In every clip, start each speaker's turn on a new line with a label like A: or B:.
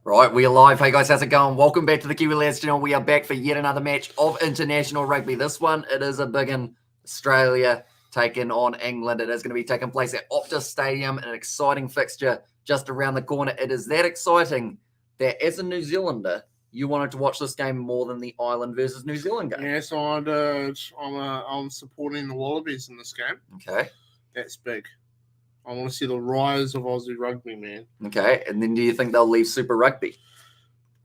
A: Right, we are live. Hey guys, how's it going? Welcome back to the Kiwi Lads channel. We are back for yet another match of international rugby. This one, it is a big one. Australia taking on England. It is going to be taking place at Optus Stadium, an exciting fixture just around the corner. It is that exciting that as a New Zealander, you wanted to watch this game more than the Ireland versus New Zealand game.
B: Yes, I'm supporting the Wallabies in this game.
A: Okay.
B: That's big. I want to see the rise of Aussie rugby, man.
A: Okay, and then do you think they'll leave Super Rugby?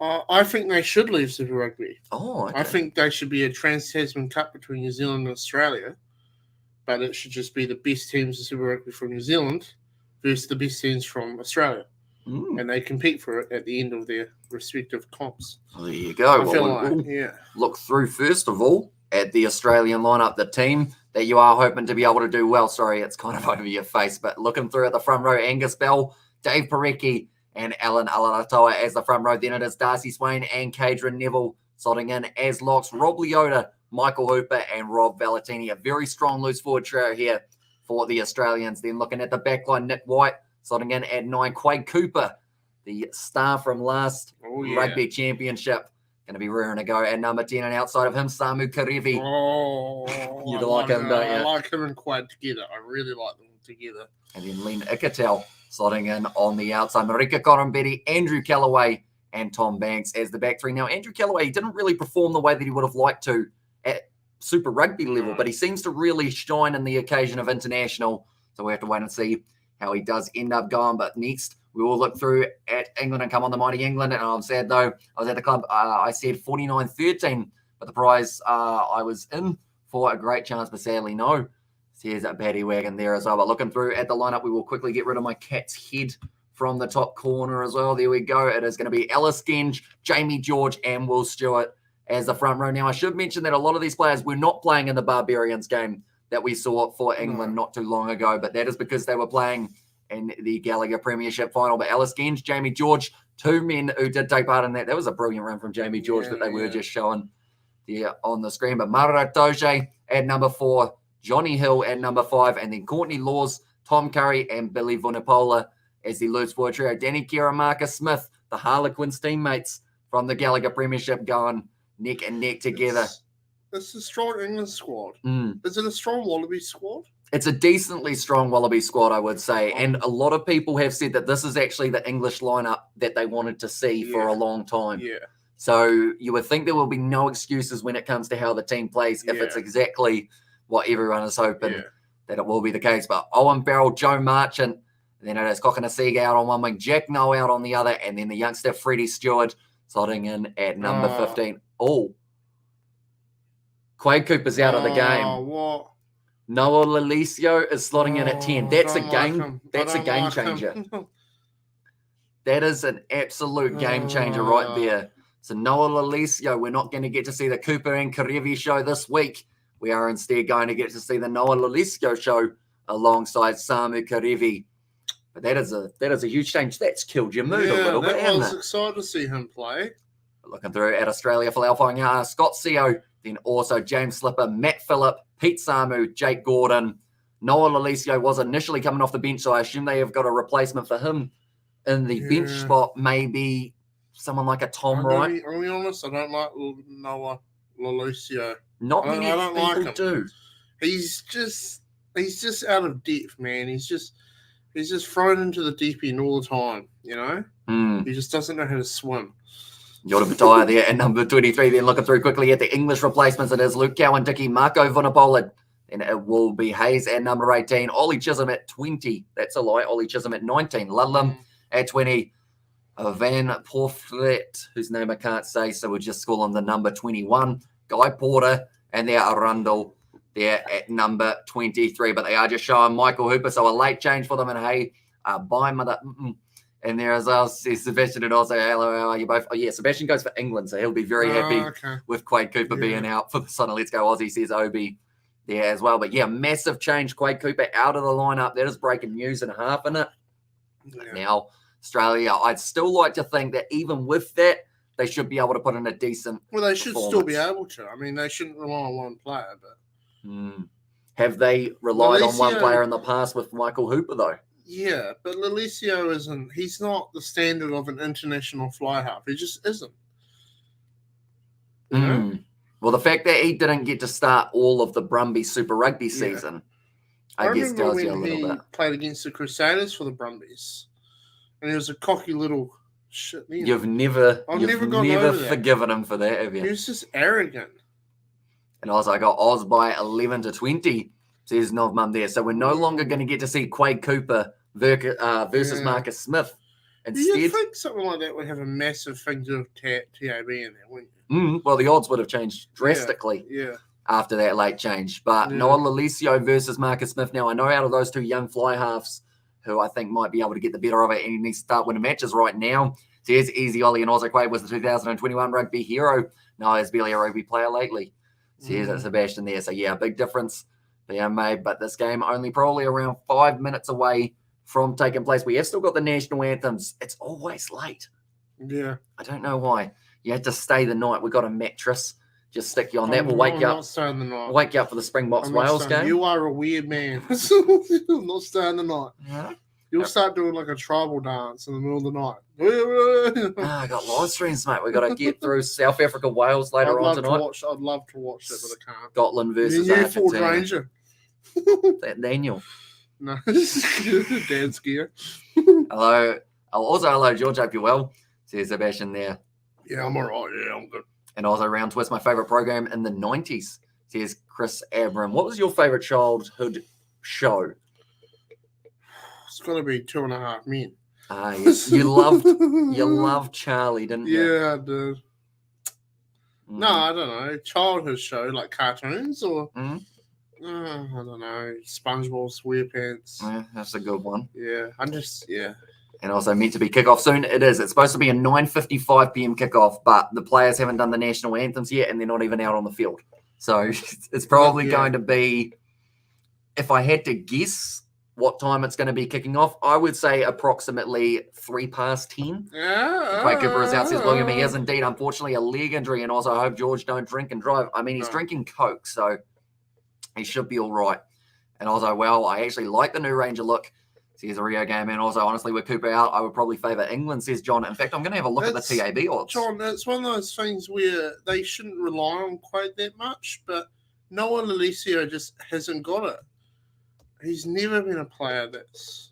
B: I think they should leave Super Rugby.
A: Oh, okay.
B: I think they should be a Trans-Tasman Cup between New Zealand and Australia, but it should just be the best teams of Super Rugby from New Zealand versus the best teams from Australia. And they compete for it at the end of their respective comps.
A: Well, there you go.
B: I feel like,
A: look through, first of all, at the Australian lineup, the team that you are hoping to be able to do well. Sorry, it's kind of over your face, but looking through at the front row, Angus Bell, Dave Parecki, and Alan Alaratoa as the front row. Then it is Darcy Swain and Cadron Neville slotting in as locks. Rob Leota, Michael Hooper, and Rob Valentini. A very strong loose forward trio here for the Australians. Then looking at the backline, Nick White slotting in at 9. Quade Cooper, the star from last rugby championship, going to be rearing to go at number 10. And outside of him, Samu Karevi.
B: Oh,
A: you like him, don't you?
B: I like him and Quad together. I really like them together.
A: And then Len Ikatel slotting in on the outside. Marika Corambetti, Andrew Callaway, and Tom Banks as the back three. Now, Andrew Callaway didn't really perform the way that he would have liked to at Super Rugby level, but he seems to really shine in the occasion of international. So we have to wait and see how he does end up going. But next, we will look through at England and come on the mighty England. And I'm sad, though, I was at the club. I said 49-13, but the prize I was in for a great chance, but sadly, no. Here's a paddy wagon there as well. But looking through at the lineup, we will quickly get rid of my cat's head from the top corner as well. There we go. It is going to be Ellis Genge, Jamie George, and Will Stewart as the front row. Now, I should mention that a lot of these players were not playing in the Barbarians game that we saw for England not too long ago, but that is because they were playing in the Gallagher Premiership final. But Ellis Genge, Jamie George, two men who did take part in that. That was a brilliant run from Jamie George that they were just showing there on the screen. But Mara Toje at number 4, Johnny Hill at number 5, and then Courtney Laws, Tom Curry, and Billy Vunipola as the loose forward trio. Danny Kira, Marcus Smith, the Harlequins teammates from the Gallagher Premiership, going neck and neck together.
B: It's a strong England squad. Is it a strong Wallabies squad?
A: It's a decently strong Wallabies squad, I would say. And a lot of people have said that this is actually the English lineup that they wanted to see for a long time.
B: Yeah.
A: So you would think there will be no excuses when it comes to how the team plays if it's exactly what everyone is hoping that it will be the case. But Owen Farrell, Joe Marchant, then it is Kokonasiga out on one wing, Jack Noe out on the other, and then the youngster Freddie Stewart slotting in at number 15. Oh, Quade Cooper's out of the game.
B: What?
A: Noah Lalicio is slotting in at 10. That's a game. That's a game changer. That is an absolute game changer right there. So Noah Lalicio, we're not going to get to see the Cooper and Karevi show this week. We are instead going to get to see the Noah Lalicio show alongside Samu Karevi. But that is a huge change. That's killed your mood a little bit, hasn't it?
B: I was excited to see him play.
A: Looking through at Australia for Laufang, Scott Seo, then also James Slipper, Matt Phillip, Pete Samu, Jake Gordon. Noah Lalicio was initially coming off the bench, so I assume they have got a replacement for him in the bench spot. Maybe someone like a Tom Wright.
B: I'll be honest, I don't like Noah Lalicio.
A: Not many people do.
B: He's just out of depth, man. He's just thrown into the deep end all the time, you know? He just doesn't know how to swim.
A: Yoda Bataya there at number 23. Then looking through quickly at the English replacements, it is Luke Cowan, Dickey, Marco Vunipola. Then it will be Hayes at number 18. Ollie Chisholm at 20. That's a lie. Ollie Chisholm at 19. Ludlam at 20. Van Porflet, whose name I can't say, so we'll just call him the number 21. Guy Porter and there Arundel there at number 23. But they are just showing Michael Hooper, so a late change for them. And hey, bye mother. And there as well, says Sebastian, and also, hello, how are you both? Oh, yeah, Sebastian goes for England, so he'll be very happy with Quade Cooper being out for the Sun. Let's go, Aussie, says Obi there as well. But yeah, massive change. Quade Cooper out of the lineup. That is breaking news and a half in it. Now, Australia, I'd still like to think that even with that, they should be able to put in a decent
B: they should still be able to. I mean, they shouldn't rely on one player, but...
A: Have they relied on one player in the past with Michael Hooper, though?
B: Yeah, but Lalicio isn't. He's not the standard of an international fly half. He just isn't. You know?
A: Well, the fact that he didn't get to start all of the Brumbies Super Rugby season, I guess tells you a little bit.
B: Played against the Crusaders for the Brumbies, and he was a cocky little shit.
A: You've never forgiven him for that, have you?
B: He was just arrogant.
A: And also, I got Oz by 11-20. Says Novmum there. So we're no longer going to get to see Quade Cooper versus Marcus Smith. Instead,
B: you think something like that would have a massive thing to do with TAB in there, wouldn't you?
A: Well, the odds would have changed drastically after that late change. But Noah Lalicio versus Marcus Smith. Now, I know out of those two young fly halves who I think might be able to get the better of it and he needs to start winning matches right now. So here's Easy Ollie, and Ozzy Quade was the 2021 rugby hero. No, he's barely a rugby player lately. So here's Sebastian there. So, yeah, big difference being made. But this game only probably around 5 minutes away from taking place. We have still got the national anthems. It's always late.
B: Yeah.
A: I don't know why. You had to stay the night. We got a mattress. Just stick you on that. We'll wake you up.
B: Not staying the night.
A: Wake you up for the Springboks Wales game.
B: You are a weird man. Not staying the night.
A: Yeah.
B: You'll start doing like a tribal dance in the middle of the night.
A: I got live streams, mate. We got to get through South Africa, Wales later on tonight.
B: I'd love to watch that, but I can't.
A: Scotland versus
B: Ford
A: Argentina.
B: Ranger.
A: That Daniel.
B: No, Dad's gear.
A: Hello. Also, hello, George. Hope you're well. Says Sebastian there.
B: Yeah, I'm all right. Yeah, I'm good.
A: And also, Round Twist, my favorite program in the 90s. Says Chris Abram. What was your favorite childhood show?
B: It's got to be 2.5 Men.
A: Yes. You loved Charlie, didn't you?
B: Yeah, I did. No, I don't know. Childhood show, like cartoons or... I don't know. SpongeBob SquarePants.
A: Yeah, that's a good one.
B: Yeah,
A: And also meant to be kickoff soon. It is. It's supposed to be a 9:55 p.m. kickoff, but the players haven't done the national anthems yet, and they're not even out on the field. So it's probably going to be, if I had to guess what time it's going to be kicking off, I would say approximately 10:03. Quake Cooper is out, says William. He is indeed, unfortunately, a leg injury, and also I hope George don't drink and drive. I mean, he's drinking Coke, so he should be all right. And also, well, I actually like the new Ranger look. Says a Rio game, and also, honestly, with Cooper out, I would probably favour England, says John. In fact, I'm going to have a look at the TAB odds.
B: John, it's one of those things where they shouldn't rely on Quade that much, but Noah Lalicio just hasn't got it. He's never been a player that's...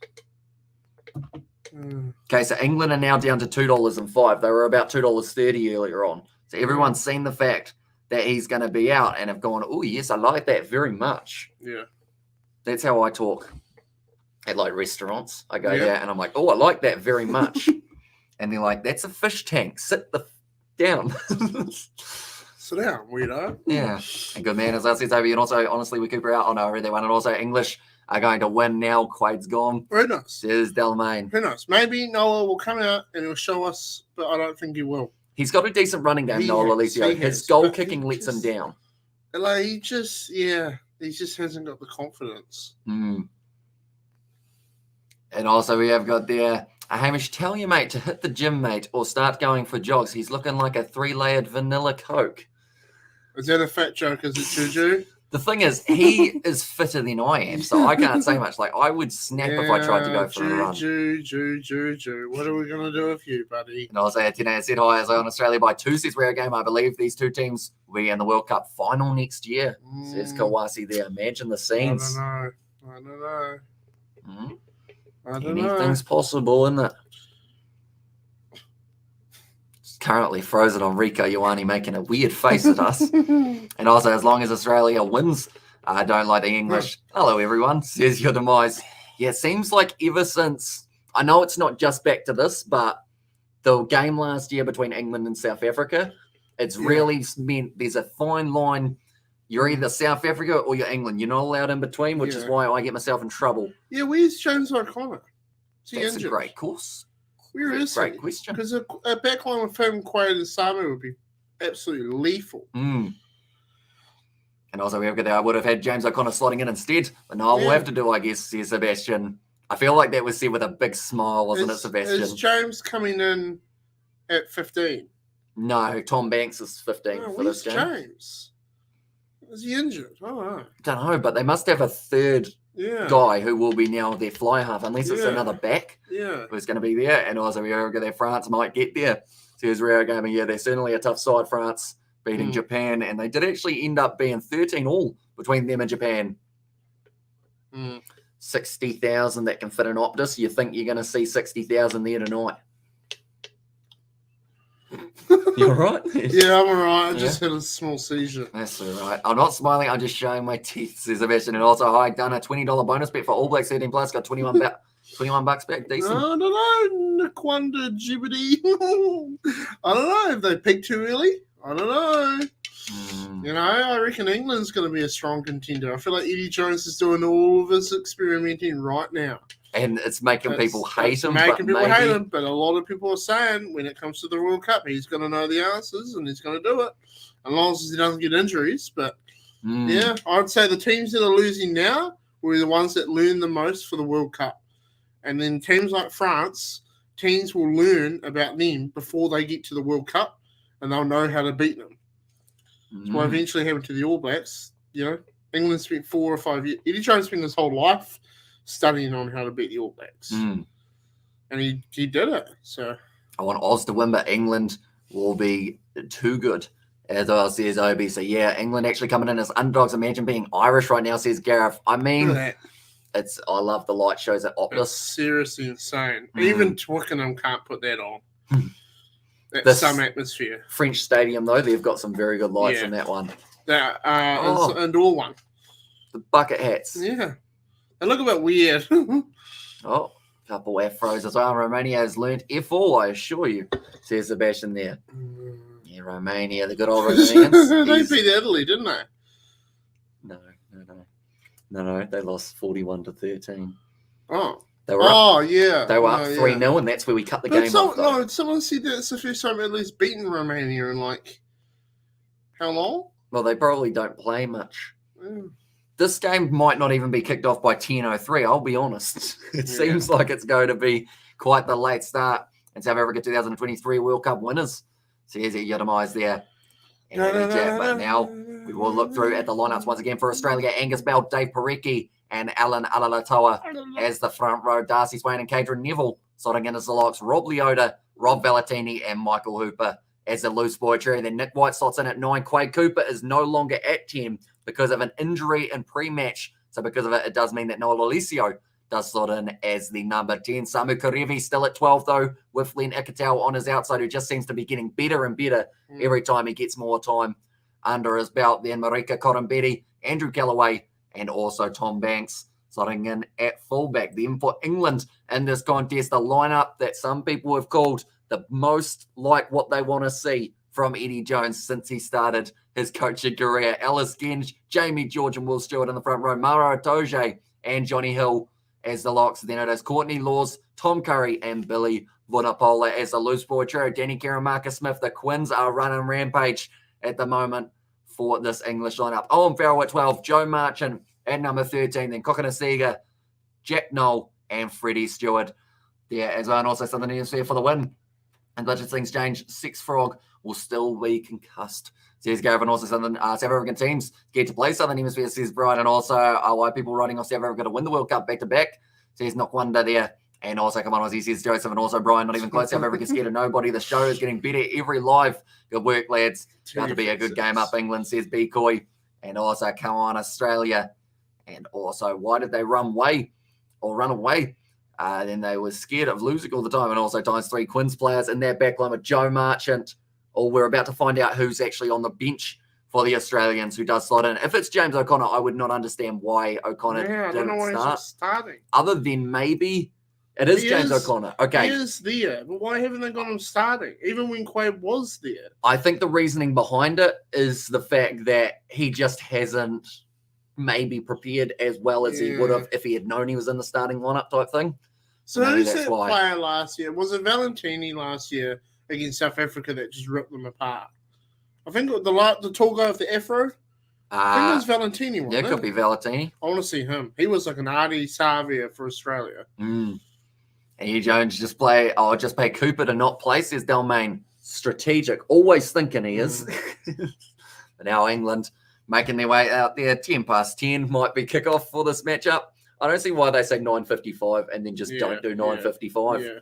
A: Okay, so England are now down to $2.05. They were about $2.30 earlier on. So everyone's seen the fact that he's going to be out and have gone, oh, yes, I like that very much.
B: Yeah.
A: That's how I talk at like restaurants. I go there and I'm like, oh, I like that very much. And they're like, that's a fish tank. Sit down.
B: Sit down, weirdo.
A: Yeah. And good man, as I said, Toby, and also, honestly, we Cooper out. Oh, no, I really won. And also, English are going to win now. Quade's gone.
B: Who knows?
A: Says Delmain.
B: Who knows? Maybe Noah will come out and he'll show us, but I don't think he will.
A: He's got a decent running game, Noah Lalicio. His goal kicking lets him down.
B: Like, he just hasn't got the confidence.
A: And also, we have got there, Hamish, tell your mate to hit the gym, mate, or start going for jogs. He's looking like a 3-layered vanilla Coke.
B: Is that a fat joke? Is it Juju?
A: The thing is, he is fitter than I am, so I can't say much. Like, I would snap if I tried to go for a run.
B: Juju. What are we going to do with you, buddy?
A: And I was at I said hi as I on Australia by 2 sets rare game. I believe these two teams will be in the World Cup final next year. Says Kawasi there. Imagine the scenes.
B: I don't know. I don't know.
A: Anything's possible, isn't it? Currently frozen on Rico Ioane making a weird face at us. And also, as long as Australia wins, I don't like the English. Hello, everyone, says your demise. Yeah, it seems like ever since, I know it's not just back to this, but the game last year between England and South Africa, it's really meant there's a fine line. You're either South Africa or you're England. You're not allowed in between, which is why I get myself in trouble.
B: Yeah, where's James O'Connor?
A: That's a great course.
B: Where is he?
A: Great question.
B: Because a backline with him, Quade and Samu would be absolutely lethal.
A: And also, I would have had James O'Connor slotting in instead. But no, we'll have to do, I guess, says Sebastian. I feel like that was said with a big smile, wasn't it, Sebastian?
B: Is James coming in at 15?
A: No, Tom Banks is 15 for this game.
B: James? Is he injured? I don't know.
A: Don't know, but they must have a third guy who will be now their fly half, unless it's
B: Yeah.
A: another back
B: Yeah.
A: who's going to be there. And also, we go there, France might get there. So here's Rio Gaming. Yeah, they're certainly a tough side, France, beating Japan. And they did actually end up being 13-all between them and Japan. 60,000 that can fit in Optus. You think you're going to see 60,000 there tonight? You all right?
B: Yeah, I'm all right. I just had a small seizure.
A: That's all right. I'm not smiling. I'm just showing my teeth, says Sebastian. And also, hi, done a $20 bonus bet for All Blacks 13 plus. Got 21 bucks back. Decent.
B: I don't know. Naquanda Jibbity. I don't know. If they picked too early, I don't know. You know, I reckon England's going to be a strong contender. I feel like Eddie Jones is doing all of his experimenting right now.
A: And it's making people hate him.
B: Hate him, but a lot of people are saying when it comes to the World Cup, he's going to know the answers and he's going to do it. As long as he doesn't get injuries. But, yeah, I'd say the teams that are losing now were the ones that learn the most for the World Cup. And then teams like France, teams will learn about them before they get to the World Cup and they'll know how to beat them. That's what eventually happened to the All Blacks. You know, England spent 4 or 5 years. Eddie Jones spent his whole life studying on how to beat the All Blacks. And he did it. So
A: I want Oz to win, but England will be too good. As well, says Obi. So, yeah, England actually coming in as underdogs. Imagine being Irish right now, says Gareth. I mean, I love the light shows at Optus.
B: It's seriously insane. Even Twickenham can't put that on. That's some atmosphere.
A: French Stadium, though, they've got some very good lights in that one.
B: It's an indoor one.
A: The bucket hats.
B: Yeah. They look a bit weird.
A: Couple afros as well. Romania has learned F4, I assure you, says Sebastian there. Yeah, Romania, the good old Romanians.
B: They beat Italy, didn't they?
A: No, they lost 41-13.
B: Oh.
A: They were up,
B: yeah.
A: They were up 3-0, and that's where we cut the game off.
B: No, someone said that it's the first time Italy's beaten Romania in, like, how long?
A: Well, they probably don't play much. This game might not even be kicked off by 10:03, I'll be honest. It seems like it's going to be quite the late start. And South Africa 2023 World Cup winners. So here's it itemised there. But now we will look through at the lineups once again for Australia. Angus Bell, Dave Parecki, and Alan Alalatoa as the front row. Darcy Swain and Cadron Neville slotting in as the locks. Rob Leota, Rob Valentini, and Michael Hooper as the loose boy cherry. Then Nick White slots in at 9. Quade Cooper is no longer at 10 because of an injury in pre-match. So because of it, it does mean that Noah Lolesio does slot in as the number 10. Samu Karevi still at 12, though, with Len Ikitau on his outside, who just seems to be getting better and better every time he gets more time under his belt. Then Marika Korombeti, Andrew Callaway, and also Tom Banks slotting in at fullback. Then for England in this contest, a lineup that some people have called the most like what they want to see from Eddie Jones since he started his coaching career. Ellis Genge, Jamie George and Will Stewart in the front row, Maro Itoje and Johnny Hill as the locks. Then it is Courtney Laws, Tom Curry and Billy Vunipola as the loose boy trio. Danny Kerr and Marcus Smith. The Quins are running rampage at the moment for this English lineup. Owen Farrell at 12, Joe Marchant at number 13, then Kokonasiga, Jack Knoll and Freddie Stewart there as well. And also Southern Hemisphere for the win. And budget things change. Six Frog will still be concussed. Says Gareth, and also South African teams get to play Southern Hemisphere, says Brian. And also why people writing off South Africa to win the World Cup back-to-back, says Nokwanda there. And also, come on, Aussie, says Joseph. And also Brian, not even close. South Africa scared of nobody. The show is getting better every live. Good work, lads. Going to be a good game up England, says B. Coy. And also, come on, Australia. And also, why did they run away? Then they were scared of losing all the time. And also times 3 Quins players in their backline with Joe Marchant. Or we're about to find out who's actually on the bench for the Australians who does slot in. If it's James O'Connor, I would not understand why O'Connor didn't start.
B: Starting.
A: Other than maybe it is James O'Connor. Okay.
B: He is there, but why haven't they got him starting? Even when Quade was there.
A: I think the reasoning behind it is the fact that he just hasn't maybe prepared as well as he would have if he had known he was in the starting lineup type thing.
B: So who's that player last year? Was it Valentini last year against South Africa that just ripped them apart? I think the tall guy with the afro. I think it was Valentini.
A: Yeah, it could be Valentini.
B: I want to see him. He was like an Artie Savia for Australia.
A: And Eddie Jones just pay Cooper to not play, says Delmain. Strategic. Always thinking he is. But now England making their way out there. 10 past 10 might be kickoff for this matchup. I don't see why they say 9:55 and then just don't do 9:55.
B: Yeah.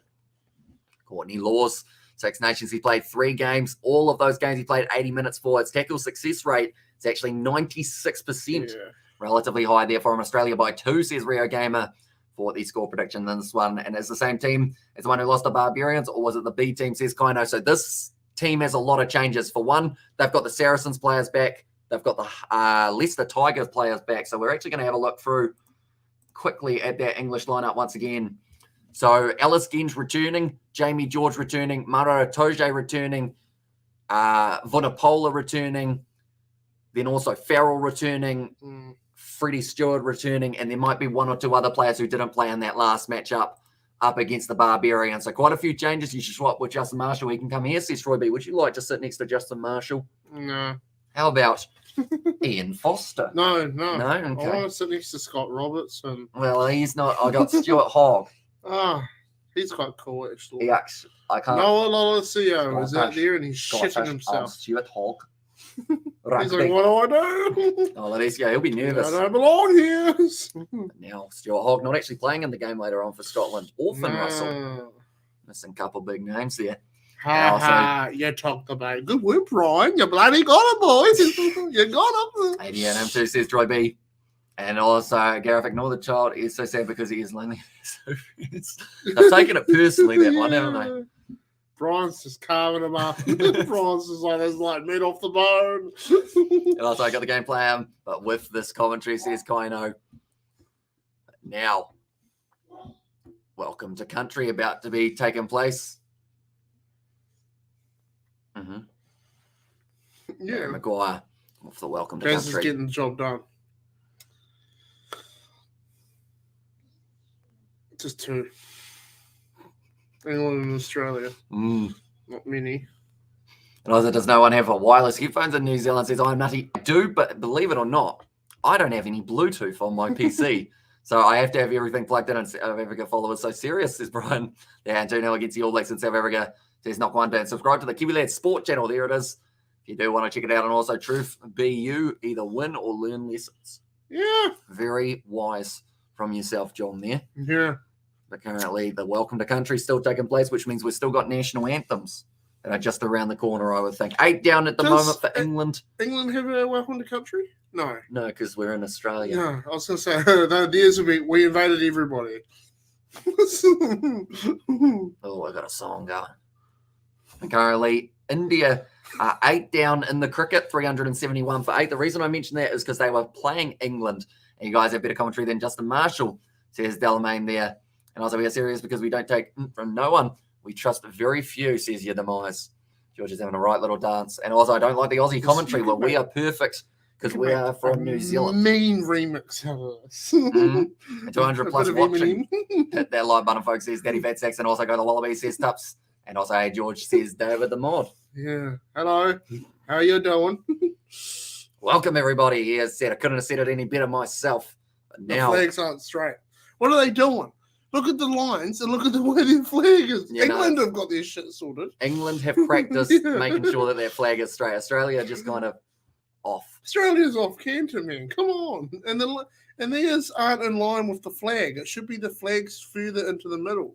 A: Courtney Laws, Six Nations, he played 3 games. All of those games he played 80 minutes for. His tackle success rate is actually 96%.
B: Yeah.
A: Relatively high there from Australia by 2, says Rio Gamer, for the score prediction in this one. And it's the same team as the one who lost the Barbarians, or was it the B team, says Kaino. So this team has a lot of changes. For one, they've got the Saracens players back. They've got the Leicester Tigers players back. So we're actually going to have a look through quickly at that English lineup once again. So Ellis Genge returning, Jamie George returning, Maro Toje returning, Vunapola returning, then also Farrell returning, Freddie Stewart returning, and there might be 1 or 2 other players who didn't play in that last matchup up against the Barbarians. So quite a few changes. You should swap with Justin Marshall. He can come here, says Troy B. Would you like to sit next to Justin Marshall?
B: No.
A: How about Ian Foster?
B: No.
A: No? Okay.
B: I want to sit next to Scott Robertson.
A: Well, he's not. I got Stuart Hogg.
B: He's quite cool, actually.
A: I can't.
B: Noah Lolosio is out there and he's shitting himself.
A: Stuart Hogg.
B: He's like, what do I do?
A: Oh, let's go. He'll be nervous.
B: I don't belong here.
A: Now, Stuart Hogg not actually playing in the game later on for Scotland. Orphan Russell. Missing a couple big names there.
B: You talked about good work, Brian. You bloody got it, boys. You got it.
A: ADNM2 says Troy B. And also, Gareth, ignore the child. He's so sad because he is lonely. I've taken it personally, that one, haven't they?
B: Brian's just carving him up. Brian's just like, there's like meat off the bone.
A: And also, I got the game plan, but with this commentary, says Kaino. Now, welcome to country about to be taking place.
B: Yeah.
A: Maguire off the welcome to
B: Jazz
A: country.
B: is getting the job done. Just 2. England and Australia. Not many.
A: And also, does no one have a wireless headphones in New Zealand? Says, I'm nutty. I do, but believe it or not, I don't have any Bluetooth on my PC. So I have to have everything plugged in. And South Africa followers so serious, says Brian. Yeah, and 2-0 against the All Blacks in South Africa. Says knock one down. Subscribe to the Kiwi Lads Sport channel. There it is. If you do want to check it out. And also, Truth BU, either win or learn lessons.
B: Yeah.
A: Very wise from yourself, John, there.
B: Yeah.
A: But currently, the welcome to country is still taking place, which means we've still got national anthems that are just around the corner, I would think. 8 down at the moment for England.
B: England have a welcome to country? No.
A: No, because we're in Australia.
B: No, I was going to say, the ideas would be, we invaded everybody.
A: Oh, I got a song going. And currently, India are 8 down in the cricket, 371 for 8. The reason I mention that is because they were playing England. And you guys have better commentary than Justin Marshall, says Delamain there. And also, we are serious because we don't take from no one. We trust very few, says your demise. George is having a right little dance. And also, I don't like the Aussie commentary. Well, we are perfect because we are from New Zealand.
B: Mean remix of us.
A: 200 plus watching. Hit that like button, folks, says Daddy Fat Saxon. Also, go to Wallabies, says Tups. And also, hey, George, says David the Mod.
B: Yeah. Hello. How you doing?
A: Welcome, everybody. He has said, I couldn't have said it any better myself. But now,
B: the flags aren't straight. What are they doing? Look at the lines and look at the way their flag is. England have got their shit sorted.
A: England have practiced making sure that their flag is straight. Australia are just kind of off.
B: Australia's off canter, man. Come on. And theirs aren't in line with the flag. It should be the flags further into the middle,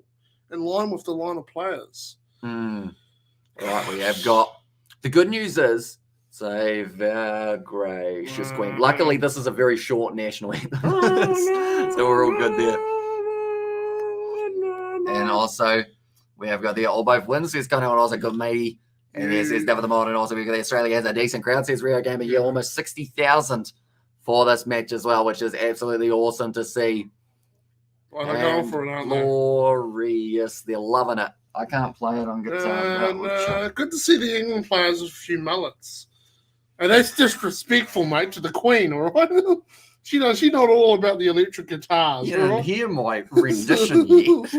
B: in line with the line of players.
A: Right, we have got... The good news is, save our gracious queen. Luckily, this is a very short national anthem. So we're all good there. And also, we have got the all both wins. Says Connor and also good matey. And there says David the Mod. And also, we've got the Australia has a decent crowd, says Rio Gamer. Yeah, almost 60,000 for this match as well, which is absolutely awesome to see.
B: Well, they're going for it, aren't they?
A: Glorious. They're loving it. I can't play it on guitar.
B: Good to see the England players with a few mullets. And that's disrespectful, mate, to the Queen, all right? She's not all about the electric guitars.
A: You didn't hear my rendition yet.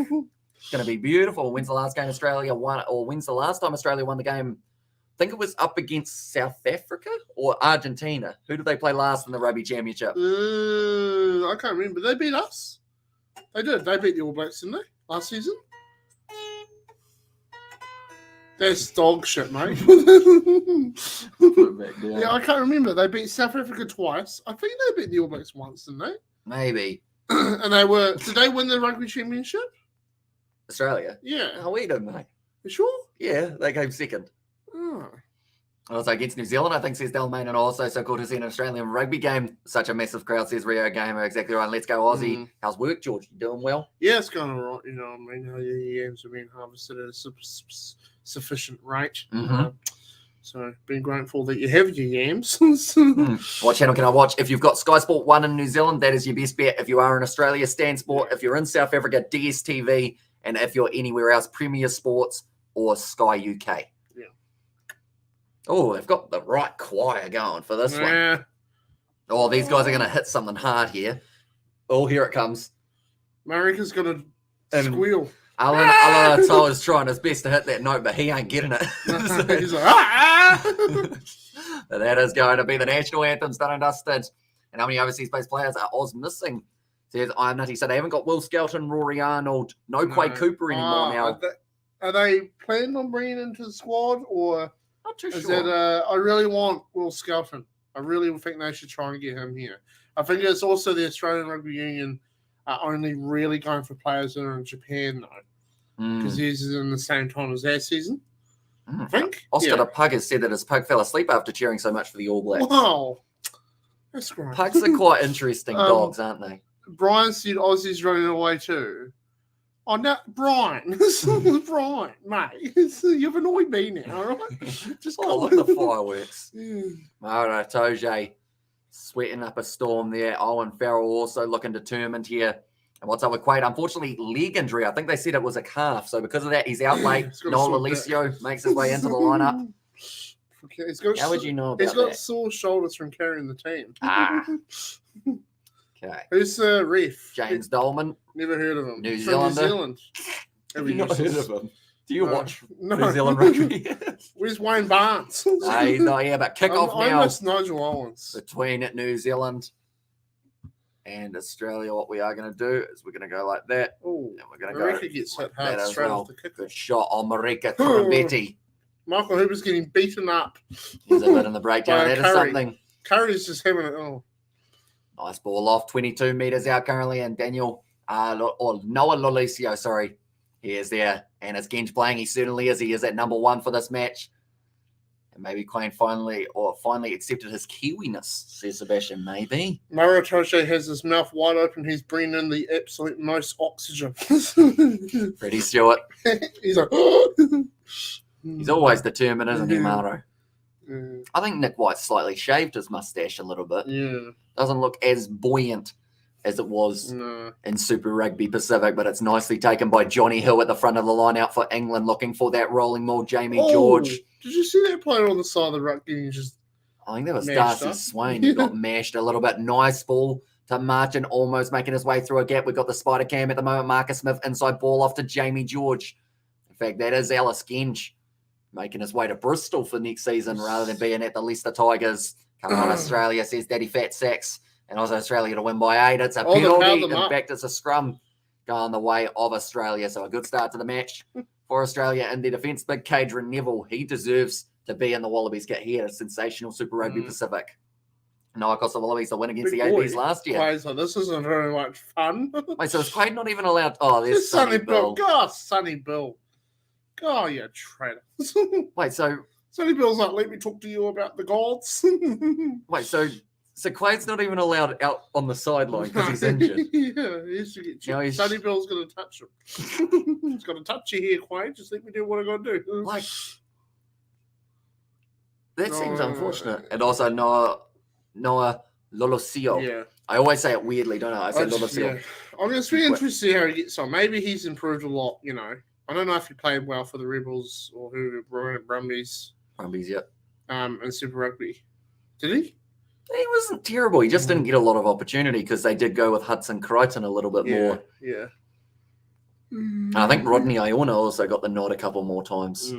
A: It's going to be beautiful. When's the last game Australia won, or when's the last time Australia won the game? I think it was up against South Africa or Argentina. Who did they play last in the Rugby Championship?
B: I can't remember. They beat us. They did. They beat the All Blacks, didn't they, last season? That's dog shit, mate. Yeah, I can't remember. They beat South Africa twice. I think they beat the All Blacks once, didn't they?
A: Maybe.
B: And did they win the rugby championship?
A: Australia?
B: Yeah.
A: Oh, we did, mate.
B: You sure?
A: Yeah, they came second.
B: Oh.
A: Also against New Zealand, I think, says Delmain, and also so cool to see an Australian rugby game. Such a massive crowd, says Rio Gamer. Exactly right. Let's go, Aussie. How's work, George? You doing well?
B: Yeah, it's going all right. You know, I mean, the yams are being harvested at a sufficient rate. So, being grateful that you have your yams.
A: What channel can I watch? If you've got Sky Sport 1 in New Zealand, that is your best bet. If you are in Australia, Stan Sport. If you're in South Africa, DSTV. And if you're anywhere else, Premier Sports or Sky UK.
B: Yeah.
A: Oh, they've got the right choir going for this one. Oh, these guys are going to hit something hard here. Oh, here it comes.
B: Marika's going to squeal.
A: Alan Atoa is trying his best to hit that note, but he ain't getting it.
B: He's like, ah!
A: That is going to be the national anthems done and dusted. And how many overseas-based players are Oz missing? Says I'm nutty. So they haven't got Will Skelton, Rory Arnold, no Quade Cooper anymore now.
B: Are they planning on bringing into the squad, or
A: not too
B: is
A: sure?
B: that I really want Will Skelton. I really think they should try and get him here. I think it's also the Australian Rugby Union are only really going for players that are in Japan, though, because he's in the same time as their season. I think.
A: Oscar the Pug has said that his pug fell asleep after cheering so much for the All Blacks.
B: Wow. That's great.
A: Pugs are quite interesting dogs, aren't they?
B: Brian said Aussie's running away too. Oh, no, Brian. Brian, mate. You've annoyed me now, all right? Just
A: look at the fireworks. Mara Toje sweating up a storm there. Owen Farrell also looking determined here. And what's up with Quade? Unfortunately, leg injury. I think they said it was a calf. So because of that, he's out late. Noel Alessio makes his way into the lineup.
B: Okay,
A: how would you know about
B: He's got
A: that?
B: sore shoulders from carrying the team.
A: Okay.
B: Who's the ref?
A: James Dolman.
B: Never heard of him.
A: New Zealander.
B: New Zealand.
A: Have you not heard of him? Do you watch
B: No.
A: New Zealand rugby?
B: Where's Wayne Barnes?
A: No, he's not here, but kick off
B: I
A: now
B: miss Nigel Owens.
A: between New Zealand and Australia. What we are going to do is we're going to go like that.
B: Oh,
A: and we're going to
B: Marika
A: go
B: gets hit hard straight off the kick.
A: Good shot on Marika Corambetti.
B: Michael Hooper's getting beaten up.
A: He's a bit in the breakdown. That is something.
B: Curry's just having it all.
A: Nice ball off, 22 metres out currently, and Noah Lolesio, sorry, he is there. And it's Genj playing. He certainly is. He is at number 1 for this match. And maybe Quain finally accepted his Kiwiness, says Sebastian. Maybe.
B: Mara Toche has his mouth wide open. He's breathing in the absolute most oxygen.
A: Freddie Stewart.
B: He's like,
A: he's always determined, isn't he, Maro? I think Nick White slightly shaved his mustache a little bit.
B: Yeah.
A: Doesn't look as buoyant as it was in Super Rugby Pacific, but it's nicely taken by Johnny Hill at the front of the line out for England, looking for that rolling maul, Jamie George.
B: Did you see that player on the side of the ruck getting just
A: I think that was Darcy Swain who got mashed a little bit. Nice ball to Martin, almost making his way through a gap. We've got the spider cam at the moment. Marcus Smith inside ball off to Jamie George. In fact, that is Alice Genj making his way to Bristol for next season rather than being at the Leicester Tigers. Come on, Australia, says Daddy Fat Sacks. And also Australia to win by 8. It's a penalty. In fact, it's a scrum going the way of Australia. So a good start to the match for Australia. In their defence, big Cadron Neville. He deserves to be in the Wallabies kit here. A sensational Super Rugby Pacific. No, of course, the Wallabies to win against the ABs last year.
B: Quaid's like, this isn't very much fun.
A: Wait, so is Quaid not even allowed? Oh, there's Sonny Bill.
B: God, Sonny Bill. God, you traitor.
A: Wait, so
B: Sonny Bill's like, let me talk to you about the gods.
A: Wait, so Quaid's not even allowed out on the sideline because he's injured.
B: Yeah, he has to get checked. Sonny Bill's going to touch him. He's going to touch you here, Quaid. Just let me do what I got to do.
A: Like, that seems unfortunate. And also Noah Lolosio.
B: Yeah.
A: I always say it weirdly, don't I? I say Lolosio.
B: Yeah. I'm just really interested to see how he gets on. Maybe he's improved a lot, you know. I don't know if he played well for the Rebels or who Brumbies.
A: Brumbies, yeah.
B: And Super Rugby. Did he?
A: He wasn't terrible. He just didn't get a lot of opportunity because they did go with Hudson Crichton a little bit more.
B: Yeah.
A: And I think Rodney Iona also got the nod a couple more times.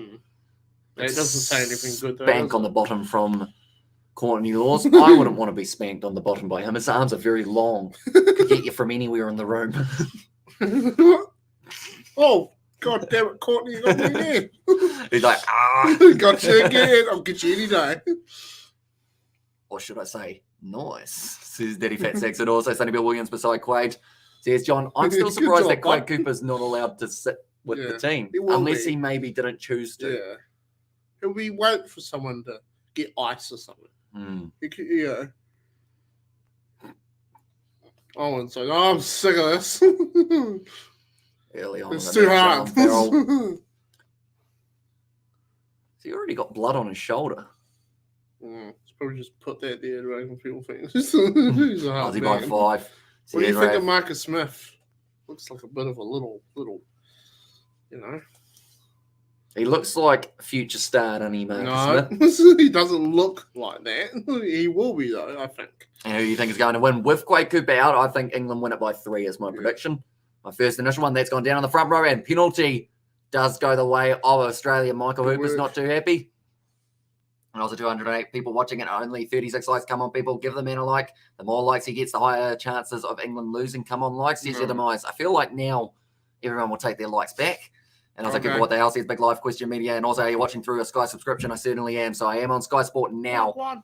B: That doesn't say anything good, though.
A: Spank on the bottom from Courtney Laws. I wouldn't want to be spanked on the bottom by him. His arms are very long. Could get you from anywhere in the room.
B: Oh, God damn it, Courtney, you got me there.
A: He's like,
B: Got you again. I'll get you any day.
A: Or should I say, nice, says Daddy Fat Sacks. And also Sonny Bill Williams beside Quaid. Says John, I'm still
B: Good
A: surprised
B: job,
A: that Quade
B: bud.
A: Cooper's not allowed to sit with the team.
B: he will
A: Unless
B: be.
A: he maybe didn't choose to.
B: Yeah. He'll be waiting for someone to get ice or something. He could, Owen's like, oh, I'm sick of this.
A: Early on.
B: It's too hard.
A: He already got blood on his shoulder.
B: He's probably just put that there to make people think. He's a hard
A: Aussie
B: man.
A: by 5.
B: What do you think of Marcus Smith? Looks like a bit of a little,
A: He looks like a future star, doesn't he, Marcus
B: No,
A: Smith?
B: he doesn't look like that. He will be, though, I think.
A: And who do you think is going to win? With Quade Cooper out, I think England win it by 3 is my prediction. My first initial one, that's gone down on the front row, and penalty does go the way of Australia. Michael Hooper's not too happy. And also 208 people watching it, only 36 likes. Come on, people, give the man a like. The more likes he gets, the higher chances of England losing. Come on, likes, says your demise. I feel like now everyone will take their likes back. And I was like, what the hell says Big Live Question Media. And also, are you watching through a Sky subscription? I certainly am. So I am on Sky Sport now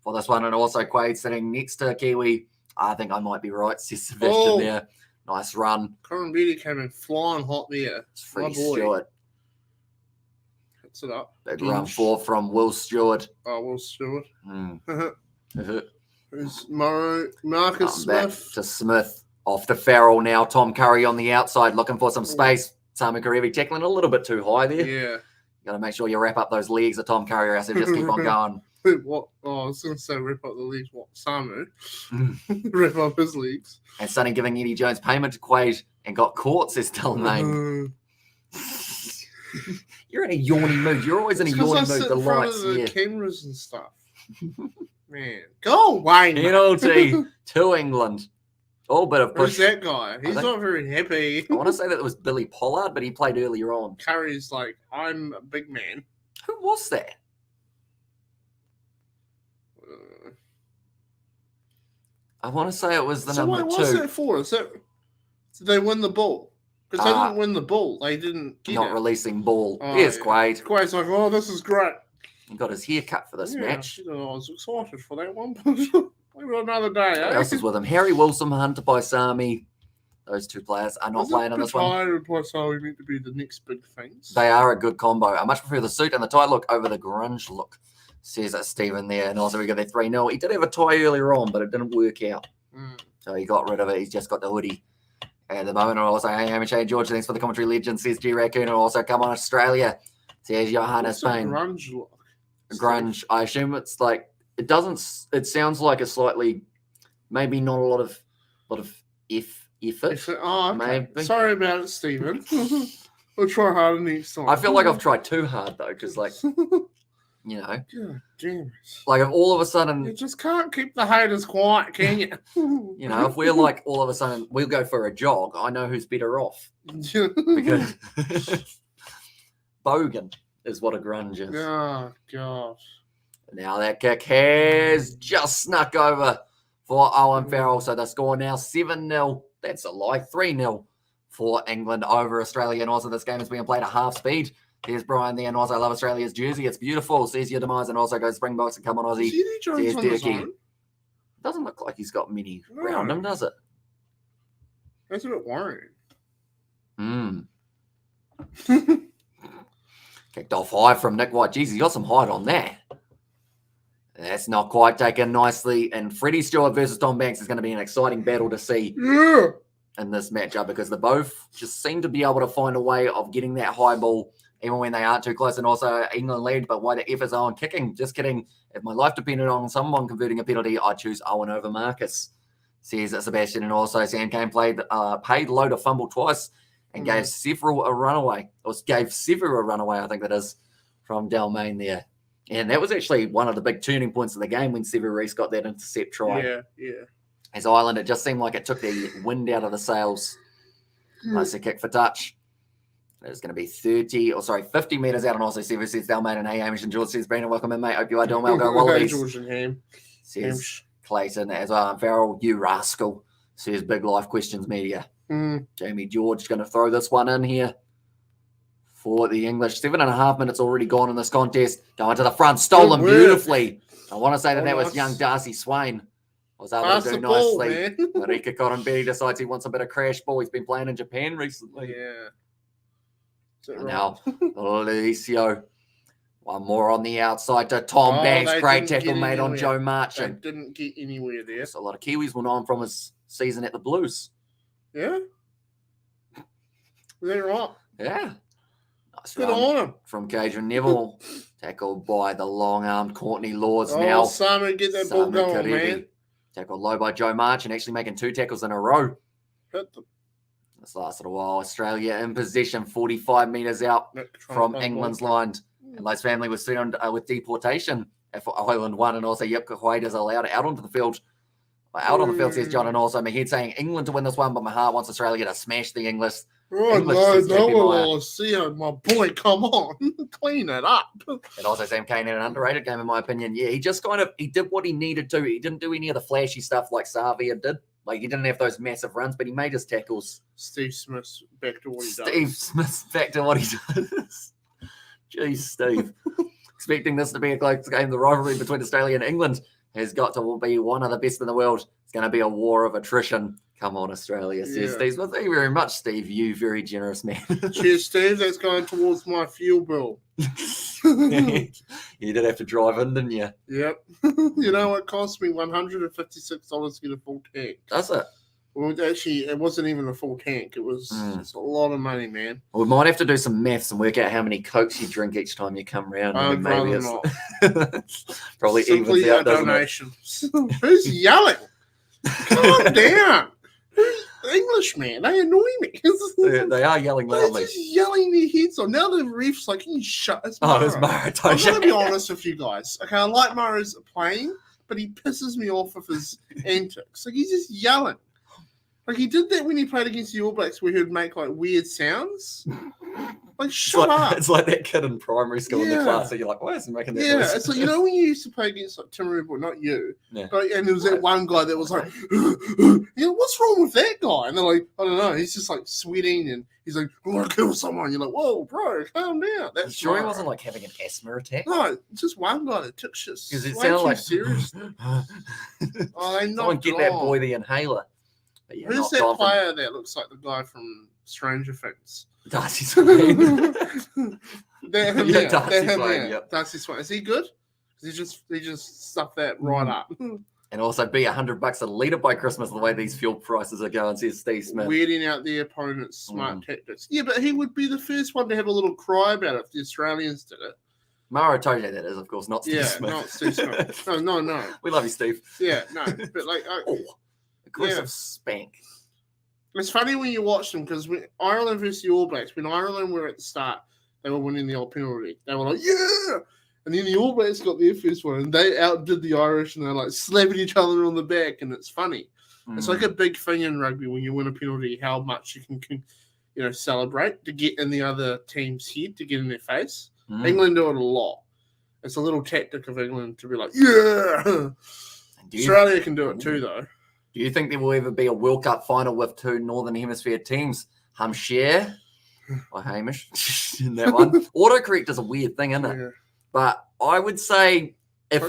A: for this one. And also, Quade sitting next to Kiwi. I think I might be right, says Sebastian there. Nice run.
B: Coron Beatty came in flying hot there.
A: It's Freddie Stewart.
B: Hits it up.
A: Big run 4 from Will Stewart.
B: Oh, Will Stewart.
A: Who's
B: Marcus Smith?
A: Back to Smith. Off to Farrell now. Tom Curry on the outside looking for some space. Samu Karevi tackling a little bit too high there.
B: Yeah.
A: You got to make sure you wrap up those legs of Tom Curry, or else he'll just keep on going.
B: What? Oh, I was going to say wrap up the legs. What? Samu? Wrap up his legs.
A: And Sonny giving Eddie Jones payment to Quade and got caught, says Delmain. You're in a yawny mood. You're always in a yawny mood. The lights,
B: the cameras and stuff. Man, go away.
A: Penalty to England. Oh, bit of push.
B: Who's that guy? He's not very happy.
A: I want to say that it was Billy Pollard, but he played earlier on.
B: Curry's like, I'm a big man.
A: Who was that? I want to say it was the number 2.
B: What's that for? Did they win the ball? Because they didn't win the ball. They didn't get
A: not
B: it.
A: Releasing ball. Here's Quade.
B: Quade's like, oh, this is great.
A: He got his hair cut for this match.
B: I was excited for that one. Maybe another day,
A: Who else is with him? Harry Wilson, Hunter Paisami. Those 2 players are not playing in this one.
B: Harry and Paisami meant to be the next big things.
A: They are a good combo. I much prefer the suit and the tie look over the grunge look, says Stephen there. And also we got their 3-0. He did have a tie earlier on, but it didn't work out. So he got rid of it. He's just got the hoodie. At the moment, also, hey, Hamish, hey, George, thanks for the commentary legend, says G Raccoon. And also, come on, Australia, says Johannes Payne.
B: Grunge look?
A: Grunge. I assume it's like, it sounds like a slightly, maybe not a lot of effort.
B: Oh, okay.
A: Maybe.
B: Sorry about it, Stephen. We'll try harder next time.
A: I feel like I've tried too hard, though, because, like, you know,
B: God damn it.
A: Like if all of a sudden
B: you just can't keep the haters quiet, can you?
A: You know, if we're like all of a sudden we'll go for a jog, I know who's better off. Because Bogan is what a grunge is.
B: Oh gosh.
A: Now that kick has just snuck over for Owen Farrell. So the score now 7-0. That's a lie. 3-0 for England over Australia. And also this game is being played at half speed. There's Brian there, and also I love Australia's jersey. It's beautiful. Says your demise, and also goes Springboks and come on Aussie. There's Durkee. Doesn't look like he's got many around him, does it?
B: That's a bit worrying.
A: Kicked off high from Nick White. Jeez, he's got some height on that. That's not quite taken nicely. And Freddie Stewart versus Tom Banks is going to be an exciting battle to see in this matchup because they both just seem to be able to find a way of getting that high ball even when they aren't too close. And also England lead, but why the F is Owen kicking? Just kidding. If my life depended on someone converting a penalty, I'd choose Owen over Marcus, says Sebastian. And also Sam Kane paid low to fumble twice and gave several a runaway. Or gave several a runaway, I think that is, from Delmain there. And that was actually one of the big turning points of the game when Sever Reece got that intercept try.
B: Yeah.
A: As Ireland, it just seemed like it took the wind out of the sails. Nice a kick for touch. It's going to be 50 metres out. And also Sever says Delmain and Hamish and George says, Brandon, welcome in, mate. Hope you are doing well. Go Wallabies.
B: George and Ham.
A: Says Clayton as well. And Farrell, you rascal, says Big Life Questions Media. Jamie George going to throw this one in here for the English. 7.5 minutes already gone in this contest. Going to the front, stolen beautifully. I want to say that was young Darcy Swain I was able
B: Pass
A: to
B: the
A: do
B: ball,
A: nicely.
B: man.
A: Marika Coronberry decides he wants a bit of crash ball. He's been playing in Japan recently.
B: Yeah. Is that
A: And
B: right?
A: now, Lucio. One more on the outside to Tom
B: Oh,
A: Banks.
B: they
A: Great
B: didn't
A: tackle
B: get
A: made on
B: anywhere.
A: Joe
B: They
A: Marchant.
B: didn't get anywhere there.
A: So a lot of Kiwis went on from his season at the Blues.
B: Yeah. Is that right?
A: Yeah. Nice
B: Good
A: run
B: on him.
A: from Cajun Neville. Tackled by the long-armed Courtney Lords.
B: Oh,
A: Now,
B: Samu, get that ball
A: Samu
B: going,
A: Karevi.
B: man.
A: Tackled low by Joe Marchant, actually making 2 tackles in a row.
B: Hit them.
A: This lasted a while. Australia in possession, 45 metres out from England's line. And Lowe's family was threatened with deportation for Ireland won, and also Yipka White is allowed out onto the field. Out on the field, says John, and also my head saying England to win this one, but my heart wants Australia to smash the English.
B: Oh,
A: English
B: no,
A: says JP Meyer.
B: no, see my boy, come on. Clean it up.
A: And also Sam Cane in an underrated game, in my opinion. Yeah, he just he did what he needed to. He didn't do any of the flashy stuff like Savia did. Like, he didn't have those massive runs, but he made his tackles.
B: Steve Smith, back to what he does.
A: Steve Smith, back to what he does. Jeez, Steve. Expecting this to be a close game, the rivalry between Australia and England has got to be one of the best in the world. It's going to be a war of attrition. Come on, Australia, says Steve Smith. Thank you very much, Steve. You very generous man.
B: Cheers, Steve. That's going towards my fuel bill.
A: You did have to drive in, didn't you?
B: Yep. You know, it cost me $156 to get a full tank.
A: Does it?
B: Well, actually, it wasn't even a full tank. It was it's a lot of money, man.
A: We might have to do some maths and work out how many Cokes you drink each time you come round.
B: I would rather not.
A: Probably
B: Simply
A: evens out, doesn't it?
B: donations. Who's yelling? Calm down. English, man. They annoy me.
A: They are yelling
B: They're
A: loudly.
B: just yelling their heads off. Now the ref's like, can you shut his
A: Oh, it's
B: Mara.
A: Mara.
B: I'm going to be honest with you guys. Okay, I like Mara's playing, but he pisses me off with his antics. Like, he's just yelling. Like, he did that when he played against the All Blacks where he would make, like, weird sounds. Like, shut up.
A: It's like that kid in primary school in the class that you're like, why is he making that noise?
B: It's like, you know when you used to play against, like, Timaru, not you, but, and there was that one guy that was like, you know, what's wrong with that guy? And they're like, I don't know, he's just, like, sweating, and he's like, I want to kill someone. You're like, whoa, bro, calm down. That's
A: sure he wasn't, like, having an asthma attack?
B: No, just one guy that took shit
A: Because it
B: way
A: sounded
B: too
A: like...
B: seriously. Oh, they
A: Someone get that boy the inhaler. But yeah,
B: who's that player that looks like the guy from Stranger Things?
A: Darcy Swain.
B: They're him
A: Yeah,
B: there.
A: Darcy
B: They're him
A: Swain,
B: there.
A: yep.
B: Darcy Swain. Is he good? He just stuffed that right up.
A: And also be $100 a litre by Christmas, the way these fuel prices are going, says Steve Smith.
B: Weeding out the opponent's smart tactics. Yeah, but he would be the first one to have a little cry about it if the Australians did it.
A: Mara Toja, that is, of course, not Steve Smith.
B: Not Steve Smith. No.
A: We love you, Steve.
B: Yeah, no. But like,
A: aggressive spank.
B: It's funny when you watch them because Ireland versus the All Blacks, when Ireland were at the start, they were winning the old penalty. They were like, yeah! And then the All Blacks got their first one and they outdid the Irish and they're like slapping each other on the back and it's funny. It's like a big thing in rugby when you win a penalty, how much you can celebrate to get in the other team's head, to get in their face. England do it a lot. It's a little tactic of England to be like, yeah! Australia can do it too, though.
A: Do you think there will ever be a World Cup final with 2 Northern Hemisphere teams? Hampshire or Hamish in that one. Autocorrect is a weird thing, isn't it? Yeah. But I would say I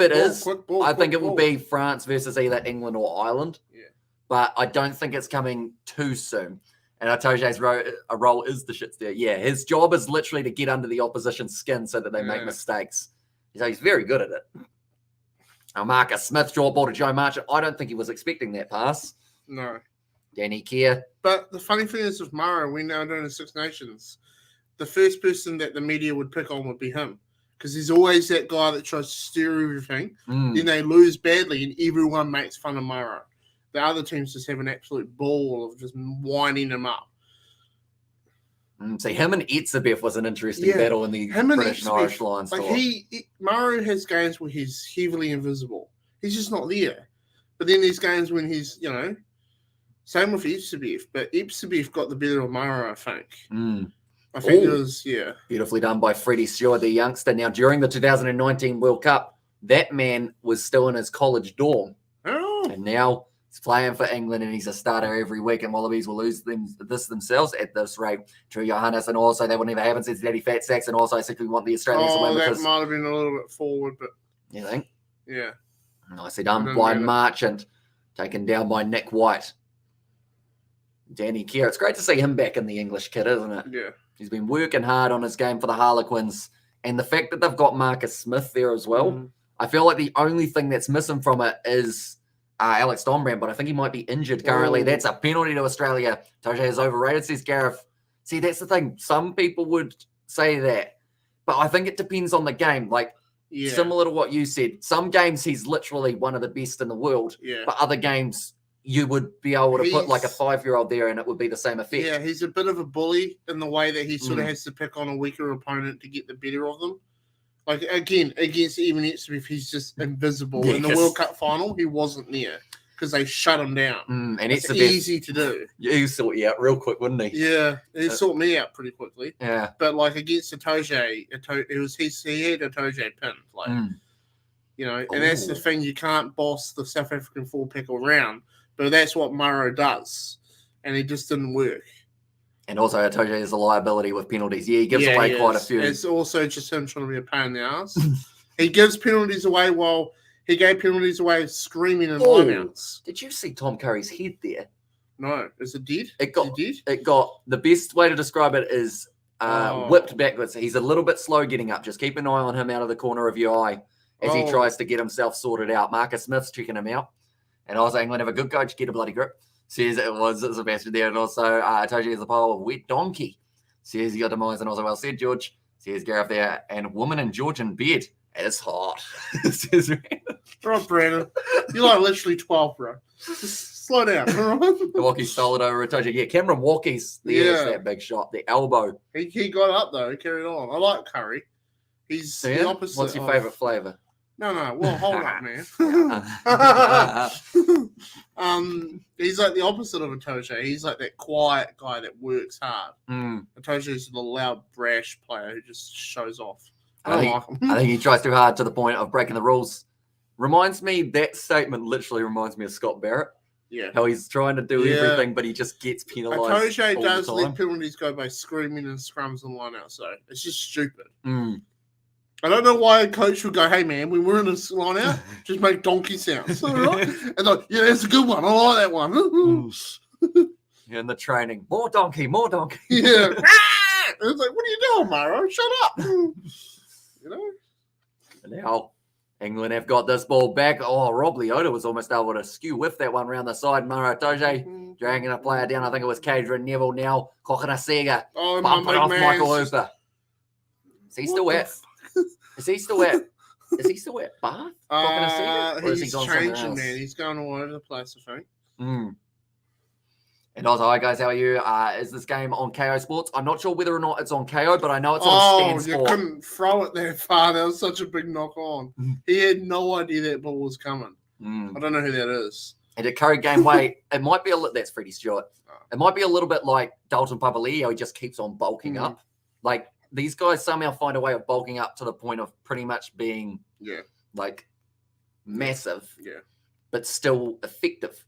A: think it will be France versus either England or Ireland. Yeah. But I don't think it's coming too soon. And Atoje's role is the shit there. Yeah, his job is literally to get under the opposition's skin so that they make mistakes. So he's very good at it. Marcus Smith draw ball to Joe Marchant. I don't think he was expecting that pass.
B: No.
A: Danny Kerr.
B: But the funny thing is with Mara, we're now doing the Six Nations. The first person that the media would pick on would be him. Because he's always that guy that tries to steer everything. Then they lose badly and everyone makes fun of Mara. The other teams just have an absolute ball of just winding him up.
A: See, him and Etzebeth was an interesting battle in the British and Irish lines.
B: Like Maru has games where he's heavily invisible. He's just not there. But then there's games when he's, same with Etzebeth. But Etzebeth got the better of Maru, I think. I think it was,
A: Beautifully done by Freddie Stewart, the youngster. Now, during the 2019 World Cup, that man was still in his college dorm.
B: Oh.
A: And now he's playing for England and he's a starter every week, and Wallabies will lose this themselves at this rate. True Johannes, and also they will never happen since Daddy Fat Sacks, and also I think we want the Australians to win.
B: That might have been a little bit forward, but
A: you think?
B: Yeah.
A: Nicely done by Marchant. taken down by Nick White. Danny Kerr. It's great to see him back in the English kit, isn't it?
B: Yeah.
A: He's been working hard on his game for the Harlequins. And the fact that they've got Marcus Smith there as well, I feel like the only thing that's missing from it is Alex Dombrand, but I think he might be injured currently. That's a penalty to Australia. Toje is overrated, says Gareth. See, that's the thing. Some people would say that, but I think it depends on the game. Like, similar to what you said, some games he's literally one of the best in the world, but other games you would be able to put like a 5-year-old there and it would be the same effect.
B: Yeah, he's a bit of a bully in the way that he sort of has to pick on a weaker opponent to get the better of them. Like, again, against even if he's just invisible. In the World Cup final, he wasn't there because they shut him down. And it's easy to do.
A: Yeah, he sort you out real quick, wouldn't he?
B: Yeah, he sorted me out pretty quickly.
A: Yeah.
B: But, like, against Atoje, he had Atoje pinned. Like, you know, and that's the thing. You can't boss the South African full-pack around. But that's what Murrow does. And it just didn't work.
A: And also, Atoje is a liability with penalties. Yeah, he gives away quite a few.
B: It's also just him trying to be a pain in the ass. He gives penalties away while he gave penalties away screaming in lineouts.
A: Did you see Tom Curry's head there?
B: No. Is it dead?
A: It got the best way to describe it is whipped backwards. He's a little bit slow getting up. Just keep an eye on him out of the corner of your eye as he tries to get himself sorted out. Marcus Smith's checking him out. And also, England have a good coach, get a bloody grip. Says it was Sebastian there. And also, Atoje is a pile of wet donkey. Says he got demise and also well said, George. Says Gareth there. And woman and George in bed. It's hot. Says
B: right, Brandon. You're like literally 12, bro. Just slow down.
A: Walkie stole it over Atoje. Yeah, Cameron Walkie's there's that big shot. The elbow.
B: He got up, though. He carried on. I like Curry. He's the opposite.
A: What's your favourite flavour?
B: No. Well, hold up, man. He's like the opposite of Atoje. He's like that quiet guy that works hard. Atoje is the loud, brash player who just shows off. I
A: think he tries too hard to the point of breaking the rules. That statement literally reminds me of Scott Barrett.
B: Yeah.
A: How he's trying to do everything, but he just gets penalised.
B: Atoje does let penalties go by screaming and scrums and lineouts, so it's just stupid. I don't know why a coach would go, hey, man, when we're in this line out, just make donkey sounds. Right? And like, yeah, that's a good one. I like that one.
A: In the training. More donkey.
B: Yeah. It's like, what are you doing, Maro? Shut up. You know?
A: Now, England have got this ball back. Oh, Rob Leota was almost able to skew with that one round the side. Maro Atoje dragging a player down. I think it was Cadron Neville now. Kokonasega. Bumping off Michael Hooper. Is he still wet? Is he still at Bath?
B: He's changing, man. He's going all over the place, I think.
A: And also, hi guys, how are you? Is this game on KO Sports? I'm not sure whether or not it's on KO, but I know it's on Stan Sport.
B: You couldn't throw it that far. That was such a big knock on. He had no idea that ball was coming. I don't know who that is.
A: And at Curry Gameway, it might be that's Freddie Stewart. It might be a little bit like Dalton Papali'i. He just keeps on bulking up. Like, these guys somehow find a way of bulking up to the point of pretty much being like massive, but still effective.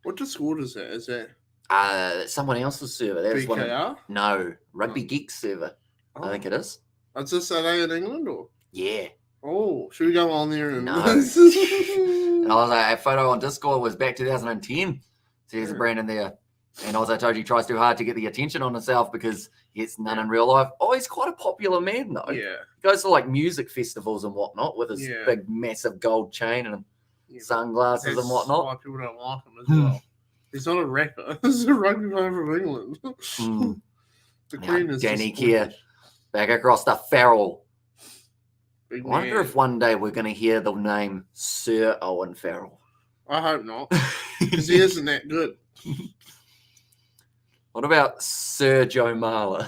B: What Discord is that? Is that
A: someone else's server? That
B: BKR?
A: No, Rugby Geeks server. I think it is.
B: Are they in England or?
A: Yeah.
B: Oh, should we go on there? And...
A: No. And I was like, a photo on Discord was back 2010. So there's Brandon there. And also Toji tries too hard to get the attention on himself because he gets none in real life. Oh, he's quite a popular man, though.
B: Yeah.
A: He goes to, like, music festivals and whatnot with his big, massive gold chain and sunglasses and whatnot.
B: Why people don't like him as well. He's not a rapper. He's a rugby player from England. The Queen is
A: Danny Kerr back across the Farrell. I wonder if one day we're going to hear the name Sir Owen Farrell.
B: I hope not, because he isn't that good.
A: What about Sir Joe Marler?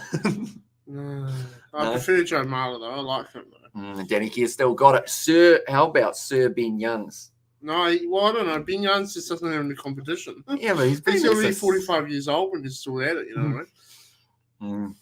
B: I prefer Joe Marler, though. I like him, though.
A: Danny Kerr still got it. How about Sir Ben Youngs?
B: No, I don't know. Ben Youngs just doesn't have any competition.
A: Yeah, but he's
B: already 45 years old and he's still at it, you know what I mean?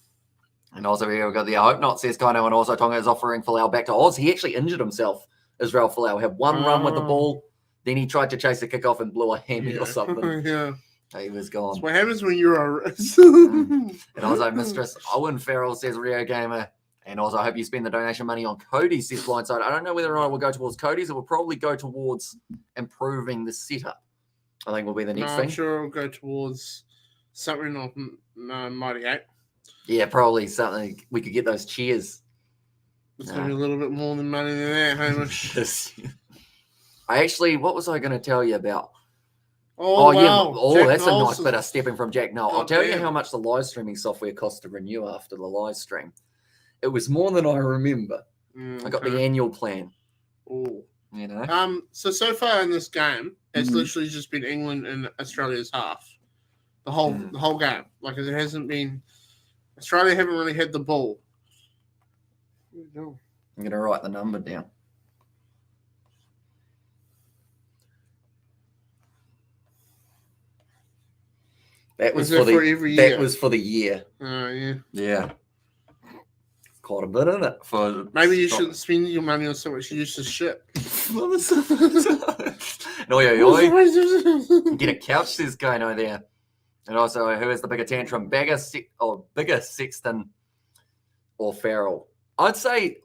A: And also here we've got the I hope not, says Kano, and also Tonga is offering Folau back to Oz. He actually injured himself, Israel Folau. Had one run with the ball, then he tried to chase the kickoff and blew a hammy or something. He was gone.
B: That's what happens when you're a...
A: And also Mistress Owen Farrell says Rio Gamer, And also, I hope you spend the donation money on Cody's, says Blindside. I don't know whether or not it will go towards Cody's. It will probably go towards improving the setup. I think will be the next thing.
B: I'm sure it'll go towards something of Mighty 8.
A: Yeah, probably something. We could get those cheers.
B: It's going to be a little bit more than money than that, Hamish.
A: What was I going to tell you about?
B: Oh, wow.
A: Yeah. Oh,
B: Jack
A: that's
B: Knowles
A: a nice bit of stepping from Jack Noel. I'll tell you
B: damn.
A: how much the live streaming software costs to renew after the live stream. It was more than I remember. I got the annual plan.
B: Oh.
A: You know?
B: So far in this game, it's literally just been England and Australia's half. The whole game. Like, it hasn't been... Australia haven't really had the ball.
A: I'm going to write the number down. That was for every year. That was for the year.
B: Oh, yeah.
A: Yeah. Quite a bit, isn't it?
B: Maybe you shouldn't spend your money on so much useless shit.
A: Get a couch, says Gano there. And also, who has the bigger tantrum? Bigger Sexton or Farrell? I'd say,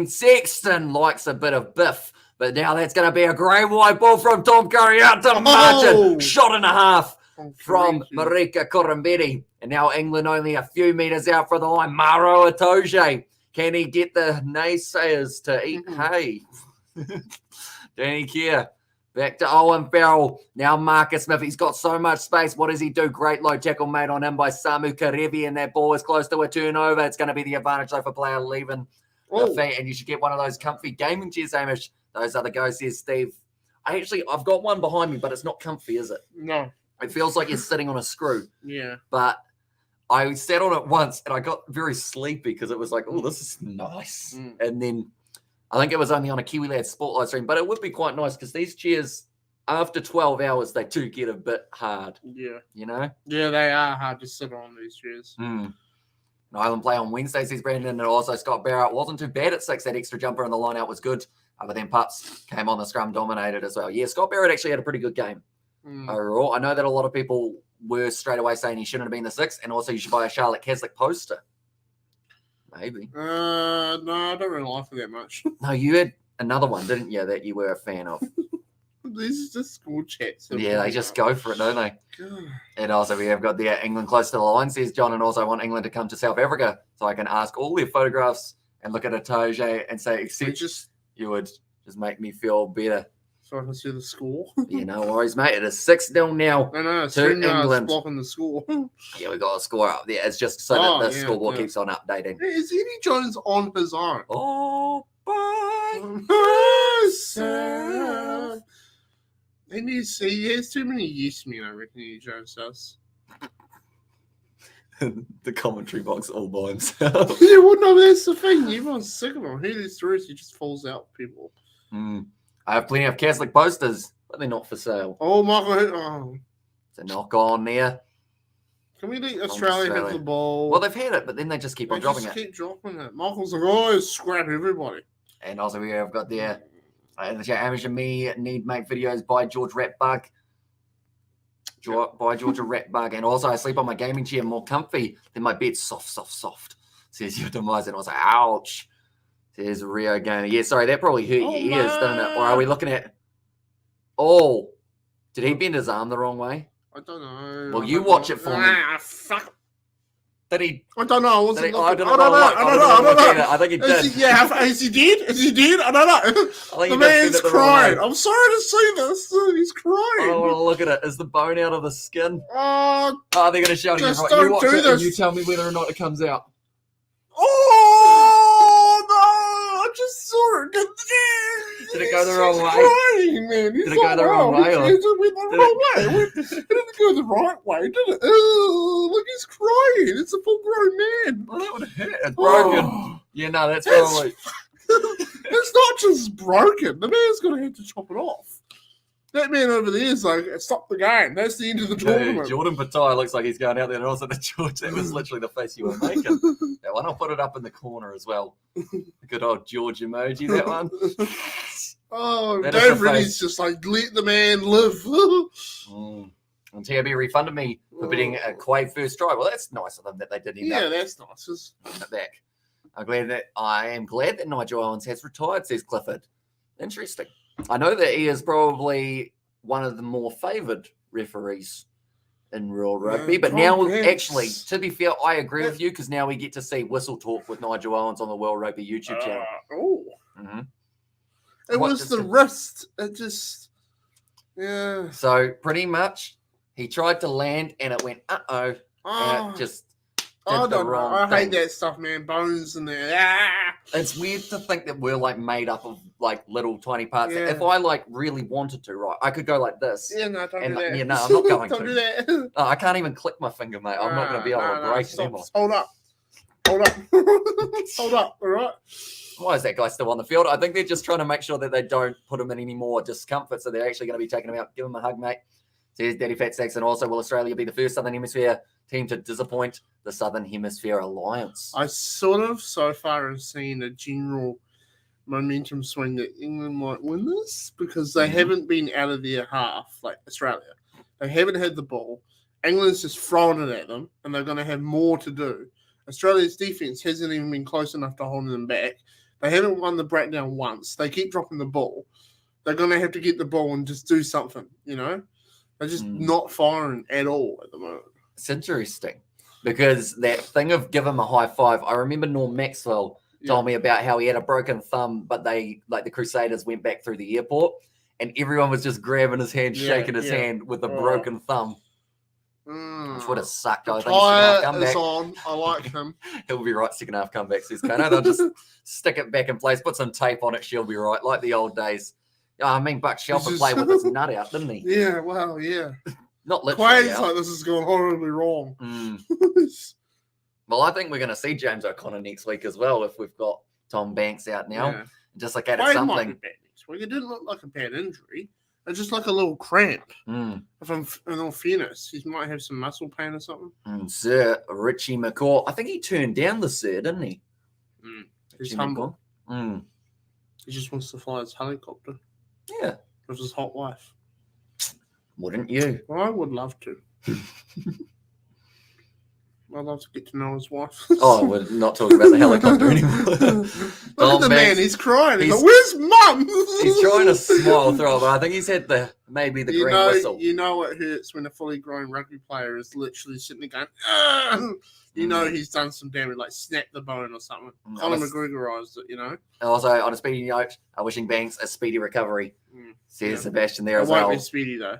A: Sexton likes a bit of biff. But now that's going to be a great wide ball from Tom Curry out to margin. Shot and a half from Marika Korombedi. And now England only a few metres out from the line. Maro Itoje. Can he get the naysayers to eat hay? Danny Keir. Back to Owen Farrell. Now Marcus Smith. He's got so much space. What does he do? Great low tackle made on him by Samu Karevi. And that ball is close to a turnover. It's going to be the advantage, though, for player leaving the feet. And you should get one of those comfy gaming chairs, Hamish. Those are the goes, says Steve. I've got one behind me, but it's not comfy, is it?
B: No.
A: It feels like you're sitting on a screw.
B: Yeah.
A: But I sat on it once and I got very sleepy because it was like, oh, this is nice. And then I think it was only on a Kiwi Lad Spotlight stream, but it would be quite nice because these chairs, after 12 hours, they do get a bit hard.
B: Yeah.
A: You know?
B: Yeah, they are hard to sit on, these chairs.
A: Island play on Wednesday, says Brandon, and also Scott Barrett wasn't too bad at 6. That extra jumper in the line out was good. But then Pups came on the scrum, dominated as well. Yeah, Scott Barrett actually had a pretty good game overall. I know that a lot of people were straight away saying he shouldn't have been the 6, and also you should buy a Charlotte Keswick poster. Maybe.
B: No, I don't really like it that much.
A: No, you had another one, didn't you, that you were a fan of?
B: These are just school chats.
A: Yeah, they just go for it, don't they? God. And also we have got the England close to the line, says John, and also want England to come to South Africa so I can ask all their photographs and look at a Itoje and say, except you would just make me feel better.
B: So I can see the score.
A: Yeah, no worries, mate. It is 6-0 now to England.
B: Blocking the score.
A: Yeah, we got a score up there. It's just so that the scoreboard keeps on updating.
B: Hey, is Eddie Jones on his own?
A: Oh, bye.
B: He has too many yes men, I reckon Eddie Jones does.
A: The commentary box all by himself.
B: Yeah, well, no, that's the thing. Everyone's sick of him. Who there's through, he just falls out for people.
A: I have plenty of Catholic posters, but they're not for sale.
B: Oh, Michael.
A: It's a knock on there.
B: Can we let Australia have the ball?
A: Well, they've had it, but then they just keep on dropping it.
B: Keep dropping it. Michael's like, oh, scrap everybody.
A: And also we have got there, in the chat, Amish and me need make videos by George Ratbug. By Georgia Ratbug, and also I sleep on my gaming chair more comfy than my bed. Soft. Says your demise, and I was like, ouch. Says Rio Gamer. Yeah, sorry, that probably hurt your ears, doesn't it? Or are we looking at? Oh, did he bend his arm the wrong way?
B: I don't know.
A: Well, you watch it for me.
B: Fuck.
A: Did he?
B: I don't know. I don't know.
A: I think he did.
B: Is he dead? I don't know. The man's crying. I'm sorry to see this. He's crying.
A: I don't want to look at it. Is the bone out of the skin?
B: Oh,
A: they're going to show you.
B: Just
A: you watch
B: do
A: it
B: this.
A: And you tell me whether or not it comes out.
B: Oh, no. I just saw it.
A: Did it go the wrong way?
B: Crying, man.
A: Did it go the wrong way?
B: It went the wrong way. It didn't go the right way, did it? Oh, look, he's crying. It's a full-grown man.
A: Well, that would hurt. It's broken. Oh. Yeah, no, that's probably...
B: It's not just broken. The man's going to have to chop it off. That man over there is like, stop the game. That's the end of the tournament.
A: Jordan Patai looks like he's going out there. And also the George, that was literally the face you were making. That one, I'll put it up in the corner as well. Good old George emoji, that one.
B: Oh, Dave Ridley's just like, let the man live.
A: And TAB refunded me for bidding a Quade first try. Well, that's nice of them that they did.
B: Yeah, that's nice.
A: Back. I am glad that Nigel Owens has retired, says Clifford. Interesting. I know that he is probably one of the more favoured referees in real rugby, but now actually, to be fair, I agree with you because now we get to see Whistle Talk with Nigel Owens on the World Rugby YouTube channel.
B: It was the wrist. It just, yeah.
A: So pretty much, he tried to land and it went and it just.
B: I hate that stuff, man. Bones and there.
A: It's weird to think that we're like made up of like little tiny parts. Yeah. If I like really wanted to, right, I could go like this.
B: Yeah, no, don't do that.
A: Yeah, no, I'm not going
B: don't
A: to.
B: Do that.
A: I can't even click my finger, mate. I'm not going to be able to break it anymore.
B: Hold up. Hold up, all right?
A: Why is that guy still on the field? I think they're just trying to make sure that they don't put him in any more discomfort, so they're actually going to be taking him out. Give him a hug, mate. Says Daddy Fat Saxon. Also, will Australia be the first Southern Hemisphere team to disappoint the Southern Hemisphere Alliance?
B: I sort of, so far, have seen a general momentum swing that England might win this because they haven't been out of their half, like Australia. They haven't had the ball. England's just throwing it at them, and they're going to have more to do. Australia's defence hasn't even been close enough to holding them back. They haven't won the breakdown once. They keep dropping the ball. They're going to have to get the ball and just do something, you know? They're just not firing at all at the moment.
A: It's interesting because that thing of give him a high five, I remember Norm Maxwell told me about how he had a broken thumb, but they, like the Crusaders, went back through the airport and everyone was just grabbing his hand, shaking his hand with a broken thumb. Which would have sucked. I think
B: is on. I like him.
A: He'll be right second half comeback, says Kano. They'll just stick it back in place, put some tape on it, she'll be right, like the old days. I mean, Buck Shelford played with his nut out, didn't he?
B: Yeah, well, yeah.
A: Not literally.
B: Quaid's like, this is going horribly wrong.
A: Well, I think we're going to see James O'Connor next week as well if we've got Tom Banks out now. Yeah. Just like at something. Might be
B: bad next week. It didn't look like a bad injury. It's just like a little cramp. If I'm in all fairness, he might have some muscle pain or something.
A: Sir Richie McCaw. I think he turned down the Sir, didn't he?
B: He's humble. He just wants to fly his helicopter.
A: Yeah.
B: With his hot wife.
A: Wouldn't you?
B: Well, I would love to. I'd love to get to know his wife.
A: We're not talking about the helicopter anymore.
B: Look at the man, he's crying. He's like, where's mum?
A: He's trying to smile through it, but I think he's had the green whistle.
B: You know it hurts when a fully grown rugby player is literally sitting there going, you know he's done some damage, like snapped the bone or something. Conor McGregorized it, you know.
A: And also, on a speedy note, wishing Banks a speedy recovery, says Sebastian there as well.
B: It won't be speedy, though.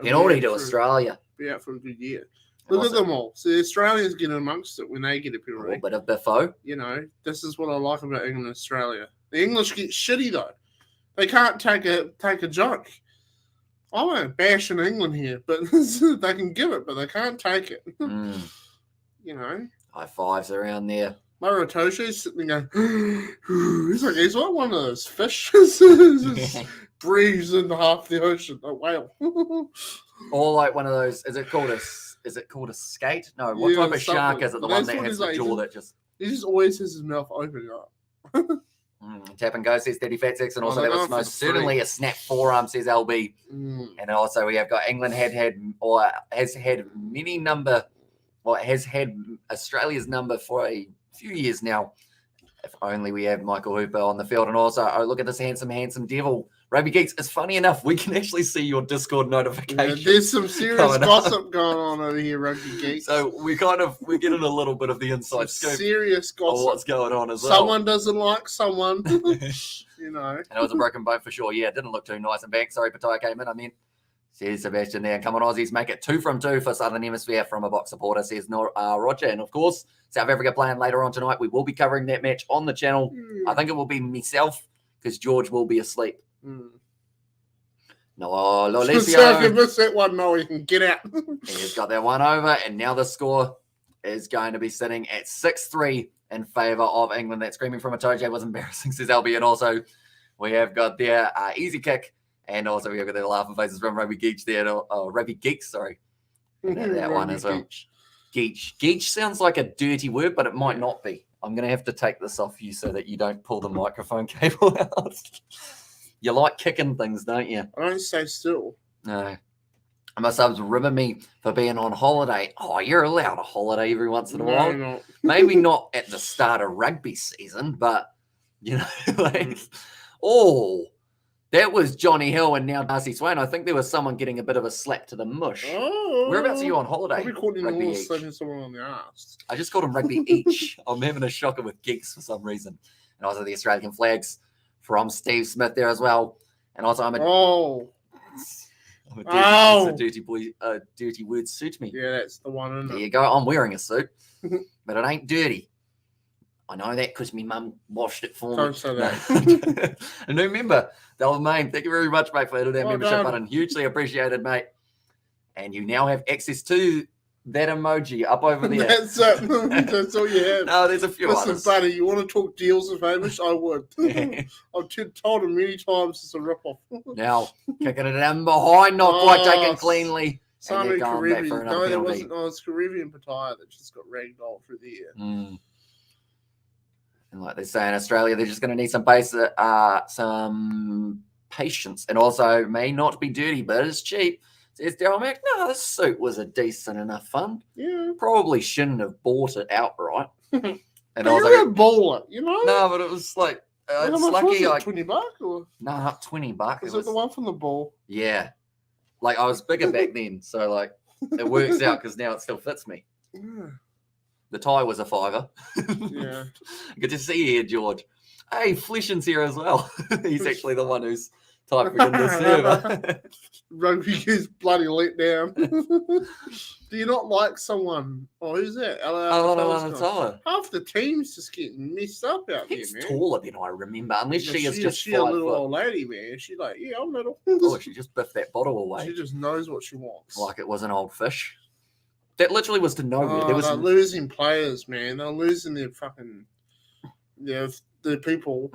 A: He already to Australia.
B: Be out for a good year. Look at them all. So the Australians get amongst it when they get a penalty.
A: A bit of biffo.
B: You know, this is what I like about England and Australia. The English get shitty, though. They can't take a joke. I won't bash in England here, but they can give it, but they can't take it. You know?
A: High fives around there.
B: Maro Toshe's sitting there going, he's like one of those fish. Breathes in half the ocean. A whale.
A: Or like one of those, is it called a skate? No, what type of shark is it? The one that has the jaw that just...
B: He just always has his mouth open up.
A: Tap and go, says Daddy Fat Six, and also that was most certainly a snap forearm, says LB. And also we have got England has had Australia's number for a few years now. If only we have Michael Hooper on the field. And also, look at this handsome devil. Rugby Geeks, it's funny enough, we can actually see your Discord notifications.
B: There's some serious gossip going on over here, Rugby Geeks.
A: So we're getting a little bit of the inside scoop.
B: Serious gossip.
A: Of what's going on as well.
B: Someone doesn't like someone. You know.
A: And it was a broken bone for sure. Yeah, it didn't look too nice and back. Sorry, Pattaya came in. Says Sebastian there. Come on, Aussies, make it 2 from 2 for Southern Hemisphere from a box supporter, says Roger. And of course, South Africa playing later on tonight. We will be covering that match on the channel. I think it will be myself because George will be asleep. No, Lolesio.
B: So if you miss that one, no, you can get out.
A: He's got that one over, and now the score is going to be sitting at 6-3 in favour of England. That screaming from a Toje was embarrassing, says Albie. And also, we have got their easy kick. And also, we have got the laughing faces from Rugby Geeks there. Rugby Geeks, sorry. That one as well. Geech. Geech sounds like a dirty word, but it might not be. I'm going to have to take this off you so that you don't pull the microphone cable out. You like kicking things, don't you?
B: I don't stay still.
A: No. My subs ribbon me for being on holiday. Oh, you're allowed a holiday every once in a while.
B: No.
A: Maybe not at the start of rugby season, but, oh, that was Johnny Hill and now Darcy Swain. I think there was someone getting a bit of a slap to the mush.
B: Oh.
A: Whereabouts are you on holiday?
B: Probably caught him
A: Rugby
B: all
A: Each.
B: slapping someone on the ass.
A: I just called him Rugby Each. I'm having a shocker with gigs for some reason. And also the Australian flags from Steve Smith there as well. And also I'm a dirty boy. Dirty words suit me.
B: Yeah, that's the one.
A: There you go. I'm wearing a suit, but it ain't dirty. I know that because my mum washed it for me.
B: Don't say that.
A: And remember, Dalmain, thank you very much, mate, for hitting that membership
B: done.
A: button. Hugely appreciated, mate. And you now have access to that emoji up over there.
B: That's it. That's all you have.
A: No, there's a few
B: Listen,
A: others.
B: buddy, you want to talk deals with Hamish? I would. I've told him many times it's a rip-off.
A: Now, kicking it in behind, not quite taken cleanly.
B: Simon
A: And they're going back
B: Karevi.
A: for another
B: No, there
A: penalty.
B: wasn't. No, it's Karevi and Pattaya that just got ragdolled through the air.
A: And like they say in Australia, they're just going to need some patience, and also may not be dirty, but it's cheap. Says Daryl Mack, no, this suit was a decent enough fund.
B: Yeah.
A: Probably shouldn't have bought it outright. And
B: But
A: I was
B: you're
A: like,
B: a bowler, you know?
A: no, but it was like,
B: How
A: it's
B: much
A: lucky
B: was
A: I,
B: it? $20 or
A: no, not $20.
B: was it the one from the ball?
A: Yeah. Like I was bigger back then. So like it works out because now it still fits me.
B: Yeah.
A: The tie was a $5.
B: Yeah.
A: Good to see you here, George. Hey, Fleshin's here as well. He's actually the one who's typing in the server.
B: Rugby is bloody let down. Do you not like someone? Oh, who's that?
A: Alana.
B: Half the team's just getting messed up out
A: He's
B: there, man.
A: taller than I remember, unless she is just
B: she
A: 5
B: a little
A: foot.
B: old lady, man. She's like, yeah, I'm little.
A: Oh, she just biffed that bottle away
B: She just knows what she wants.
A: like it was an old fish. That literally was to nowhere. There was
B: they're losing players, man. They're losing their fucking the people.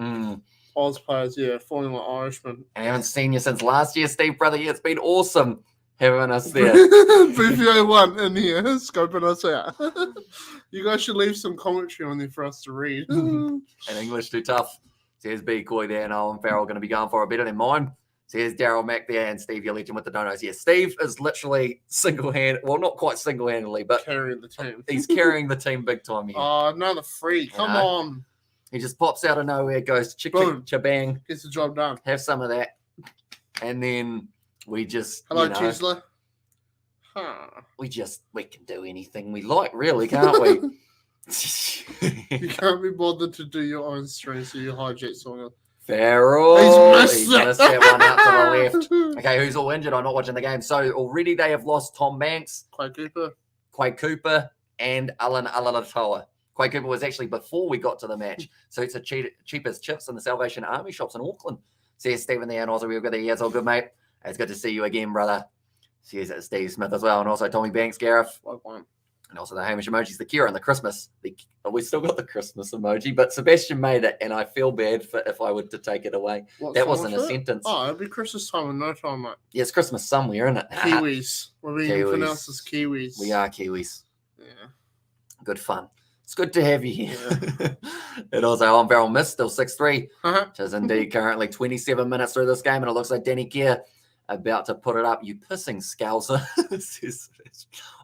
B: Oz players, falling like Irishmen.
A: I haven't seen you since last year, Steve, brother. Yeah, it's been awesome having us there.
B: BPO1 in here, scoping us out. You guys should leave some commentary on there for us to read.
A: And English too tough. Says B Coy there, and Owen Farrell going to be going for a better than mine. Says Daryl Mack there, and Steve, your legend with the donos. Yeah, Steve is literally single-handed, well, not quite single-handedly, but
B: carrying the team.
A: He's carrying the team big time here.
B: Oh, another free. Come on.
A: He just pops out of nowhere, goes
B: Boom.
A: cha-bang.
B: Gets the job done.
A: Have some of that. And then we just,
B: Hello, Tesla.
A: We can do anything we like, really, can't we?
B: You can't be bothered to do your own stream, so you hijack someone.
A: Farrell.
B: He's
A: missed that one out to the left. Okay, who's all injured? I'm not watching the game. So already they have lost Tom Banks, Quade Cooper, and Alan Alalatoa. Quade Cooper was actually before we got to the match. So it's a cheap as chips in the Salvation Army shops in Auckland. Says Stephen there, and also we've got the years all good, mate. It's good to see you again, brother. Says Steve Smith as well, and also Tommy Banks, Gareth. And also the Hamish emojis, the Kira and the Christmas. We still got the Christmas emoji, but Sebastian made it, and I feel bad if I were to take it away. That wasn't a sentence.
B: Oh, it'll be Christmas time in no time, mate.
A: Yeah, it's Christmas somewhere, isn't it?
B: Kiwis. We're being pronounced as Kiwis.
A: We are Kiwis.
B: Yeah.
A: Good fun. It's good to have you here. Yeah. And also, on Barrel Miss, still 6-3, which is indeed currently 27 minutes through this game, and it looks like Danny Keir about to put it up. You pissing scouser.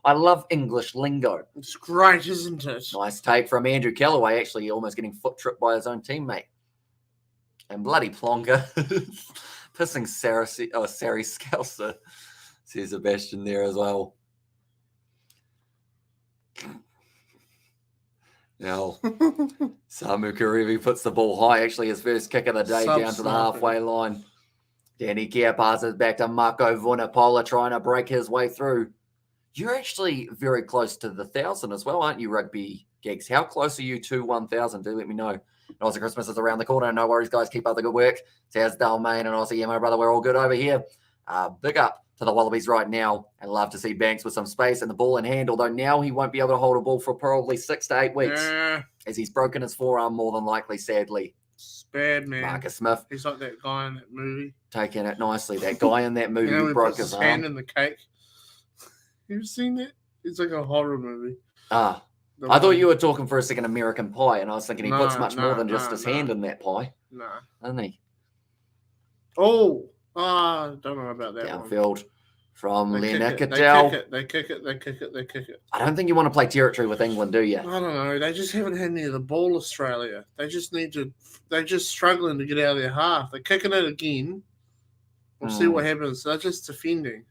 A: I love English lingo.
B: It's great, isn't it?
A: Nice take from Andrew Callaway, actually almost getting foot tripped by his own teammate. And bloody Plonker. Pissing Sari Scouser, says Sebastian there as well. Now, Samu Karevi puts the ball high. Actually, his first kick of the day down to the halfway line. Danny Keir passes back to Marco Vunapola, trying to break his way through. You're actually very close to the 1,000 as well, aren't you, Rugby Gigs? How close are you to 1,000? Do let me know. And also, Christmas is around the corner. No worries, guys. Keep up the good work. Says Dalmain, and also, yeah, my brother, we're all good over here. Big up to the Wallabies right now, and love to see Banks with some space and the ball in hand, although now he won't be able to hold a ball for probably 6 to 8 weeks, as he's broken his forearm more than likely, sadly.
B: It's bad, man.
A: Marcus Smith.
B: He's like that guy in that movie.
A: Taking it nicely. That guy in that movie who broke his
B: hand
A: arm.
B: in the cake. You've seen that? It's like a horror movie.
A: I thought you were talking for a second American Pie, and I was thinking he puts much more than just his hand in that pie.
B: Nah.
A: Doesn't he?
B: Oh, I don't know about that
A: Downfield. from
B: They
A: Leonard
B: kick it,
A: Cattell.
B: They kick it.
A: I don't think you want to play territory with England, do you?
B: I don't know. They just haven't had any of the ball, Australia. They just need to. They're just struggling to get out of their half. They're kicking it again. We'll see what happens. They're just defending.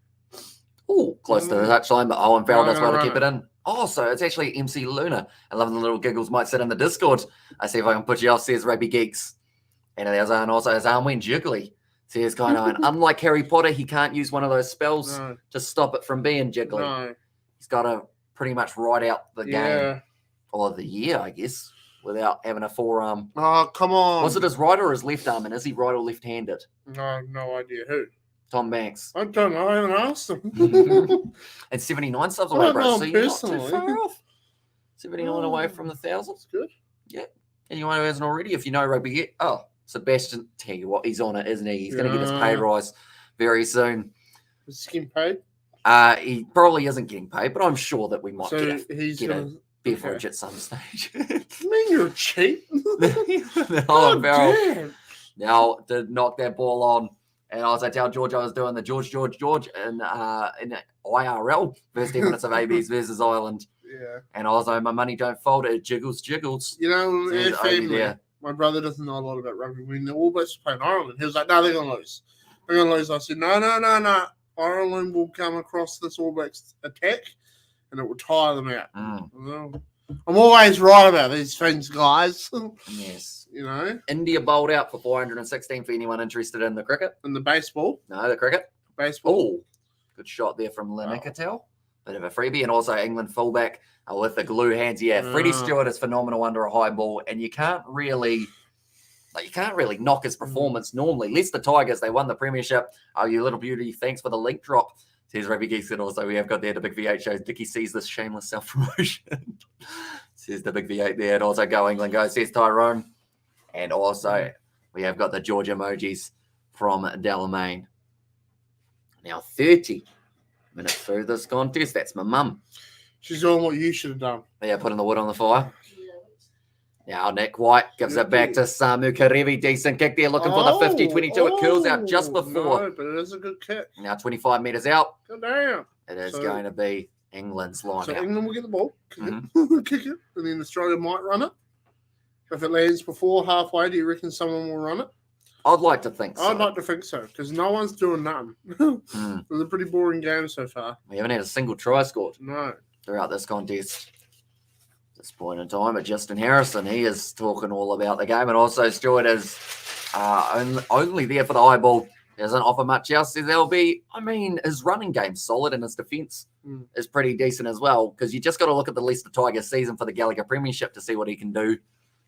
A: Oh, close to the touchline, but Owen Farrell does well to keep it in. Oh, so it's actually MC Luna. I love the little giggles might sit in the Discord. I see if I can put you off, says Rugby Geeks. And there's also his arm went jiggly. Says kind of, unlike Harry Potter, he can't use one of those spells to stop it from being jiggly.
B: No.
A: He's got to pretty much ride out the game or the year, I guess, without having a forearm.
B: Oh, come on.
A: Was it his right or his left arm? And is he right or left-handed?
B: No idea. Who?
A: Tom Banks.
B: I don't know. I haven't asked him.
A: And 79 subs away, bro. So you're not too far off. 79 away from the 1,000.
B: That's good.
A: Yeah. Anyone who hasn't already, if you know rugby, get Sebastian, tell you what, he's on it, isn't he? He's going to get his pay rise very soon.
B: Is he getting paid?
A: He probably isn't getting paid, but I'm sure that we might get a beverage at some stage.
B: You mean you're cheap?
A: Oh, Farrell now to knock that ball on. And as I tell George, I was doing the George in IRL, first 10 minutes of ABs versus Ireland.
B: Yeah.
A: And I was like, my money don't fold, it jiggles.
B: You know, our family, my brother doesn't know a lot about rugby. When the All Blacks were playing Ireland, he was like, no, they're going to lose. They're going to lose. I said, no. Ireland will come across this All Blacks attack and it will tire them out. I'm always right about these things, guys.
A: Yes.
B: You know?
A: India bowled out for 416 for anyone interested in the cricket.
B: In the baseball?
A: No, the cricket.
B: Baseball.
A: Oh, good shot there from Leonard Cattell. Bit of a freebie. And also England fullback with the glue hands. Yeah, Freddie Stewart is phenomenal under a high ball. And you can't really knock his performance normally. Leicester Tigers, they won the premiership. Oh, you little beauty, thanks for the link drop. Says Rugby Geeks. And also we have got there the big V8 shows. Dickie sees this shameless self-promotion. Says the big V8 there. And also go England, go, says Tyrone. And also we have got the George emojis from Delamain. Now 30 minutes through this contest. That's my mum.
B: She's doing what you should have done.
A: Yeah, putting the wood on the fire. Now Nick White gives it back to Samu Karevi. Decent kick there, looking for the 50-22. It curls out just before.
B: No, but it is a good kick.
A: Now 25 metres out.
B: Go down.
A: It is going to be England's line
B: so
A: out.
B: England will get the ball, kick it, and then Australia might run it. If it lands before halfway, do you reckon someone will run it?
A: I'd like to think so.
B: I'd like to think so, because no one's doing nothing. It was a pretty boring game so far.
A: We haven't had a single try scored
B: throughout
A: this contest. At this point in time, at Justin Harrison, he is talking all about the game. And also Stewart is only there for the high ball. Doesn't offer much else. There'll be, his running game's solid and his defence is pretty decent as well, because you just got to look at the Leicester Tigers season for the Gallagher Premiership to see what he can do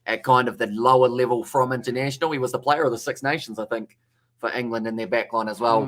A: at kind of the lower level from international. He was the player of the Six Nations, I think, for England in their backline as well.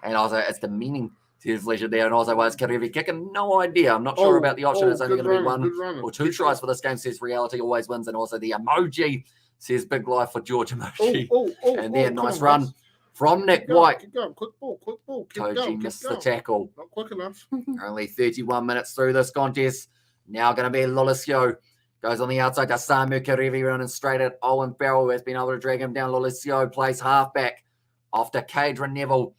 A: And also, it's the meaning to his leisure there. And also, was Karevi kicking? No idea. I'm not sure about the option. It's only going to be one or two tries for this game, says Reality always wins. And also the emoji says big life for George emoji. And then nice run from Nick White.
B: Keep going. Quick ball.
A: Koji missed the tackle.
B: Not quick enough.
A: Only 31 minutes through this contest. Now going to be Lolisio. Goes on the outside to Samu Karevi running straight at Owen Farrell, who has been able to drag him down. Lolisio plays halfback off to Cadra Neville.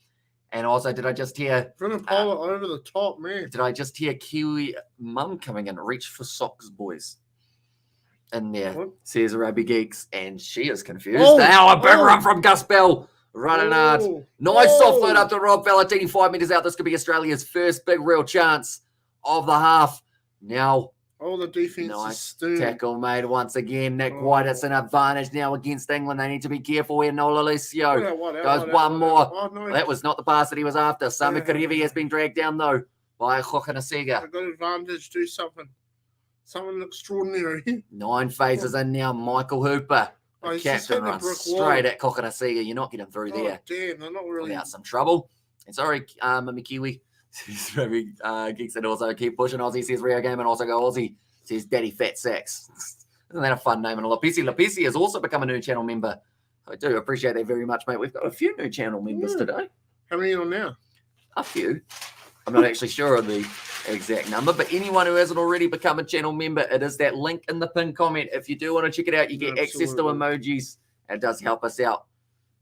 A: And also, did I just hear...
B: Vunipola over the top, man.
A: Did I just hear Kiwi mum coming in? Reach for socks, boys. In there, says Rugby Geeks. And she is confused. Now a big run from Gus Bell. Running hard. Nice soft load up to Rob Valentini. 5 metres out. This could be Australia's first big real chance of the half. Now...
B: the defense
A: nice tackle made once again. Nick White, it's an advantage now against England. They need to be careful here. Nola Lucio goes one more. That was not the pass that he was after. Samu Karevi has been dragged down, though, by Hokanasiga.
B: They've got advantage. Do something. Something extraordinary.
A: 9 phases in now. Michael Hooper. The captain runs straight at Hokanasiga. You're not getting through there.
B: Damn, they're not really...
A: Without some trouble. And sorry, Mamikiwi. Geeks and also keep pushing. Aussie says Rio game and also go Aussie says Daddy Fat Sacks. Isn't that a fun name? And Lapisi has also become a new channel member. I do appreciate that very much, mate. We've got a few new channel members today.
B: How many on now?
A: A few. I'm not actually sure of the exact number, but anyone who hasn't already become a channel member, it is that link in the pinned comment. If you do want to check it out, you get access to emojis. It does help us out.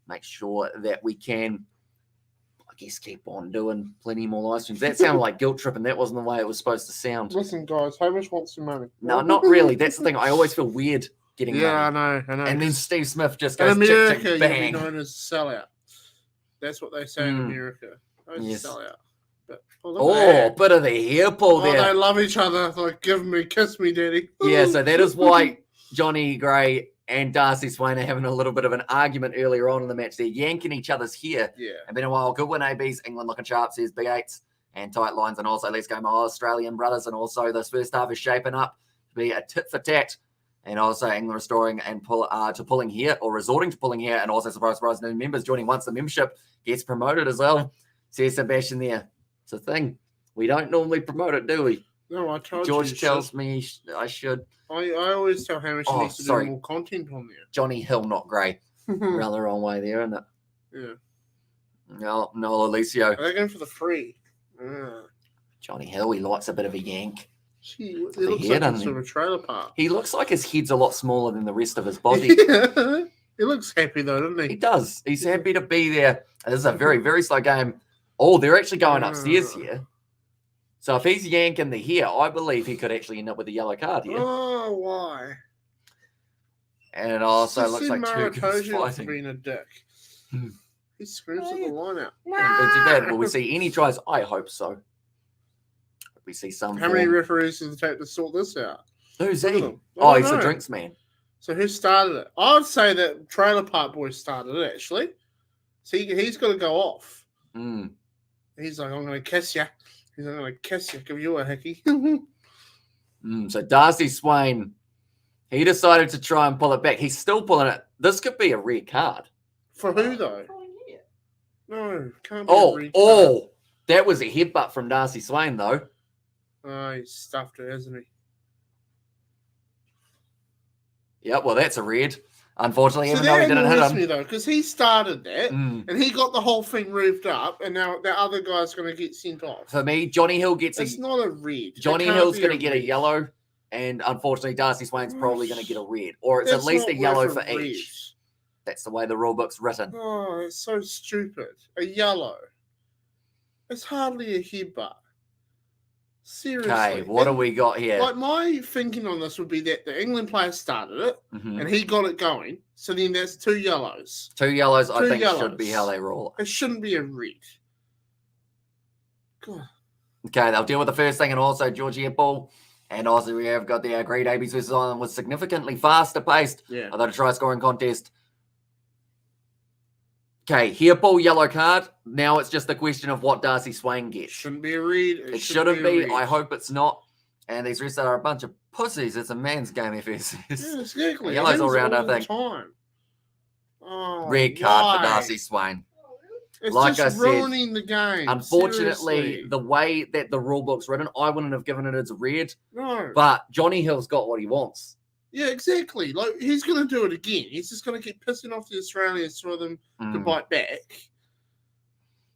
A: Make sure that we can guess keep on doing plenty more live streams. That sounded like guilt trip, and that wasn't the way it was supposed to sound.
B: Listen, guys, Hamish wants some money.
A: No, not really. That's the thing. I always feel weird getting money.
B: I know.
A: And then Steve Smith just
B: in
A: goes
B: America,
A: chick, chick, bang.
B: you'll be known as a sellout. That's what they say in America.
A: Yes.
B: Sellout. But,
A: bit of the hair pull there.
B: They love each other. Like, kiss me, daddy.
A: Yeah, so that is why Johnny Gray and Darcy Swain are having a little bit of an argument earlier on in the match. They're yanking each other's hair.
B: Yeah.
A: And been a while. Good win, ABs. England looking sharp, says Big Eights. And tight lines. And also, let's go, my Australian brothers. And also, this first half is shaping up to be a tit for tat. And also, England restoring and pulling here, or resorting to pulling here. And also, surprise, new members joining once the membership gets promoted as well. Says Sebastian there. It's a thing. We don't normally promote it, do we?
B: No, I told
A: George
B: you.
A: tells me I should.
B: I always tell Hamish he needs to do more content on there.
A: Johnny Hill, not Gray. Around the wrong way there, isn't it?
B: Yeah.
A: No, Alicio.
B: Are they going for the free?
A: Johnny Hill, he likes a bit of a yank.
B: Gee, it looks like it's sort of a trailer park.
A: He looks like his head's a lot smaller than the rest of his body.
B: He looks happy though, doesn't he?
A: He does. He's happy to be there. This is a very, very slow game. Oh, they're actually going upstairs here. So if he's yanking the hair, I believe he could actually end up with a yellow card here.
B: Oh, why?
A: And it also looks like two guys
B: fighting. Being a dick. He screams at the line out.
A: Too bad. Will we see any tries? I hope so. We see some.
B: How many referees does it take to sort this out?
A: Who's he? Oh, he's the drinks man.
B: So who started it? I would say that Trailer Park Boy started it, actually. So he's got to go off. He's like, I'm going to kiss you. He's like, I'm going to kiss you. Give you a hickey.
A: So Darcy Swain, he decided to try and pull it back. He's still pulling it. This could be a red card.
B: For who, though? No, can't be a red card.
A: That was a headbutt from Darcy Swain, though.
B: Oh, he stuffed it, hasn't he?
A: Yeah, well, that's a red. Unfortunately, even though he didn't hit him.
B: Me, though, because he started that, and he got the whole thing revved up, and now the other guy's going to get sent off.
A: For me, Johnny Hill gets
B: It's not a red.
A: Johnny Hill's going to get a yellow, and unfortunately, Darcy Swain's probably going to get a red. Or it's at least a yellow for each. That's the way the rule book's written.
B: Oh, it's so stupid. A yellow. It's hardly a headbutt. Seriously.
A: Okay, what do we got here?
B: Like, my thinking on this would be that the England player started it, and he got it going. So then that's 2 yellows.
A: 2 yellows, I think, should be how they rule.
B: It shouldn't be a red. God.
A: Okay, they'll deal with the first thing, and also Georgie ball. And also we have got the agreed ABs versus Ireland was significantly faster paced.
B: Yeah.
A: Although the try scoring contest. Okay, here ball, yellow card. Now it's just the question of what Darcy Swain gets.
B: Shouldn't be a read.
A: It shouldn't be. I hope it's not. And these refs are a bunch of pussies. It's a man's game, if it's.
B: Yeah, exactly.
A: Yellow's all round, I think.
B: Oh,
A: red card for Darcy Swain.
B: It's
A: like
B: just
A: I said,
B: ruining the game.
A: Unfortunately,
B: seriously.
A: The way that the rule book's written, I wouldn't have given it as a red.
B: No.
A: But Johnny Hill's got what he wants.
B: Yeah, exactly. Like, he's going to do it again. He's just going to keep pissing off the Australians for them to bite back.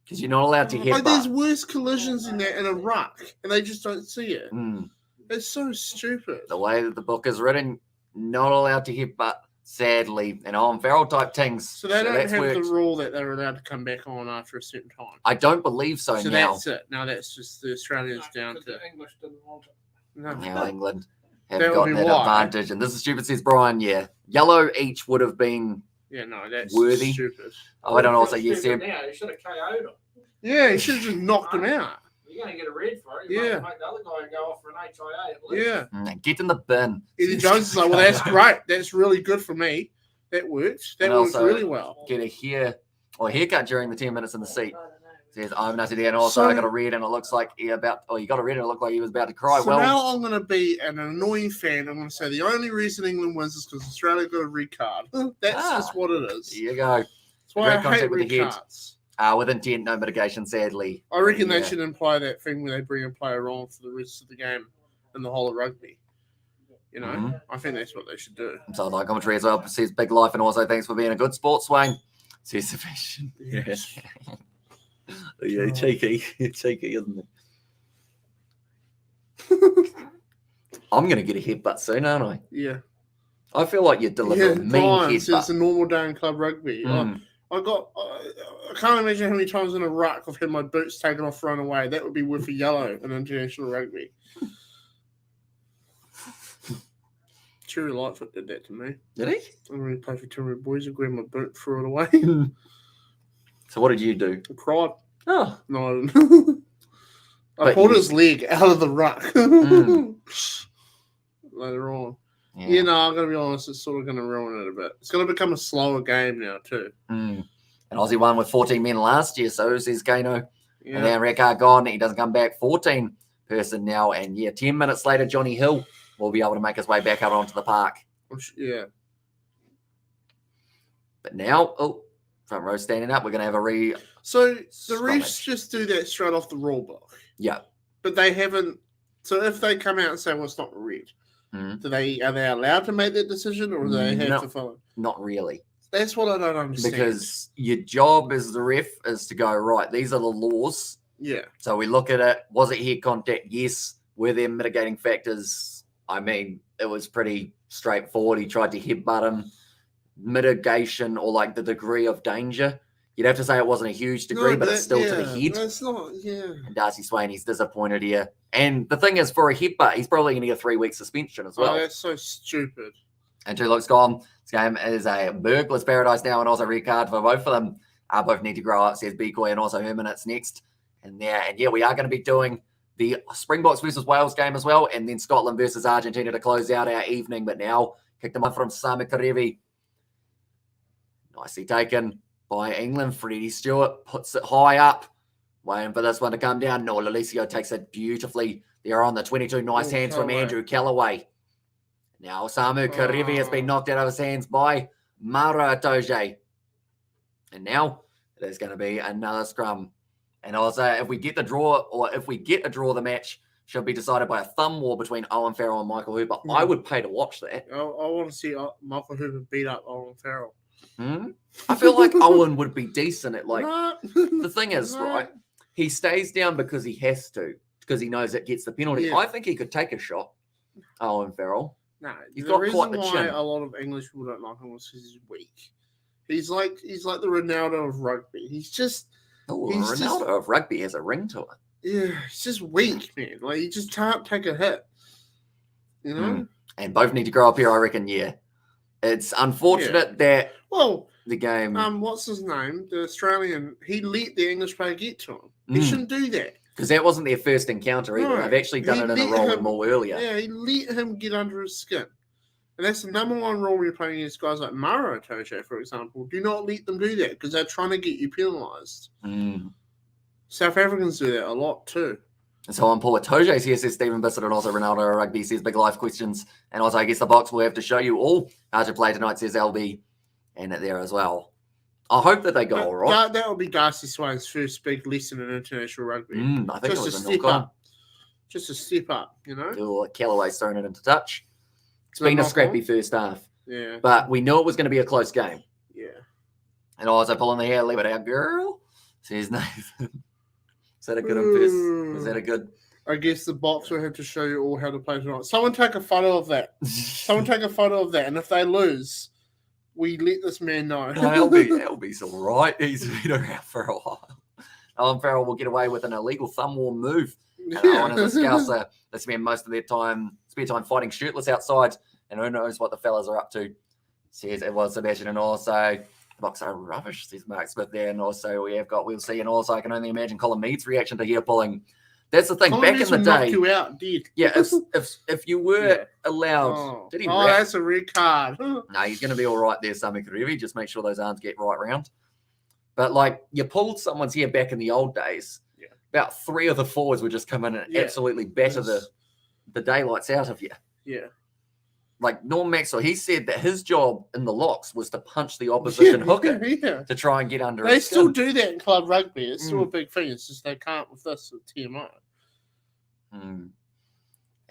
A: Because you're not allowed to headbutt.
B: Like, there's worse collisions in that in a ruck, and they just don't see it. It's so stupid.
A: The way that the book is written, not allowed to headbutt, sadly. And on feral type things.
B: So they don't have the rule that they're allowed to come back on after a certain time.
A: I don't believe so now.
B: So that's it. Now that's just the Australians down to...
C: The English didn't want it.
B: No.
A: Now England have gotten that advantage. And this is stupid, says Brian. Yeah. Yellow each would have been
B: that's
A: worthy.
B: Stupid.
A: I don't also yes,
C: Now, you should have KO'd him.
B: Yeah, he should have just knocked him out.
C: You're going to get a red for it. You might make the other guy go off for an HIA at least.
A: Yeah. Get in the bin.
B: Eddie Jones is like, well, that's great. That's really good for me. That works. That works really well.
A: Get a haircut during the 10 minutes in the seat. Says I'm not there, and also I got a red, and it looks like you got a red, and it looked like he was about to cry.
B: So now I'm going to be an annoying fan. I'm going to say the only reason England wins is because Australia got a red card. That's just what it is.
A: There you go.
B: That's why I hate red cards.
A: With intent, no mitigation, sadly.
B: I reckon they should imply that thing where they bring a player on for the rest of the game and the whole of rugby. You know, I think that's what they should do.
A: So live commentary as well says big life, and also thanks for being a good sports swing. Says Sebastian.
B: Yes.
A: Yeah, cheeky, isn't it? I'm gonna get a headbutt soon, aren't I?
B: Yeah.
A: I feel like you deliver a mean headbutt.
B: It's a normal day in club rugby. I can't imagine how many times in a ruck I've had my boots taken off, run away. That would be worth a yellow in international rugby. Cherry Lightfoot did that to me.
A: Did he?
B: I really played for Timaru Boys. I grabbed my boot, threw it away.
A: So what did you do?
B: I cried.
A: Oh.
B: No, I didn't. I pulled his leg out of the ruck. Later on. Yeah, no, I'm going to be honest. It's sort of going to ruin it a bit. It's going to become a slower game now, too.
A: And Aussie won with 14 men last year, so says Kano.
B: Yeah.
A: And then Rekar gone. He doesn't come back. 14 person now. And 10 minutes later, Johnny Hill will be able to make his way back out onto the park.
B: Yeah.
A: But now, front row standing up. We're going to have a
B: So the refs just do that straight off the rule book.
A: Yeah.
B: But they haven't. So if they come out and say, well, it's not red, are they allowed to make that decision, or do they have to follow?
A: Not really.
B: That's what I don't understand.
A: Because your job as the ref is to go, right, these are the laws.
B: Yeah.
A: So we look at it. Was it head contact? Yes. Were there mitigating factors? I mean, it was pretty straightforward. He tried to headbutt him. Mitigation or like the degree of danger. You'd have to say it wasn't a huge degree, but it's still to the head.
B: That's not,
A: And Darcy Swainey's disappointed here. And the thing is, for a headbutt, he's probably going to get a 3-week suspension as well.
B: Oh, that's so stupid.
A: And 2 looks gone. This game is a burglar's paradise now, and also red card for both of them. Both need to grow up, says Becoy and also Herman. It's next. And we are going to be doing the Springboks versus Wales game as well, and then Scotland versus Argentina to close out our evening. But now, kicked them up from Samu Karevi. Nicely taken by England. Freddie Stewart puts it high up. Waiting for this one to come down. No, Lalicio takes it beautifully. They're on the 22. Nice hands from Andrew Callaway. Now Samu Karevi has been knocked out of his hands by Mara Atoje. And now it is going to be another scrum. And also, if we get a draw, the match should be decided by a thumb war between Owen Farrell and Michael Hooper. I would pay to watch that.
B: I want to see Michael Hooper beat up Owen Farrell.
A: I feel like Owen would be decent at the thing is, right, he stays down because he has to, because he knows it gets the penalty.
B: Yeah.
A: I think he could take a shot, Owen Farrell.
B: No,
A: he's
B: the
A: got
B: reason
A: quite the
B: why
A: chin.
B: a lot of English people don't like him is because he's weak. He's like the Ronaldo of rugby.
A: Ronaldo of rugby has a ring to it.
B: Yeah, he's just weak, man. Like, he just can't take a hit. You know?
A: And both need to grow up here, I reckon, It's unfortunate that the game...
B: what's his name? The Australian, he let the English player get to him. He shouldn't do that.
A: Because that wasn't their first encounter either. They've actually done it in a role more earlier.
B: Yeah, he let him get under his skin. And that's the number one rule when you're playing against guys like Mara Atoje, for example. Do not let them do that, because they're trying to get you penalised. South Africans do that a lot too.
A: And so on Paul Atoje here, says Stephen Bissett, and also Ronaldo Rugby says big life questions. And also, I guess the box will have to show you all how to play tonight, says LB. And there as well. I hope that they go all right.
B: That will be Darcy Swain's first big lesson in international rugby.
A: I think
B: just
A: it was
B: a step up. Just a step up, you know?
A: Callaway's thrown it into touch. It's been a scrappy first half.
B: Yeah.
A: But we knew it was going to be a close game.
B: Yeah.
A: And also pulling the hair, leave it out, girl, says Nathan. Is that a good impression? Is that a good...
B: I guess the box will have to show you all how to play tonight. Someone take a photo of that. And if they lose, we let this man know.
A: LB's all right. He's been around for a while. Owen Farrell will get away with an illegal thumb war move. Owen is a Scouser. They spend most of their spare time fighting shirtless outside, and who knows what the fellas are up to. Says it was Sebastian, and also the box are rubbish, says Mark Smith there, and also we'll see, and also I can only imagine Colin Mead's reaction to hair pulling. That's the thing.
B: Colin
A: back in the day,
B: knock you out, dead.
A: Yeah, if you were allowed, did he?
B: That's a red card.
A: No, he's going to be all right there, Samu Karevi. Just make sure those arms get right round. But like, you pulled someone's hair back in the old days.
B: Yeah.
A: About 3 of the forwards would just come in and absolutely batter the daylights out of you.
B: Yeah.
A: Like Norm Maxwell, he said that his job in the locks was to punch the opposition hooker to try and get under
B: They
A: his
B: still
A: skin.
B: do that in club rugby. It's still a big thing. It's just they can't with this with TMO.
A: And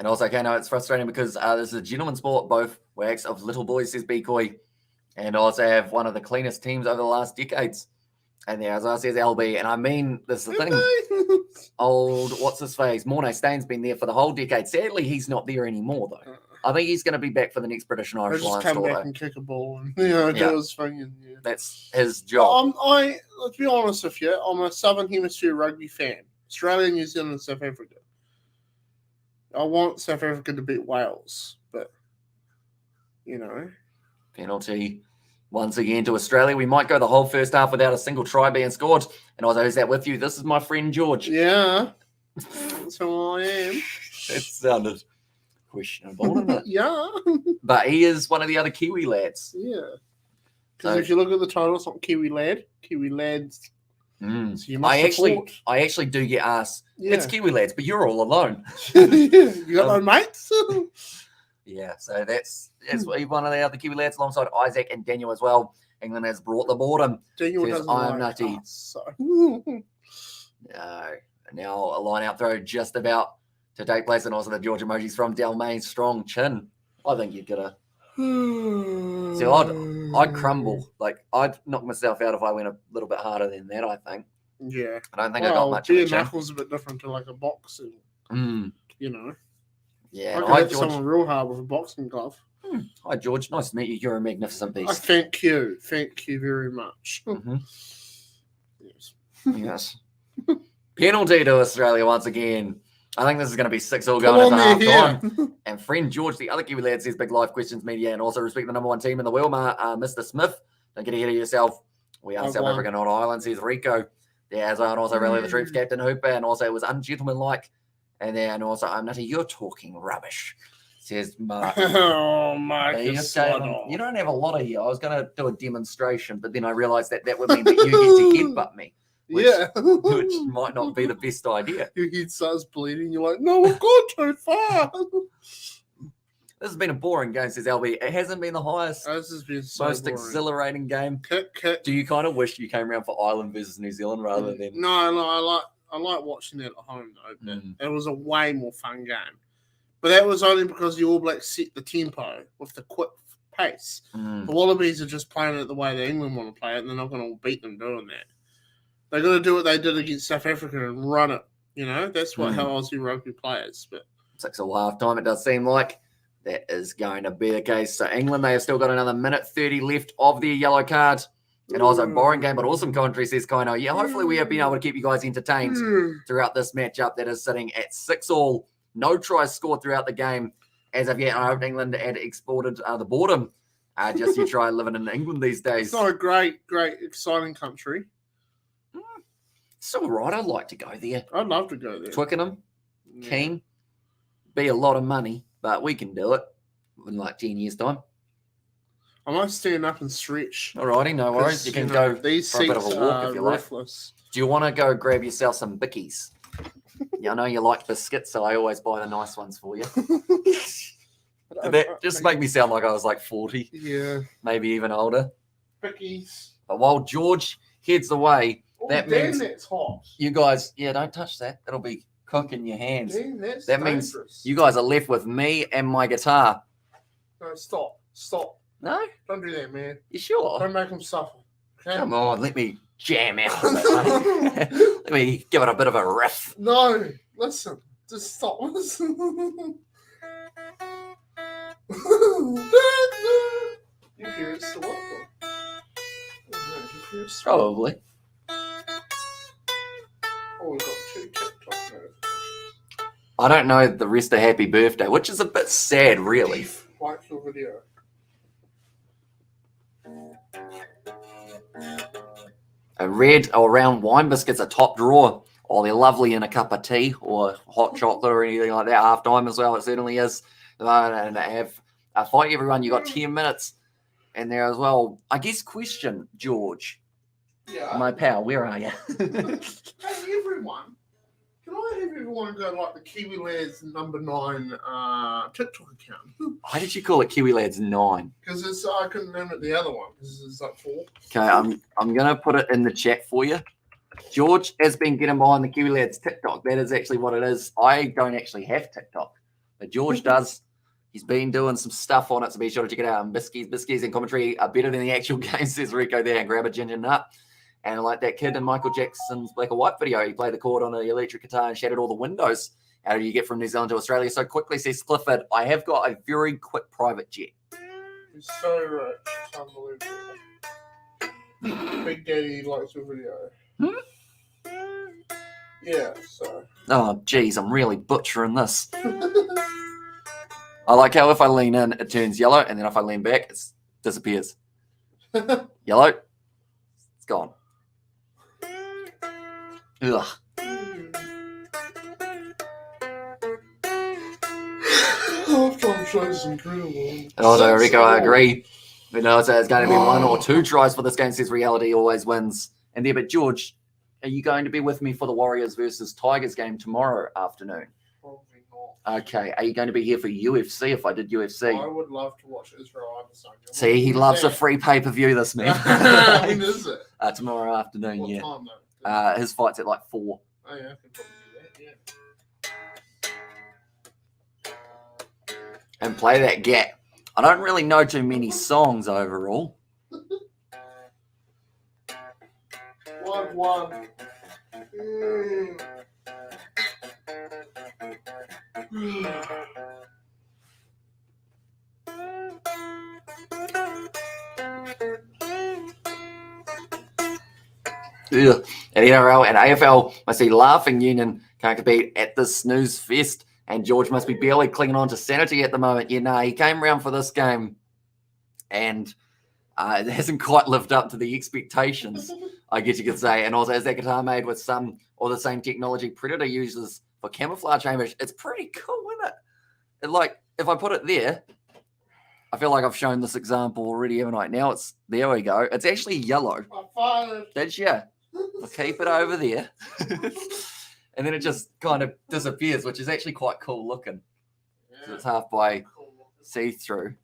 A: also, okay, no, it's frustrating because this is a gentleman's sport, both wags of little boys, says Becoy, and also have one of the cleanest teams over the last decades. And there, as I says LB, and I mean, this is the thing. Old, what's his face? Mornay Stain's been there for the whole decade. Sadly, he's not there anymore, though. I think he's going to be back for the next British and Irish
B: He'll
A: Lions
B: just come
A: tour.
B: back
A: Though.
B: and kick a ball and do his thing. And,
A: That's his job.
B: Let's be honest with you, I'm a Southern Hemisphere rugby fan. Australia, New Zealand, and South Africa. I want South Africa to beat Wales, but
A: Penalty once again to Australia. We might go the whole first half without a single try being scored. And also, is that with you? This is my friend George.
B: Yeah, that's who I am.
A: It sounded questionable, didn't it?
B: Yeah,
A: But he is one of the other Kiwi lads.
B: yeah. Because
A: So,
B: if you look at the title, it's not Kiwi lad, Kiwi lads. So you must
A: I actually do get asked.
B: Yeah.
A: It's Kiwi lads, but you're all alone.
B: You got no mates?
A: Yeah, so that's one of the other Kiwi lads alongside Isaac and Daniel as well. England has brought the boredom.
B: Daniel
A: Says,
B: doesn't
A: I'm
B: like
A: nutty.
B: us, so.
A: No. Now a line out throw just about to take place, and also the George emojis from Delmain. Strong chin. I think you'd get a. See, I'd crumble. Like, I'd knock myself out if I went a little bit harder than that, I think.
B: Yeah.
A: I don't think I got much of a
B: bare
A: chin.
B: knuckles a bit different to like a boxing.
A: Yeah.
B: I could hit someone real hard with a boxing glove.
A: Hi, George. Nice to meet you. You're a magnificent beast.
B: Thank you. Thank you very much. Yes.
A: Yes. Penalty to Australia once again. I think this is going to be 6-6 going into half time. And friend George, the other Kiwi lad, says Big Life Questions Media and also respect the number one team in the Wilma, Mr. Smith. Don't get ahead of yourself. We are South Africa, not Ireland, says Rico. There's also Rally the Troops Captain Hooper, and also it was ungentlemanlike. And then also, I'm nutty, you're talking rubbish, says Mark.
B: Oh, Mark.
A: You don't have a lot of here. I was going to do a demonstration, but then I realized that would mean that you get to headbutt me. Which might not be the best idea.
B: Your head starts bleeding. You're like, no, we've gone too far.
A: This has been a boring game, says LB. It hasn't been the highest,
B: this has been so
A: most
B: boring.
A: exhilarating game.
B: Kick.
A: Do you kind of wish you came around for Ireland versus New Zealand rather than?
B: No, I like watching that at home though. It was a way more fun game, but that was only because the All Blacks set the tempo with the quick pace. The Wallabies are just playing it the way the England want to play it, and they're not going to beat them doing that. They're going to do what they did against South Africa and run it. That's what how Aussie rugby players. But
A: 6-6 half time, it does seem like that is going to be the case. So England, they have still got another minute 30 left of their yellow card. And also boring game, but awesome commentary, says Kino. Yeah, hopefully we have been able to keep you guys entertained throughout this matchup that is sitting at 6-6. No tries scored throughout the game. As of yet, I hope England had exported the boredom. Just you try living in England these days.
B: It's not a great, exciting country.
A: It's all right. I'd like to go there.
B: I'd love to go there.
A: Twickenham, keen. Be a lot of money, but we can do it in like 10 years' time.
B: I might stand up and stretch.
A: Alrighty, no worries. You can go
B: these
A: for a bit of a walk if you like.
B: Ruthless.
A: Do you want to go grab yourself some bickies? Yeah, I know you like biscuits, so I always buy the nice ones for you. That just make me sound like I was like 40.
B: Yeah.
A: Maybe even older.
B: Bickies.
A: But while George heads away, that means
B: that's hot.
A: you guys, don't touch that. It'll be cooking your hands.
B: Damn, that's
A: that
B: dangerous.
A: Means you guys are left with me and my guitar.
B: No, stop.
A: No?
B: Don't do that, man.
A: You sure?
B: Don't make them suffer. Okay?
A: Come on, let me jam out. Let me give it a bit of a riff.
B: No, listen. Just stop. Listen. You hear it still up?
A: Probably.
B: Oh, we've got 2 TikTok notifications.
A: I don't know the rest of Happy Birthday, which is a bit sad, really.
B: Like your video.
A: A red or round wine biscuit's a top drawer. Oh, they're lovely in a cup of tea or hot chocolate or anything like that. Half time as well, it certainly is. And have a fight, everyone. You got 10 minutes in there as well. I guess question, George.
B: Yeah.
A: My pal, where are you?
B: Hey, everyone. Can I have everyone go like the Kiwi Lads number 9 TikTok account?
A: Why did you call it Kiwi Lads 9?
B: Because I couldn't name it the other one. Because it's like 4.
A: Okay, I'm gonna put it in the chat for you. George has been getting behind the Kiwi Lads TikTok. That is actually what it is. I don't actually have TikTok, but George does. He's been doing some stuff on it, so be sure to check it out. And Biskies and commentary are better than the actual game, says Rico there. And grab a ginger nut. And like that kid in Michael Jackson's Black or White video, he played the chord on an electric guitar and shattered all the windows How do you get from New Zealand to Australia so quickly, says Clifford? I have got a very quick private jet.
B: He's so rich. It's unbelievable. Big Daddy likes your video. Yeah, so.
A: Oh, geez, I'm really butchering this. I like how if I lean in, it turns yellow, and then if I lean back, it disappears. Yellow. It's gone. Ugh.
B: Half-time shows incredible.
A: Also, Rico, I agree. But no, so it's going to be 1 or 2 tries for this game, says reality always wins. And there, but George, are you going to be with me for the Warriors versus Tigers game tomorrow afternoon?
B: Probably not.
A: Okay. Are you going to be here for UFC if I did UFC?
B: I would love to watch Israel Adesanya.
A: See, he loves a free pay-per-view, this man.
B: When is it?
A: Tomorrow afternoon,
B: What
A: yeah.
B: time, though?
A: His fight's at like 4.
B: Oh, yeah, I can probably do that, yeah.
A: And play that gap. I don't really know too many songs overall.
B: 1-1.
A: Ugh. At NRL and AFL, I see Laughing Union can't compete at this snooze fest, and George must be barely clinging on to sanity at the moment. Yeah, no, he came around for this game, and it hasn't quite lived up to the expectations, I guess you could say. And also, is that guitar made with some or the same technology Predator uses for camouflage image? It's pretty cool, isn't it? And like, if I put it there, I feel like I've shown this example already, haven't I? Now it's, there we go. It's actually yellow.
B: I fired.
A: Did you? I'll keep it over there. And then it just kind of disappears, which is actually quite cool looking. So it's half by see-through.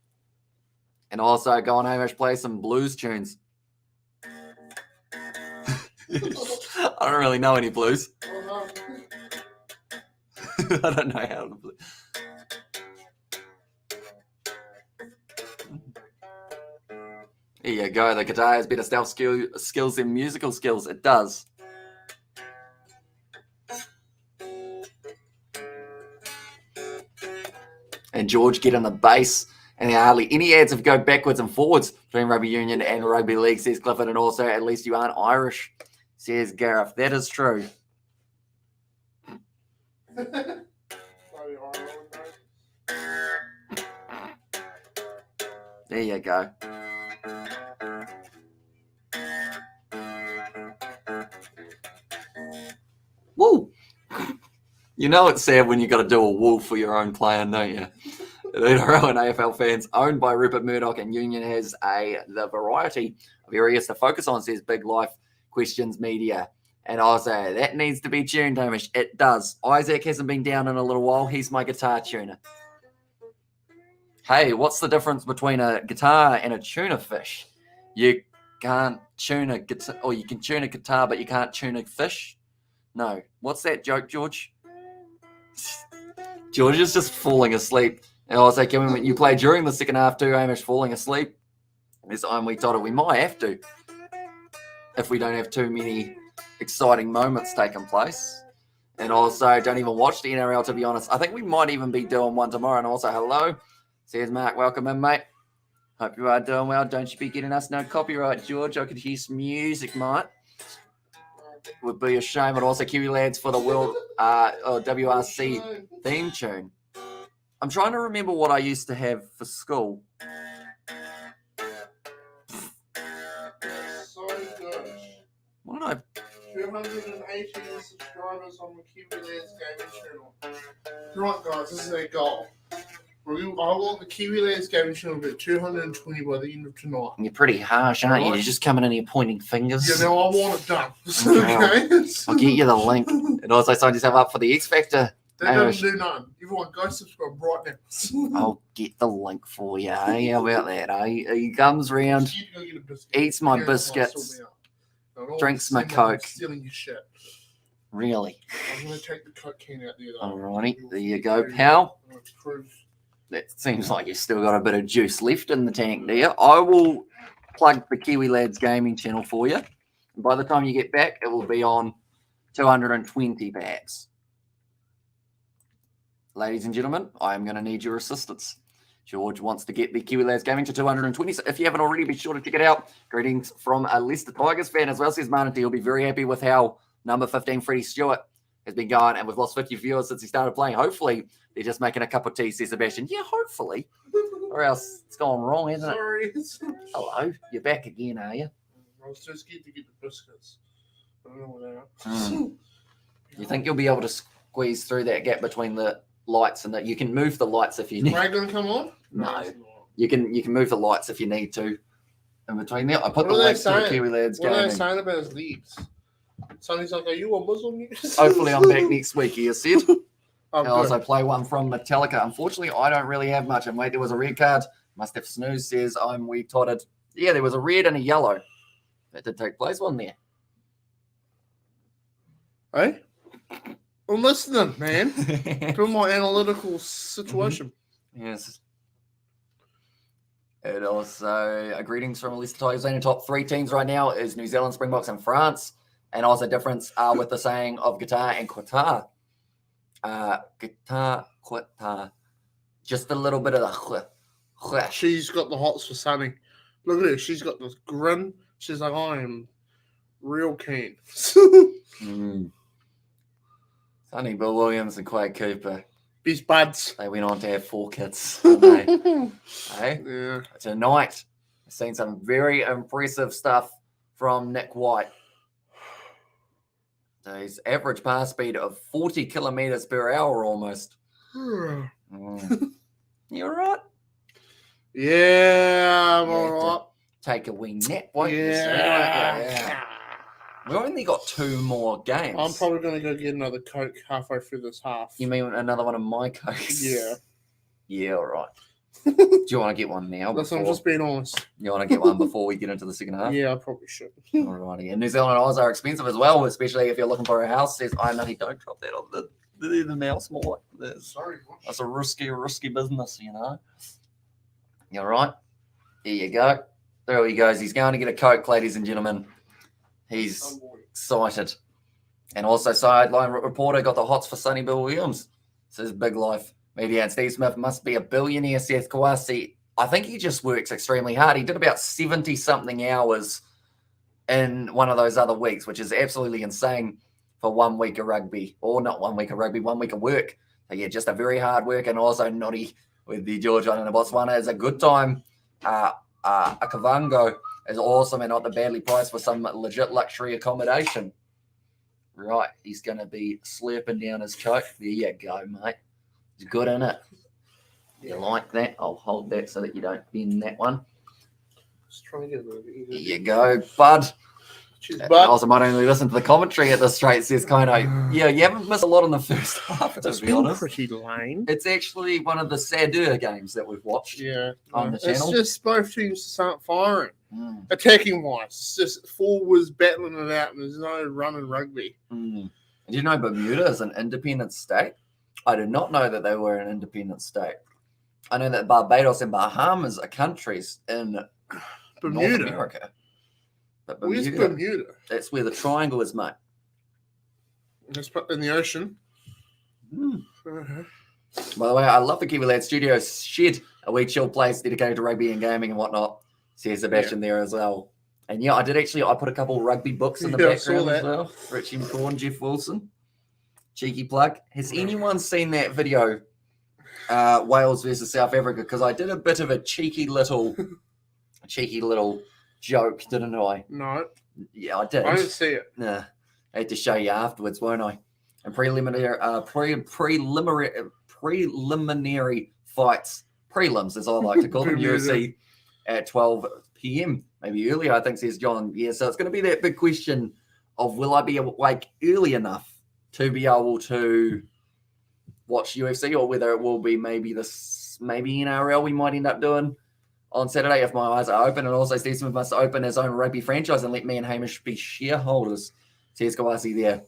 A: And also go on, Hamish, play some blues tunes. I don't really know any blues. I don't know how to play. There you go. The guitar has better stealth skills than musical skills. It does. And George getting the bass. And there are hardly any ads if you go backwards and forwards between rugby union and rugby league, says Clifford. And also, at least you aren't Irish, says Gareth. That is true. There you go. Woo! You know it's sad when you got to do a woo for your own plan, don't you? The NRL and AFL fans, owned by Rupert Murdoch, and Union has the variety of areas to focus on, says Big Life Questions Media. And I'll say that needs to be tuned, Hamish. It does. Isaac hasn't been down in a little while. He's my guitar tuner. Hey, what's the difference between a guitar and a tuna fish? You can't tune a guitar, or you can tune a guitar, but you can't tune a fish? No. What's that joke, George? George is just falling asleep. And I was like, when you play during the second half too, Hamish falling asleep. This time we thought we might have to, if we don't have too many exciting moments taking place. And also, don't even watch the NRL, to be honest. I think we might even be doing one tomorrow. And also, hello, says Mark. Welcome in, mate. Hope you are doing well. Don't you be getting us no copyright, George. I could hear some music, mate. Would be a shame. And also, Kiwi Lads for the World WRC theme tune. I'm trying to remember what I used to have for school.
B: So good.
A: What did I?
B: 218 subscribers on the Kiwi Lads gaming channel. Right, guys, this is our goal. I want the Kiwi Lads gaming channel to be 220 by the end of tonight.
A: You're pretty harsh, aren't you? You're just coming in here pointing fingers.
B: Yeah, no, I want it done. Okay?
A: I'll get you the link. And also sign yourself up for the X Factor.
B: That doesn't do none. Everyone, go subscribe right now.
A: I'll get the link for you. Hey, how about that? He comes round, eats my biscuits, drinks my Coke.
B: Stealing your shit.
A: Really?
B: I'm going to take the Coke can out there, though.
A: Alrighty, there you go, pal. That seems like you've still got a bit of juice left in the tank there. I will plug the Kiwi Lads gaming channel for you. And by the time you get back, it will be on 220 perhaps. ladies and gentlemen, I am going to need your assistance. George wants to get the Kiwi Lads Gaming to 220. So if you haven't already, be sure to check it out. Greetings from a Leicester Tigers fan as well, says Martin. He'll be very happy with how number 15, Freddie Stewart, has been going, and we've lost 50 viewers since he started playing. Hopefully, they're just making a cup of tea, says Sebastian. Yeah, hopefully. Or else it's gone wrong, isn't it?
B: Sorry.
A: Hello, you're back again, are you?
B: I was too scared to get the biscuits. I don't know what they are.
A: You think you'll be able to squeeze through that gap between the lights and that? You can move the lights if you need.
B: Are they going to come on?
A: No. You can move the lights if you need to. In between there, I put the links to the Kiwi Lads
B: What are they
A: Gaming.
B: saying about his legs? Sonny's like, are you a Muslim?
A: Hopefully, I'm back next week, he has said.
B: Oh,
A: I'll also play one from Metallica. Unfortunately, I don't really have much. And wait, there was a red card. Must have snooze, says I'm wee totted. Yeah, there was a red and a yellow. That did take place, wasn't there?
B: Hey? I'm listening, man. To my analytical situation.
A: Yes. And also, greetings from Leicester Tigers. The top 3 teams right now is New Zealand, Springboks, and France. And also difference with the saying of guitar and Qatar. Guitar, Qatar. Just a little bit of the
B: She's got the hots for Sonny. Look at her. She's got this grin. She's like, I am real keen.
A: Sonny Bill Williams and Quade Cooper.
B: These buds.
A: They went on to have 4 kids. Hey?
B: Yeah.
A: Tonight, I've seen some very impressive stuff from Nick White. So his average pass speed of 40 kilometers per hour almost. You all right?
B: Yeah, I'm all right.
A: Take a wee nap, won't you?
B: Yeah.
A: We've only got 2 more games.
B: I'm probably going to go get another Coke halfway through this half.
A: You mean another one of my Cokes?
B: Yeah.
A: Yeah, all right. Do you want to get one now?
B: Listen, I'm just being honest.
A: You want to get one before we get into the second half?
B: Yeah, I probably should.
A: Alrighty. And New Zealand Oz are expensive as well, especially if you're looking for a house. Says, I know, don't drop that on the mouse more.
B: Sorry.
A: That's a risky business, you know. You all right? There you go. There he goes. He's going to get a Coke, ladies and gentlemen. He's excited. And also, sideline reporter got the hots for Sonny Bill Williams. This is big life. Media and Steve Smith must be a billionaire, Seth Kawasi. I think he just works extremely hard. He did about 70-something hours in one of those other weeks, which is absolutely insane for 1 week of rugby. Or not 1 week of rugby, 1 week of work. So, yeah, just a very hard work. And also, Noddy with the George Island and Botswana is a good time. Akavango is awesome and not the badly priced for some legit luxury accommodation. Right, he's going to be slurping down his Coke. There you go, mate. It's good, isn't it? You like that? I'll hold that so that you don't bend that one.
B: Just trying to get a little bit easier.
A: There you go, bud.
B: Cheers,
A: I
B: bud.
A: also might only listen to the commentary at this straight, says Kono. Yeah, you haven't missed a lot in the first half, to be honest.
B: Pretty lame.
A: It's actually one of the sadder games that we've watched on the channel.
B: It's just both teams start firing. Attacking wise, it's just forwards battling it out, and there's no running rugby.
A: Do you know Bermuda is an independent state? I did not know that they were an independent state. I know that Barbados and Bahamas are countries in North America. But
B: Where's Bermuda?
A: That's where the triangle is, mate.
B: It's in the ocean.
A: By the way, I love the Kiwi Lad Studio shed, a wee chill place dedicated to rugby and gaming and whatnot. Says Sebastian there as well. And yeah, I put a couple of rugby books in the background as well. Richie McCaw, Jeff Wilson. Cheeky plug. Has anyone seen that video, Wales versus South Africa? Because I did a bit of a cheeky little joke, didn't I?
B: No.
A: Yeah, I did.
B: I didn't see it.
A: Nah, I had to show you afterwards, won't I? And preliminary fights, prelims as I like to call them, UFC at 12 p.m. Maybe earlier, I think, says John. Yeah, so it's going to be that big question of will I be awake early enough to be able to watch UFC, or whether it will be maybe NRL we might end up doing on Saturday if my eyes are open. And also Steve Smith must open his own rugby franchise and let me and Hamish be shareholders. Says Kawasi there.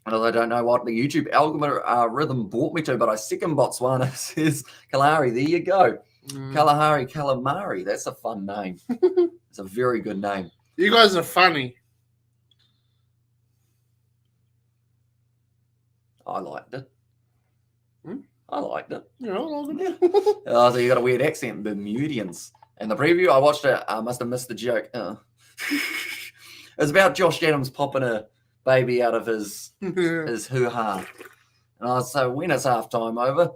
A: And I don't know what the YouTube algorithm brought me to, but I second Botswana, says Kalahari. There you go. Kalahari Calamari. That's a fun name. It's a very good name.
B: You guys are funny.
A: I liked it. I liked it.
B: Yeah, I like it.
A: So you got a weird accent, Bermudians. And the preview, I watched it. I must have missed the joke. It was about Josh Adams popping a baby out of his hoo-ha. And also, when it's halftime over,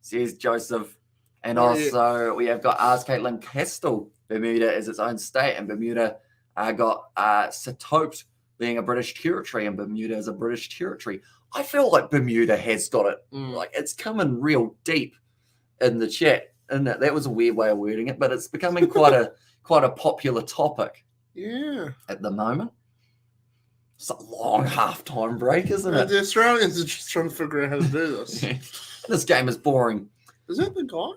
A: says Joseph. And also, we have got Ask Caitlin Castle. Bermuda is its own state, and Bermuda got Satoped being a British territory, and Bermuda is a British territory. I feel like Bermuda has got it. Like, it's coming real deep in the chat. And that was a weird way of wording it, but it's becoming quite a popular topic.
B: Yeah.
A: At the moment. It's a long halftime break, isn't it?
B: The Australians are just trying to figure out how to do this.
A: This game is boring.
B: Is that the guy?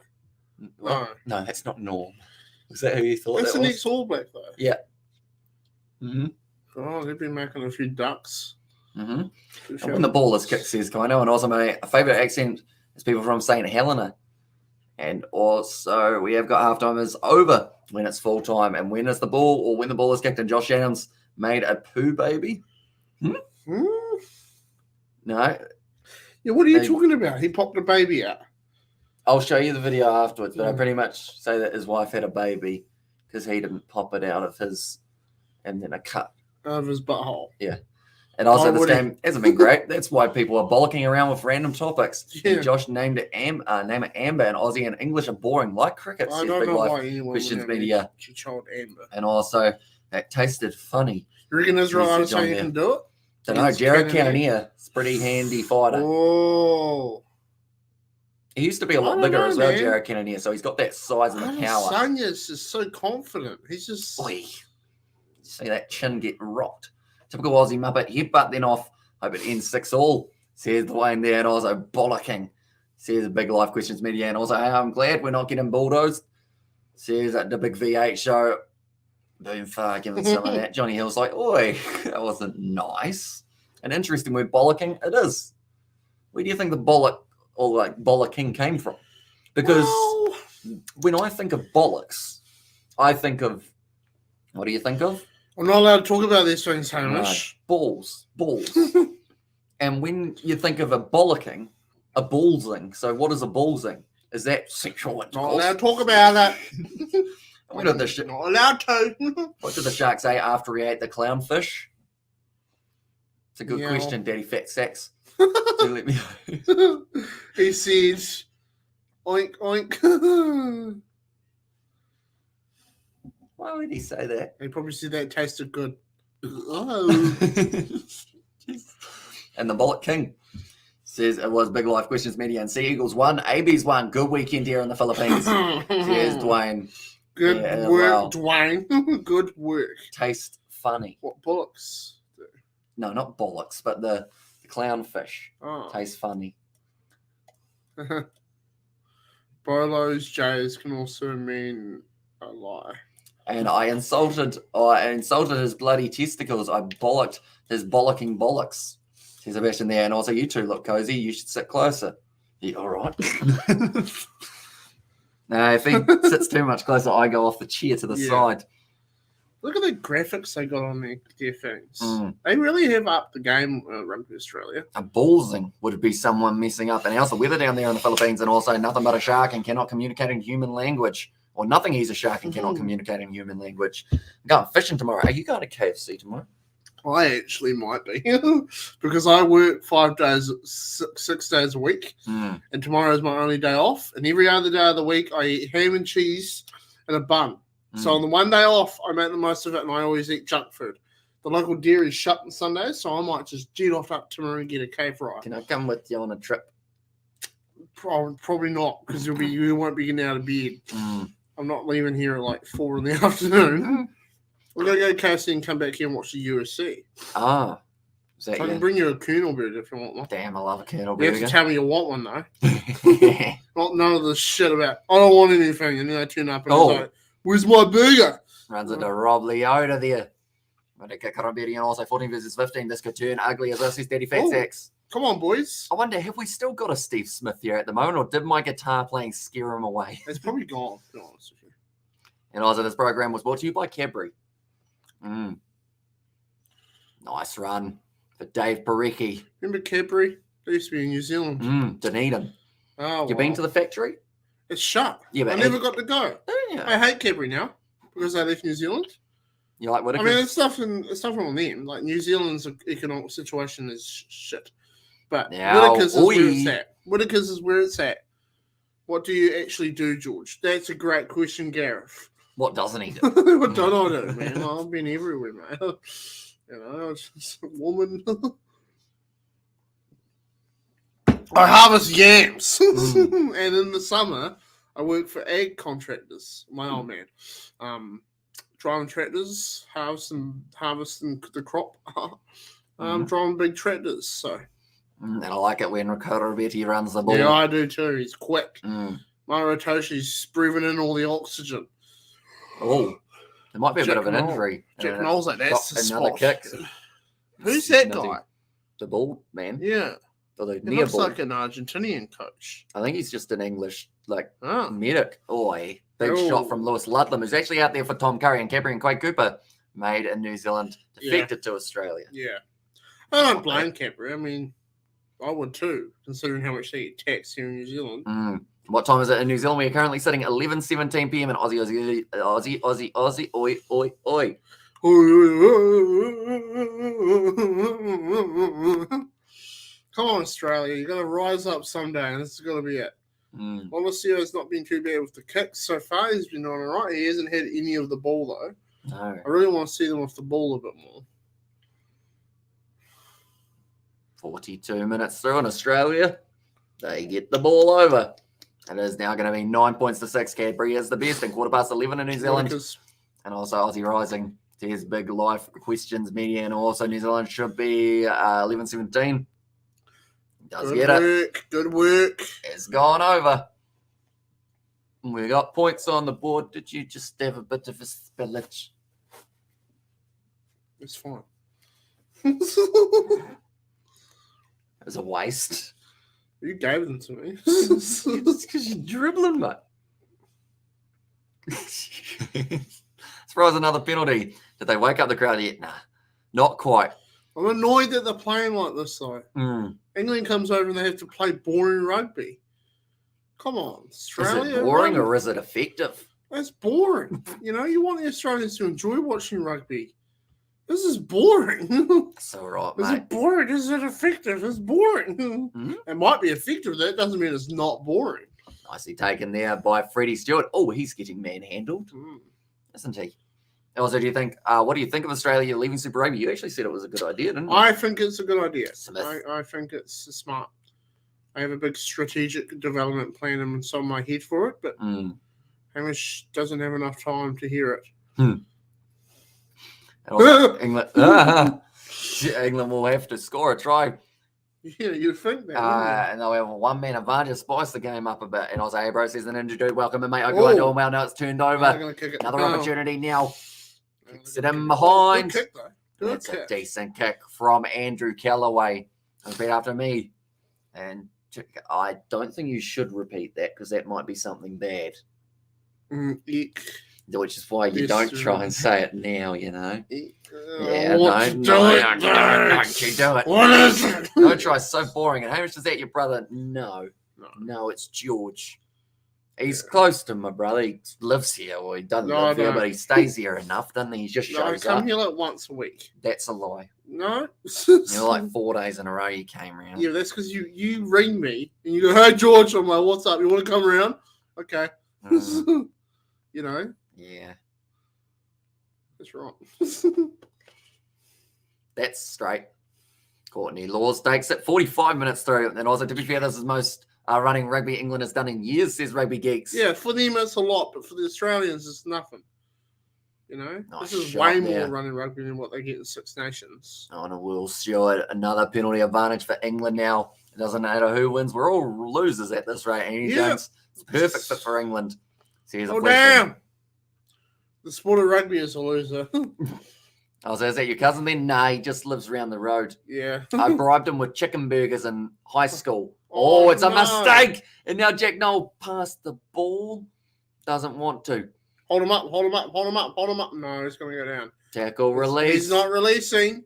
A: No, that's not Norm. Is that who you thought
B: that's
A: that
B: the
A: was?
B: next All Black, though.
A: Yeah. Mm-hmm.
B: Oh, they've been making a few ducks.
A: Mm-hmm. And when the ball is kicked, says Kino, and also my favourite accent is people from St. Helena. And also, we have got halftime is over when it's full time. And when it's the ball, or when the ball is kicked, and Josh Adams made a poo baby. No.
B: Yeah, what are you talking about? He popped a baby out.
A: I'll show you the video afterwards, but I pretty much say that his wife had a baby because he didn't pop it out of his, and then a cut.
B: Out of his butthole.
A: Yeah. And also, this game hasn't been great. That's why people are bollocking around with random topics.
B: Yeah.
A: And Josh named it Amber, and Aussie and English are boring, like cricket.
B: I don't know why anyone
A: questions
B: would
A: media.
B: Your child Amber.
A: And also, that tasted funny.
B: You reckon Israel is saying he can do it?
A: Don't know. Jared Cannonier is a pretty handy fighter.
B: Oh.
A: He used to be a lot bigger as well, Jared Cannonier, so he's got that size and the power.
B: Sanyas is so confident. He's just...
A: Oi. See that chin get rocked. Typical Aussie Muppet, headbutt then off. Hope it ends 6-all, says Dwayne there, and also bollocking, says Big Life Questions Media. And also, hey, I'm glad we're not getting bulldozed, says at the Big V8 show. Boom far, giving some of that. Johnny Hill's like, oi, that wasn't nice. An interesting word, bollocking. It is. Where do you think the bollock or like bollocking came from? Because when I think of bollocks, I think of, what do you think of?
B: I'm not allowed to talk about these things, Hamish.
A: No. Balls. And when you think of a bollocking, a ballsing. So what is a ballsing? Is that sexual intercourse?
B: Not allowed to talk about it.
A: Not
B: allowed to.
A: What did the shark say after he ate the clownfish? It's a good question, Daddy Fat Sacks. Do let me know.
B: He says, oink, oink.
A: Why would he say that?
B: He probably said that tasted good. Oh.
A: And the Bollock King says it was Big Life Questions Media and Sea Eagles won. AB's won. Good weekend here in the Philippines. Cheers, Dwayne.
B: Good work, Dwayne. Good work.
A: Taste funny.
B: What bollocks?
A: No, not bollocks, but the clownfish.
B: Oh.
A: Tastes funny.
B: Bolos, J's can also mean a lie.
A: And I insulted his bloody testicles. I bollocked his bollocking bollocks. Says Sebastian there. And also, you two look cozy. You should sit closer. Yeah, all right. No, if he sits too much closer, I go off the chair to the side.
B: Look at the graphics they got on their things. They really have upped the game, Rugby Australia.
A: A ballsing would be someone messing up. And also, weather down there in the Philippines, and also nothing but a shark and cannot communicate in human language. Or nothing, he's a shark and cannot communicate in human language. I'm going fishing tomorrow. Are you going to KFC tomorrow?
B: I actually might be. Because I work 5 days, 6 days a week. And tomorrow is my only day off. And every other day of the week, I eat ham and cheese and a bun. So on the one day off, I make the most of it, and I always eat junk food. The local dairy is shut on Sundays, so I might just jet off up tomorrow and get a cave fry.
A: Can I come with you on a trip?
B: Probably not, because you won't be getting out of bed. I'm not leaving here at like 4 in the afternoon. We're going to go KFC and come back here and watch the UFC.
A: Ah. I
B: can bring you a Colonel burger if you want one.
A: Damn, I love a Colonel
B: burger. You have to tell me you want one, though. Not none of this shit about, I don't want anything, and then I turn up and it's like, where's my burger?
A: Runs into Rob Leota there. And also 14 versus 15. This could turn ugly as us, Daddy Fat Sacks.
B: Come on, boys.
A: I wonder, have we still got a Steve Smith here at the moment, or did my guitar playing scare him away?
B: It's probably gone, to be honest with you.
A: And also, this program was brought to you by Cadbury. Nice run for Dave Parecki.
B: Remember Cadbury? They used to be in New Zealand.
A: Dunedin.
B: Oh,
A: You been to the factory?
B: It's shut.
A: Yeah, but
B: I never got to go.
A: Yeah.
B: I hate Cadbury now because I left New Zealand.
A: You like Whittaker's?
B: I mean, it's nothing on them. Like, New Zealand's economic situation is shit. But
A: Now,
B: Whittaker's is where it's at. Whittaker's is where it's at. What do you actually do, George? That's a great question, Gareth.
A: What doesn't he do?
B: What don't I do, man? I've been everywhere, man. You know, it's just a woman. I harvest yams. And in the summer, I work for ag contractors, my old man. Driving tractors, harvesting the crop. Driving big tractors, so.
A: And I like it when Ricardo Roberti runs the ball.
B: Yeah, I do too. He's quick. Mauro Toshi's breathing in all the oxygen.
A: Oh, there might be a bit of an injury.
B: Jack Knowles like that's
A: another kick.
B: Who's that guy?
A: The ball man.
B: Yeah.
A: The
B: He looks like an Argentinian coach.
A: I think he's just an English medic. Oi, big shot from Lewis Ludlam, who's actually out there for Tom Curry and Cadbury and Quade Cooper, made in New Zealand, defected to Australia.
B: Yeah. I don't blame Cadbury. I mean, I would too, considering how much they get taxed here in New Zealand.
A: What time is it in New Zealand? We are currently sitting at 11:17 p.m. in Aussie, oi, oi.
B: Come on, Australia. You're going to rise up someday, and this is going to be it. Olasio's not been too bad with the kicks so far. He's been doing all right. He hasn't had any of the ball, though.
A: No.
B: I really want to see them with the ball a bit more.
A: 42 minutes through in Australia. They get the ball over. And it is now going to be 9 points to 6. Cadbury is the best and 11:15 in New Zealand. And also Aussie rising to his big life questions media. And also New Zealand should be 11:17. Does get it.
B: Good work.
A: It's gone over. We got points on the board. Did you just have a bit of a spillage?
B: It's fine.
A: It was a waste.
B: You gave them to me.
A: It's because you're dribbling, mate. As far as another penalty, did they wake up the crowd yet? Nah, not quite.
B: I'm annoyed that they're playing like this, though. England comes over and they have to play boring rugby. Come on, Australia.
A: Is it boring or is it effective?
B: That's boring. You know, you want the Australians to enjoy watching rugby. This is boring.
A: It's all right,
B: Is
A: mate.
B: it boring? Is it effective? It's boring. It might be effective. That doesn't mean it's not boring.
A: Nicely taken there by Freddie Stewart. Oh, he's getting manhandled, isn't he? Also, do you think? What do you think of Australia leaving Super Rugby? You actually said it was a good idea, didn't you?
B: I think it's a good idea.
A: Smith.
B: I think it's smart. I have a big strategic development plan inside my head for it, but Hamish doesn't have enough time to hear it.
A: And also, England will have to score a try.
B: Yeah, you'd think that.
A: And they'll have a one-man advantage, spice the game up a bit. And also, hey, bro, says an injured dude. Welcome in, mate. I go doing well. Now it's turned over. Another opportunity now. Kicks it in behind.
B: Good kick, though.
A: That's a decent kick from Andrew Callaway. Repeat after me. And I don't think you should repeat that because that might be something bad.
B: Eek.
A: Which is why you don't try and say it now, you know.
B: Yeah,
A: don't you do it.
B: What is it?
A: Don't try. So boring. And Hamish, is that your brother? No, it's George. He's close to my brother. He lives here. Well, he doesn't live here, but he stays here enough, doesn't he? He just shows
B: I come
A: up.
B: here like once a week.
A: That's a lie.
B: No.
A: Like 4 days in a row you came around.
B: Yeah, that's because you ring me and you go, hey, George, I'm like, what's up? You want to come around? Okay. You know?
A: Yeah.
B: That's right.
A: That's straight. Courtney Laws takes it 45 minutes through. And also, to be fair, this is most running rugby England has done in years, says Rugby Geeks.
B: Yeah, for them it's a lot, but for the Australians it's nothing. You know?
A: Nice
B: this is
A: shot
B: way
A: there.
B: more running rugby than what they get in Six Nations.
A: On a Will Stewart, another penalty advantage for England now. It doesn't matter who wins. We're all losers at this rate. And Jones, it's perfect fit for England. So here's a question.
B: Damn! The sport of rugby is a loser.
A: I was, is that your cousin then? Nah, he just lives around the road.
B: Yeah.
A: I bribed him with chicken burgers in high school. Oh, it's a mistake. And now Jack Noel passed the ball. Doesn't want to.
B: Hold him up, hold him up, hold him up, hold him up. No, he's going to go down.
A: Tackle release.
B: He's not releasing.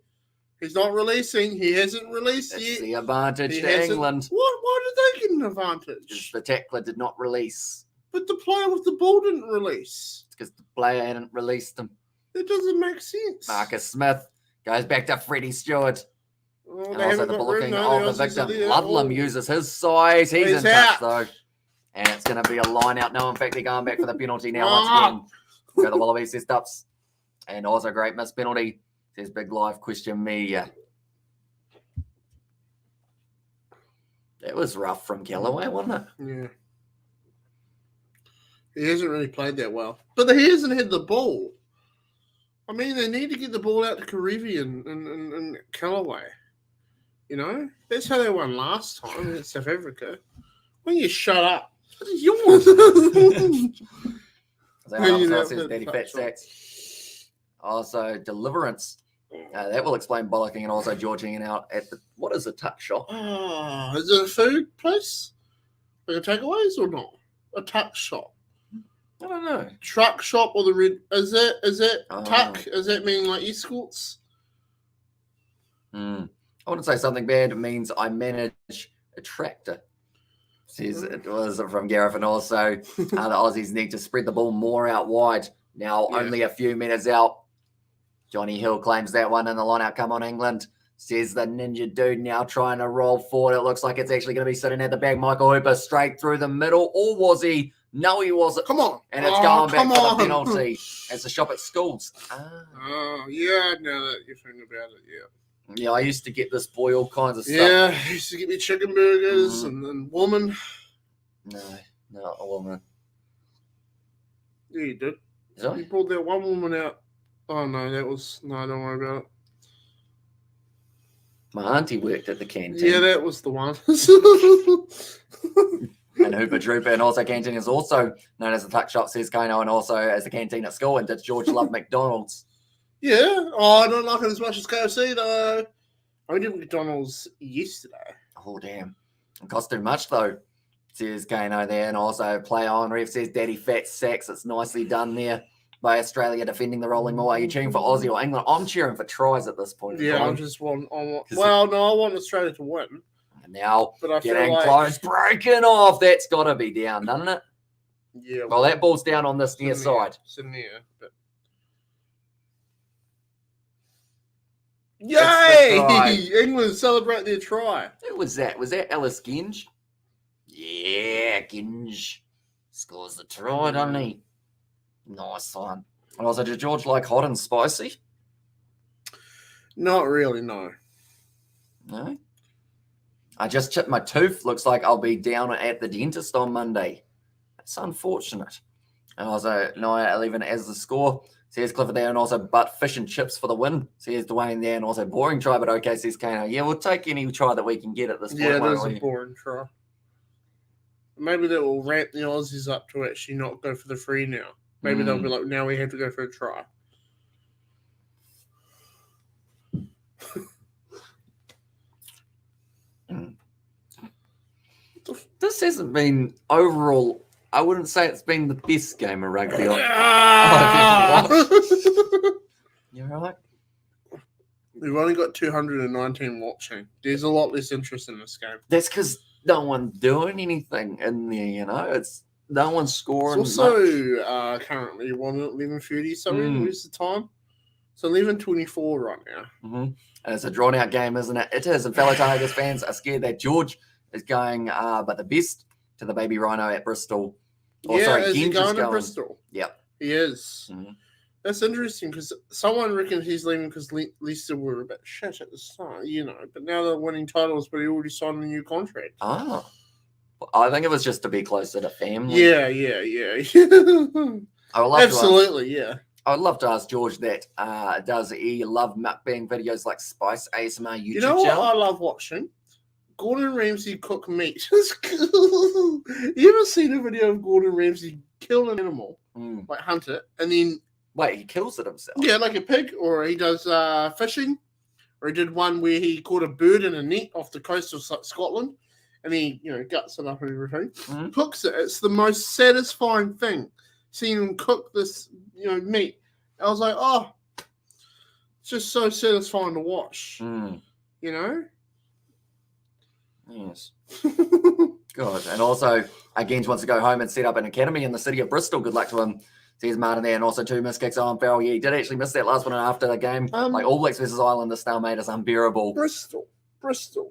B: He's not releasing. He hasn't released
A: It's
B: yet.
A: the advantage to England.
B: What? Why did they get an advantage?
A: The tackler did not release.
B: But the player with the ball didn't release.
A: It's because the player hadn't released him.
B: That doesn't make sense.
A: Marcus Smith goes back to Freddie Stewart.
B: Oh,
A: And also the blocking of the victim. Ludlam uses his size. He's in touch, though. And it's going to be a line out. No, in fact, they're going back for the penalty now once again. Go the Wallabies set ups. And also great miss penalty. Says Big Live question me. That was rough from Callaway, wasn't it?
B: Yeah. He hasn't really played that well. But he hasn't had the ball. I mean, they need to get the ball out to Karevi and Callaway. You know? That's how they won last time in South Africa. When you shut up. What is yours?
A: Daddy Fat Sacks. Also, Deliverance. That will explain bollocking and also George hanging out at the... What is a tuck shop?
B: Oh, is it a food place? Like a takeaways or not? A tuck shop.
A: I don't know.
B: Truck shop or the red... Is it tuck? Does that mean like escorts?
A: I wouldn't say something bad. It means I manage a tractor. Says it was from Gareth, and also the Aussies need to spread the ball more out wide. Now only a few minutes out. Johnny Hill claims that one in the line out. Come on, England. Says the ninja dude now trying to roll forward. It looks like it's actually going to be sitting at the back. Michael Hooper straight through the middle. Or was he? No, he wasn't.
B: Come on.
A: And it's going back for the penalty. It's a shop at schools.
B: Oh, yeah, I know that you're thinking about it, yeah.
A: Yeah, I used to get this boy all kinds of stuff.
B: Yeah, I used to get me chicken burgers and woman.
A: No, not a woman.
B: Yeah, you did.
A: Did I?
B: You pulled that one woman out. Oh, no, don't worry about it.
A: My auntie worked at the canteen.
B: Yeah, that was the one.
A: And Hooper Drooper, and also canteen is also known as the tuck shop, says Kano, and also as the canteen at school. And did George love McDonald's?
B: Yeah. Oh, I don't like it as much as KFC, though. I did McDonald's yesterday.
A: Oh, damn. It costs too much, though, says Kano there. And also play on. Ref says Daddy Fat Sacks. It's nicely done there by Australia defending the rolling ball. Are you cheering for Aussie or England? I'm cheering for tries at this point.
B: Yeah, I want Australia to win.
A: And now
B: but I
A: getting close, breaking off. That's got to be down, doesn't it?
B: Yeah.
A: Well, that ball's down on this near side.
B: It's in there, but... Yay! England celebrate their try.
A: Who was that? Was that Ellis Ginge? Yeah, Ginge scores the try, doesn't he? Nice one. And also, did George like hot and spicy?
B: Not really, no.
A: No? I just chipped my tooth. Looks like I'll be down at the dentist on Monday. That's unfortunate. And also, 9-11 as the score. Says Clifford there, and also but fish and chips for the win. Says Dwayne there, and also boring try, but okay, says Kano. Yeah, we'll take any try that we can get at this point.
B: Yeah, it is a boring try. Maybe that will ramp the Aussies up to actually not go for the free now. Maybe they'll be like, now we have to go for a try.
A: This hasn't been overall. I wouldn't say it's been the best game of rugby. You're right.
B: We've only got 219 watching. There's a lot less interest in this game.
A: That's because no one's doing anything in there, you know. It's no one's scoring.
B: It's also currently 11:30 something. Where's the time? It's 11:24 right now.
A: And it's a drawn out game, isn't it? It is. And fellow Tigers fans are scared that George is going, but the best to the baby rhino at Bristol.
B: Is he going to Bristol?
A: Yep.
B: He is. That's interesting because someone reckons he's leaving because Leicester were a bit shit at the start, you know. But now they're winning titles, but he already signed a new contract.
A: Oh. I think it was just to be closer to family.
B: Yeah. Absolutely, yeah.
A: I would love to ask George that. Does he love mukbang videos like Spice ASMR YouTube
B: You know what
A: channel?
B: I love watching? Gordon Ramsay cook meat. You ever seen a video of Gordon Ramsay kill an animal, like hunt it, and then...
A: Wait, he kills it himself?
B: Yeah, like a pig, or he does fishing, or he did one where he caught a bird in a net off the coast of Scotland, and he, guts it up and everything. Cooks it. It's the most satisfying thing, seeing him cook this, meat. I was like, oh, It's just so satisfying to watch.
A: Mm.
B: You know?
A: Yes. Good. And also, Genj wants to go home and set up an academy in the city of Bristol. Good luck to him. Says Martin there. And also 2 missed kicks on Farrell. Yeah, he did actually miss that last one after the game. Like All Blacks versus Ireland, the stalemate is unbearable.
B: Bristol.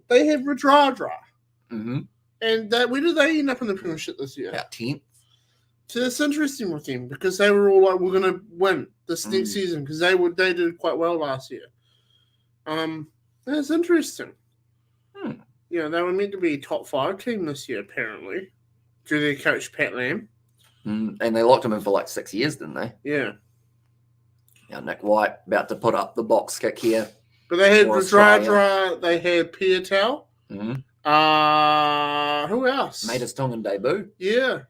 B: They have Radradra.
A: Mm-hmm.
B: And where did they end up in the Premiership this year?
A: About 10th.
B: So that's interesting with them because they were all like, we're going to win this next season because they did quite well last year. That's interesting. Yeah, they were meant to be a top 5 team this year, apparently, due to their coach, Pat Lam.
A: And they locked him in for like 6 years, didn't they?
B: Yeah.
A: Now, Nick White about to put up the box kick here.
B: But they had Radradra, they had Piatel. Who else?
A: Made his Tongan debut.
B: Yeah.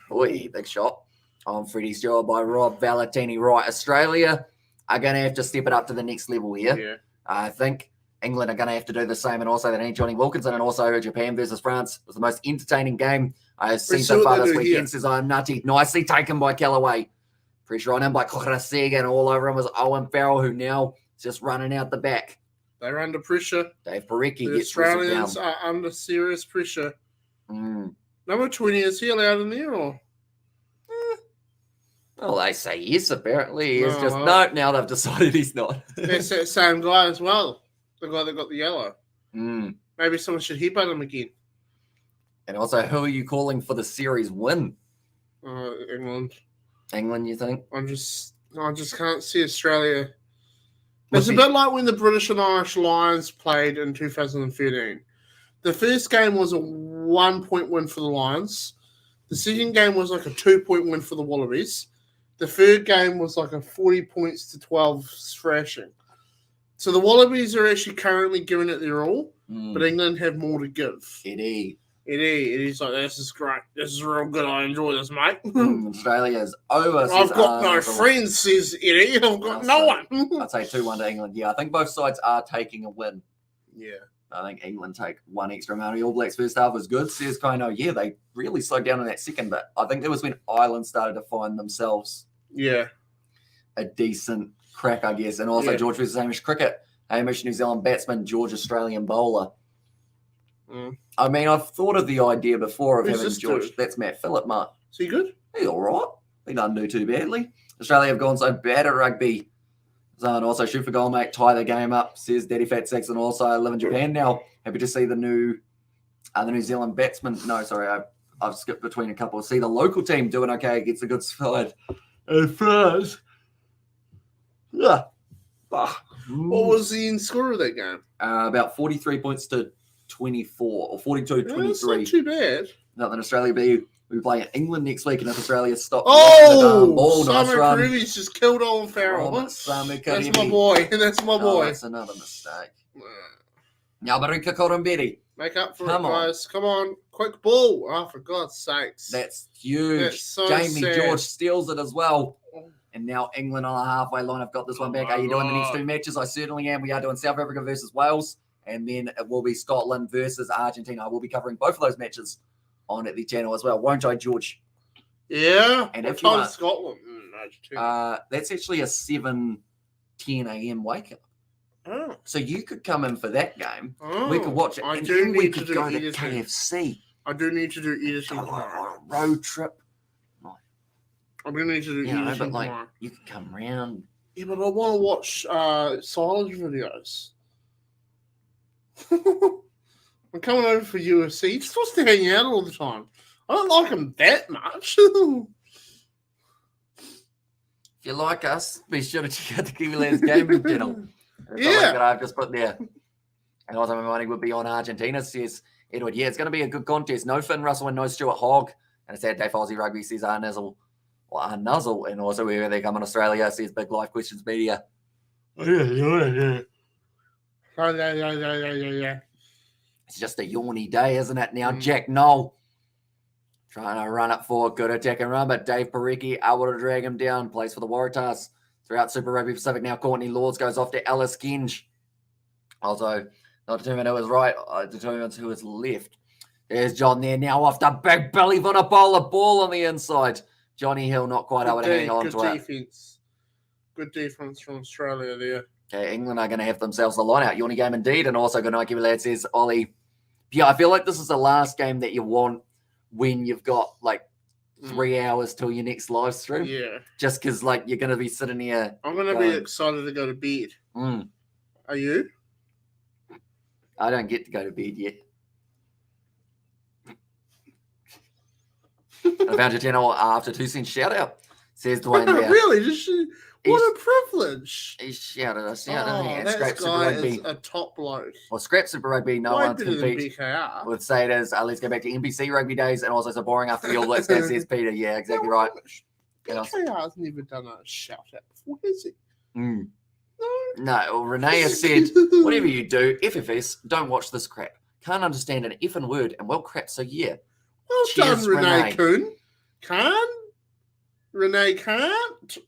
A: Boy, big shot on Freddie's job by Rob Valentini. Right, Australia are going to have to step it up to the next level here.
B: Yeah.
A: I think England are going to have to do the same, and also they need Johnny Wilkinson, and also Japan versus France was the most entertaining game I've seen so far this weekend, says I'm nutty. Nicely taken by Callaway. Pressure on him by Korasega, and all over him was Owen Farrell, who now is just running out the back.
B: They're under pressure.
A: Dave Parecki
B: the
A: gets
B: Australians are under serious pressure. Number 20, is he allowed in there, or?
A: Well, they say yes, apparently. It's just, no, now they've decided he's not.
B: That's that same guy as well. The guy that got the yellow. Maybe someone should headbutt him again.
A: And also, who are you calling for the series win?
B: England.
A: England, you think?
B: I just can't see Australia. It's a bit like when the British and Irish Lions played in 2013. The first game was a 1-point win for the Lions. The second game was like a 2-point win for the Wallabies. The third game was like a 40 points to 12 thrashing. So the Wallabies are actually currently giving it their all, but England have more to give.
A: Eddie.
B: Eddie's like, this is great. This is real good. I enjoy this, mate.
A: Australia's over.
B: I've got no friends, says Eddie. I've got no one.
A: I'd say 2-1 to England. Yeah, I think both sides are taking a win.
B: Yeah.
A: I think England take one extra amount. The All Blacks first half was good. Says Kino, yeah, they really slowed down in that second, but I think that was when Ireland started to find themselves a decent crack, I guess. And also George versus Hamish cricket. Hamish, New Zealand batsman, George, Australian bowler. I mean, I've thought of the idea before of having George. Dude? That's Matt Phillip, Mark.
B: Is he good?
A: He's all right. He doesn't do too badly. Australia have gone so bad at rugby. So, and also shoot for goal, mate. Tie the game up, says Daddy Fat Six. And also, I live in Japan now. Happy to see the New Zealand batsman. No, sorry, I've skipped between a couple. See the local team doing okay against a good side. And France. What
B: was the end score of that game?
A: About 43 points to 24 or 42-23.
B: That's not too bad.
A: Nothing. Australia we play England next week, and if Australia stop,
B: Simon Karevi's just killed Owen Farrell. That's my boy. That's my boy.
A: That's another mistake. Now, Barika Koromberi.
B: Make up for it, guys. Come on. Quick ball. Oh, for God's sakes.
A: That's huge.
B: That's so
A: Jamie
B: sad.
A: George steals it as well. And now England on the halfway line. I've got this one back. Are you doing the next 2 matches? I certainly am. We are doing South Africa versus Wales. And then it will be Scotland versus Argentina. I will be covering both of those matches on the channel as well. Won't I, George?
B: Yeah.
A: And
B: if you Scotland?
A: That's actually a 7:10 a.m. wake up.
B: Oh.
A: So you could come in for that game. We could watch it.
B: I
A: and
B: do
A: then we
B: need
A: could
B: to
A: go
B: do
A: to KFC.
B: I do need to do editing
A: on a road trip.
B: I do need to do editing
A: but like you could come round.
B: Yeah, but I want to watch silage videos. I'm coming over for UFC. He just wants to hang out all the time. I don't like him that much.
A: If you like us, be sure to check out the Kiwiland's gaming channel.
B: Yeah.
A: That I've just put there. And also my money would be on Argentina, says Edward. Yeah, it's going to be a good contest. No Finn Russell and no Stuart Hogg. And it's Saturday for Aussie Rugby, says Nuzzle. And also wherever they come in Australia, says Big Life Questions Media.
B: Yeah.
A: It's just a yawny day, isn't it? Now, Jack Knoll trying to run it forward. Good attack and run, but Dave Parecki able to drag him down. Plays for the Waratahs throughout Super Rugby Pacific. Now, Courtney Lords goes off to Alice Genge. Also, not determined who was right, determines who is left. There's John there now off the big Billy Vunipola ball on the inside. Johnny Hill not quite able to hang on to
B: defense. Good defense from Australia there.
A: Okay, England are going to have themselves a line out. Yawny game indeed. And also, good night, Kiwi lad, says Ollie. Yeah, I feel like this is the last game that you want when you've got like 3 hours till your next live stream.
B: Yeah.
A: Just because like you're going to be sitting here.
B: I'm going to be excited to go to bed. Are you?
A: I don't get to go to bed yet. I found your channel after 2 cents shout out, says Dwayne there.
B: Really? What a privilege.
A: He shouted us out, didn't he? And
B: That
A: Scrap Super
B: guy
A: Rugby.
B: is a top bloke.
A: Well, Scrap Super Rugby, no
B: Way
A: one
B: better
A: can
B: than
A: beat.
B: BKR.
A: Would say it is, let's go back to NBC Rugby days and also so boring after the All Blacks game, says Peter. Yeah, exactly right.
B: BKR's never done a shout out before, has he? No.
A: No, well, Renee has said, whatever you do, FFS, don't watch this crap. Can't understand an effing word, and well, crap, so yeah.
B: Well
A: Cheers,
B: done, Renee Kuhn. Renee can't.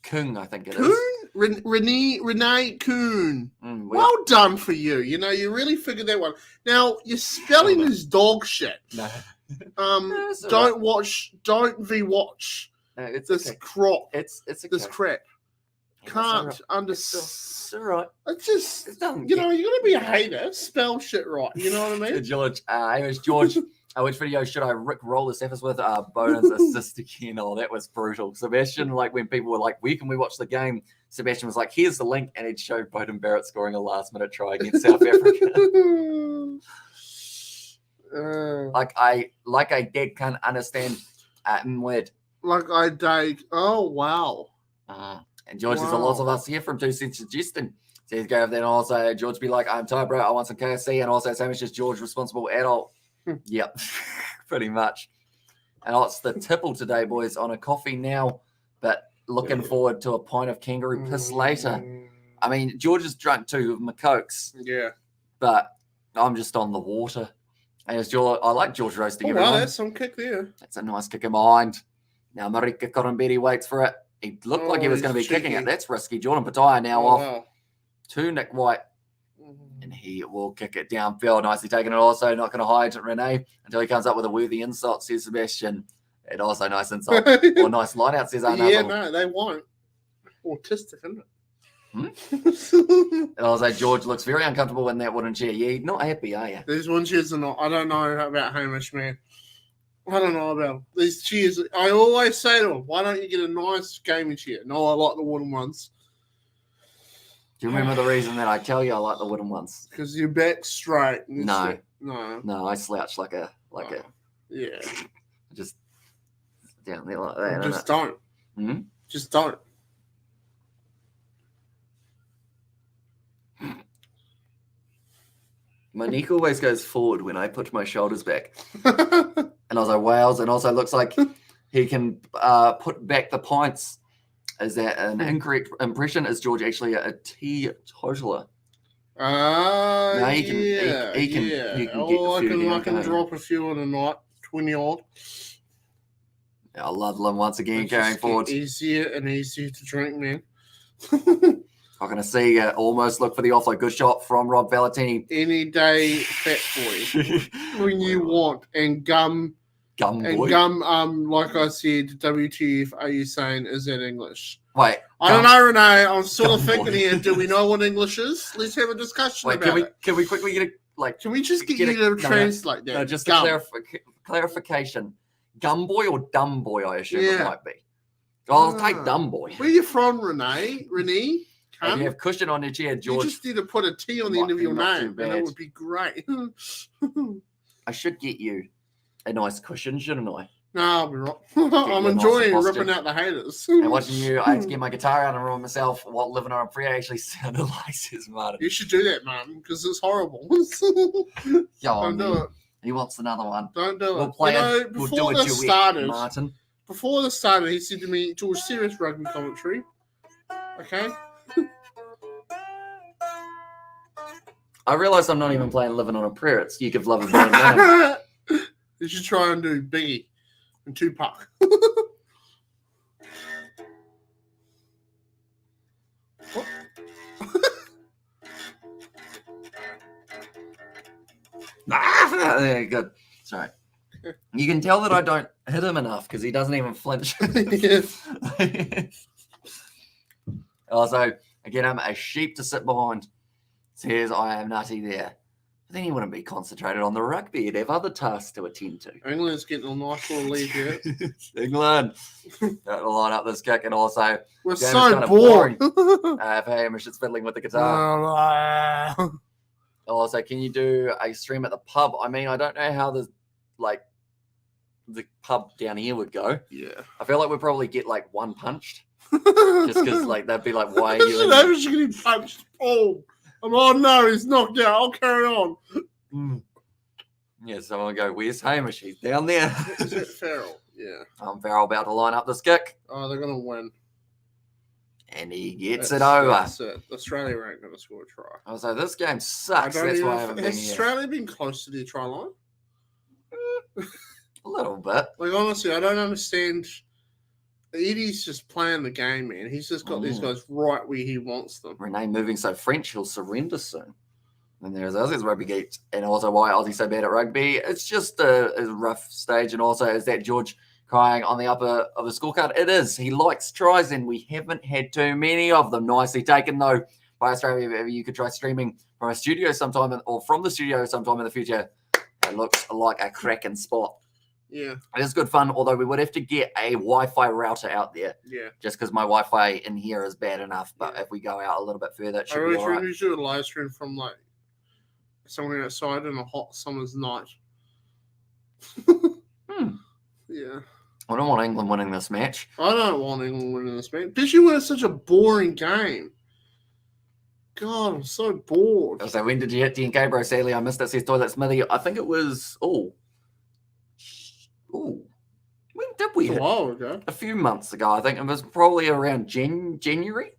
A: Kung, I think it is.
B: Renee Kuhn. Well done for you. You know, you really figured that one. Now, your spelling is dog shit.
A: No.
B: Don't watch. Don't watch.
A: No, it's
B: this
A: okay.
B: crop.
A: It's okay.
B: This crap. Can't
A: It's
B: understand.
A: all right.
B: It's just, you know, you're gonna be a hater. Spell shit right. You know what I mean?
A: George, George. Which video should I Rick roll the Cephas with? Bowden's assist again. Oh, that was brutal. Sebastian, like when people were like, where can we watch the game? Sebastian was like, here's the link. And it showed Bowden Barrett scoring a last minute try against South Africa. Like I did can't understand word.
B: Like I did. Oh, wow.
A: And George, there's a lot of us here from 2 cents suggesting. Says go over there and also George be like, I'm tired, bro. I want some KFC. And also same as just George, responsible adult. Yep, pretty much. And it's the tipple today, boys, on a coffee now, but looking forward to a pint of kangaroo piss later. I mean, George is drunk too with my cokes.
B: Yeah.
A: But I'm just on the water. And it's George, I like George roasting everyone.
B: Wow, that's some kick there.
A: That's a nice kick in behind. Now Marika Koromberi waits for it. He looked like he was going to be kicking it. That's risky. Jordan Pataya now off to Nick White. And he will kick it downfield. Nicely taken it also. Not going to hide Renee until he comes up with a worthy insult, says Sebastian. And also nice insult. Or nice line out, says Arnold.
B: Yeah, no, they won't. Autistic, isn't
A: it? And also George looks very uncomfortable in that wooden chair. Yeah, you're not happy, are you?
B: These wooden chairs are not. I don't know about Hamish, man. I don't know about them. These chairs. I always say to him, why don't you get a nice gaming chair? No, I like the wooden ones.
A: Do you remember the reason that I tell you I like the wooden ones?
B: Because your back's straight.
A: No.
B: No,
A: I slouch like a.
B: Yeah.
A: Just down there like that.
B: Just don't.
A: Mm-hmm.
B: Just don't.
A: My neck always goes forward when I put my shoulders back. And I was like, wow. And also looks like he can put back the pints. Is that an incorrect impression? Is George actually a teetotaler?
B: No,
A: he can. He can
B: I can drop a few on a night, 20 odd.
A: I love them once again going forward.
B: Easier and easier to drink, man.
A: I'm going to see almost look for the offload. Good shot from Rob Valentini.
B: Any day, fat boy. When you want. And gum.
A: Gum
B: and
A: boy.
B: Gum, like I said, WTF are you saying is that English?
A: Wait.
B: I don't know, Renee. I'm sort of thinking here, do we know what English is? Let's have a discussion about it.
A: Can we quickly get a,
B: can we just get you to translate that?
A: No, just a clarification. Gum boy or dumb boy, I assume it might be. I'll take dumb boy.
B: Where are you from, Renee? Renee?
A: If you have cushion on your chair, George.
B: You just need to put a T on the end of your name, and it would be great.
A: I should get you a nice cushion, shouldn't I?
B: No, I'll be right. I'm enjoying ripping out the haters.
A: And watching you, I had to get my guitar out and remind myself what living on a prayer actually sounded like, says Martin.
B: You should do that, Martin, because it's horrible.
A: Don't do it. He wants another one.
B: Don't do
A: we'll
B: it.
A: Play
B: it. Before this started,
A: Martin.
B: Before this started, he said to me, George, serious rugby commentary. Okay?
A: I realised I'm not even playing Living on a Prayer. It's You Give Love a Burning Man.
B: You should try and do Biggie and Tupac.
A: There, good. Sorry. You can tell that I don't hit him enough because he doesn't even flinch. Also, again, I'm a sheep to sit behind. Says I am nutty there. But then he wouldn't be concentrated on the rugby. He'd have other tasks to attend to.
B: England's getting a nice little lead here.
A: England. Got to line up this kick, and also
B: we're so bored.
A: If Hamish is fiddling with the guitar. Also, can you do a stream at the pub? I mean, I don't know how the pub down here would go.
B: Yeah.
A: I feel like we'd probably get like one punched. Just because they'd be like, why are you
B: Hamish getting punched? Oh no, he's knocked out. I'll carry on.
A: Yeah, someone go, where's Hamish? He's down there.
B: Is it Farrell? Yeah.
A: Farrell about to line up this kick.
B: Oh, they're going to win.
A: And he gets it over.
B: That's it. Australia ain't going to score a try.
A: I was like, this game sucks. That's why I haven't been here.
B: Has Australia been close to the try line?
A: A little bit.
B: Like, honestly, I don't understand. Eddie's just playing the game, man. He's just got these guys right where he wants them.
A: Renee moving so French, he'll surrender soon. And there's Aussie's rugby gate. And also why Aussie's so bad at rugby. It's just a rough stage. And also, is that George crying on the upper of the scorecard? It is. He likes tries, and we haven't had too many of them. Nicely taken, though, by Australia. If you could try streaming from a studio sometime, or from the studio sometime in the future, it looks like a cracking spot.
B: Yeah.
A: It is good fun, although we would have to get a Wi-Fi router out there.
B: Yeah. Just
A: because my Wi-Fi in here is bad enough. But if we go out a little bit further, it should be all right.
B: We should do a live stream from, like, somewhere outside on a hot summer's night. Yeah.
A: I don't want England winning this match.
B: I don't want England winning this match. Especially when it's such a boring game. God, I'm so bored.
A: So when did you hit DNK, bro? Sadly, I missed it. Says Toilet Smithy. I think it was... When did we hit?
B: A while ago.
A: A few months ago. I think it was probably around January.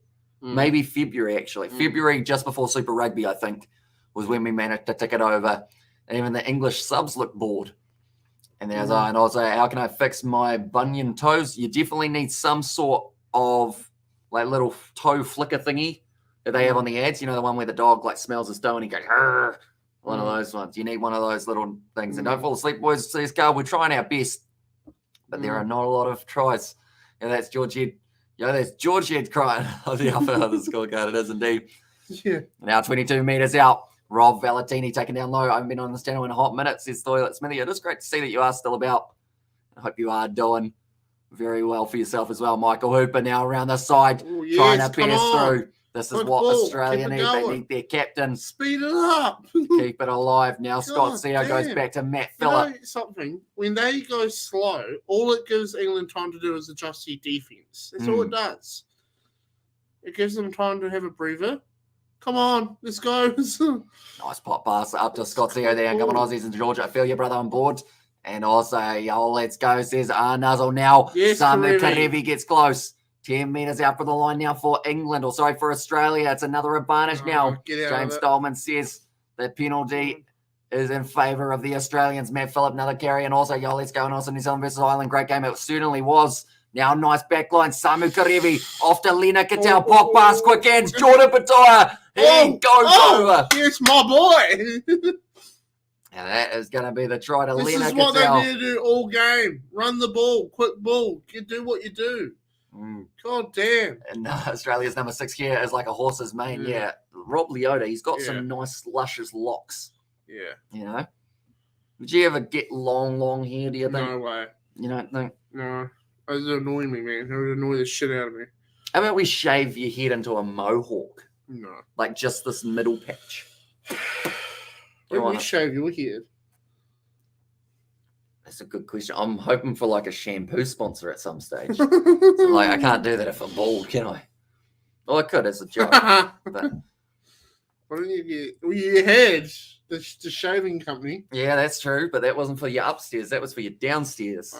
A: Maybe February, actually. February, just before Super Rugby, I think, was when we managed to tick it over. And even the English subs looked bored. And there's and also, how can I fix my bunion toes? You definitely need some sort of like little toe flicker thingy that they have on the ads. You know, the one where the dog like smells his toe and he goes, Arr! One of those ones. You need one of those little things. And don't fall asleep, boys. CSK, we're trying our best. But there are not a lot of tries. And that's George Head. That's George Head crying on the upper of the scorecard. It is indeed.
B: Yeah.
A: Now 22 metres out. Rob Valentini taken down low. I haven't been on this channel in a hot minute, says Toilet Smithy. It is great to see that you are still about. I hope you are doing very well for yourself as well. Michael Hooper now around the side, trying to pierce through. This is what Australia need. They need their captain.
B: Speed it up.
A: Keep it alive. Now Scott Seo goes back to Matt Phillip.
B: You know something? When they go slow, all it gives England time to do is adjust their defence. That's all it does. It gives them time to have a breather. Come on, let's go.
A: Nice pop pass up to Scott Seo there. Come on, Aussies and Georgia. I feel your brother on board. And also, let's go, says Nuzzle now.
B: Yes,
A: Samu Karevi gets close. 10 metres out for the line now for England, or sorry, for Australia. It's another advantage now. James Dolman says the penalty is in favour of the Australians. Matt Phillip, another carry, and also, let's go, and also New Zealand versus Ireland. Great game. It certainly was. Now, nice backline. Samu Karevi off to Lena Cattell. Pop pass, quick hands. Jordan Patoya. He goes over.
B: Here's my boy.
A: And that is going to be the try to Lena Cattell.
B: This is what they need to do all game. Run the ball. Quick ball. You do what you do. God damn.
A: And Australia's number 6 here is like a horse's mane. Yeah. Rob Leota, he's got some nice, luscious locks.
B: Yeah.
A: You know? Would you ever get long hair, do you think?
B: No way.
A: You don't think?
B: No. It would annoy me, man. It would annoy the shit out of me.
A: How about we shave your head into a mohawk?
B: No.
A: Like just this middle patch.
B: When we shave your head?
A: That's a good question. I'm hoping for like a shampoo sponsor at some stage. So, like, I can't do that if I'm bald, can I? Well, I could. It's a joke. But
B: why don't you get your head? The shaving company.
A: Yeah, that's true. But that wasn't for your upstairs. That was for your downstairs.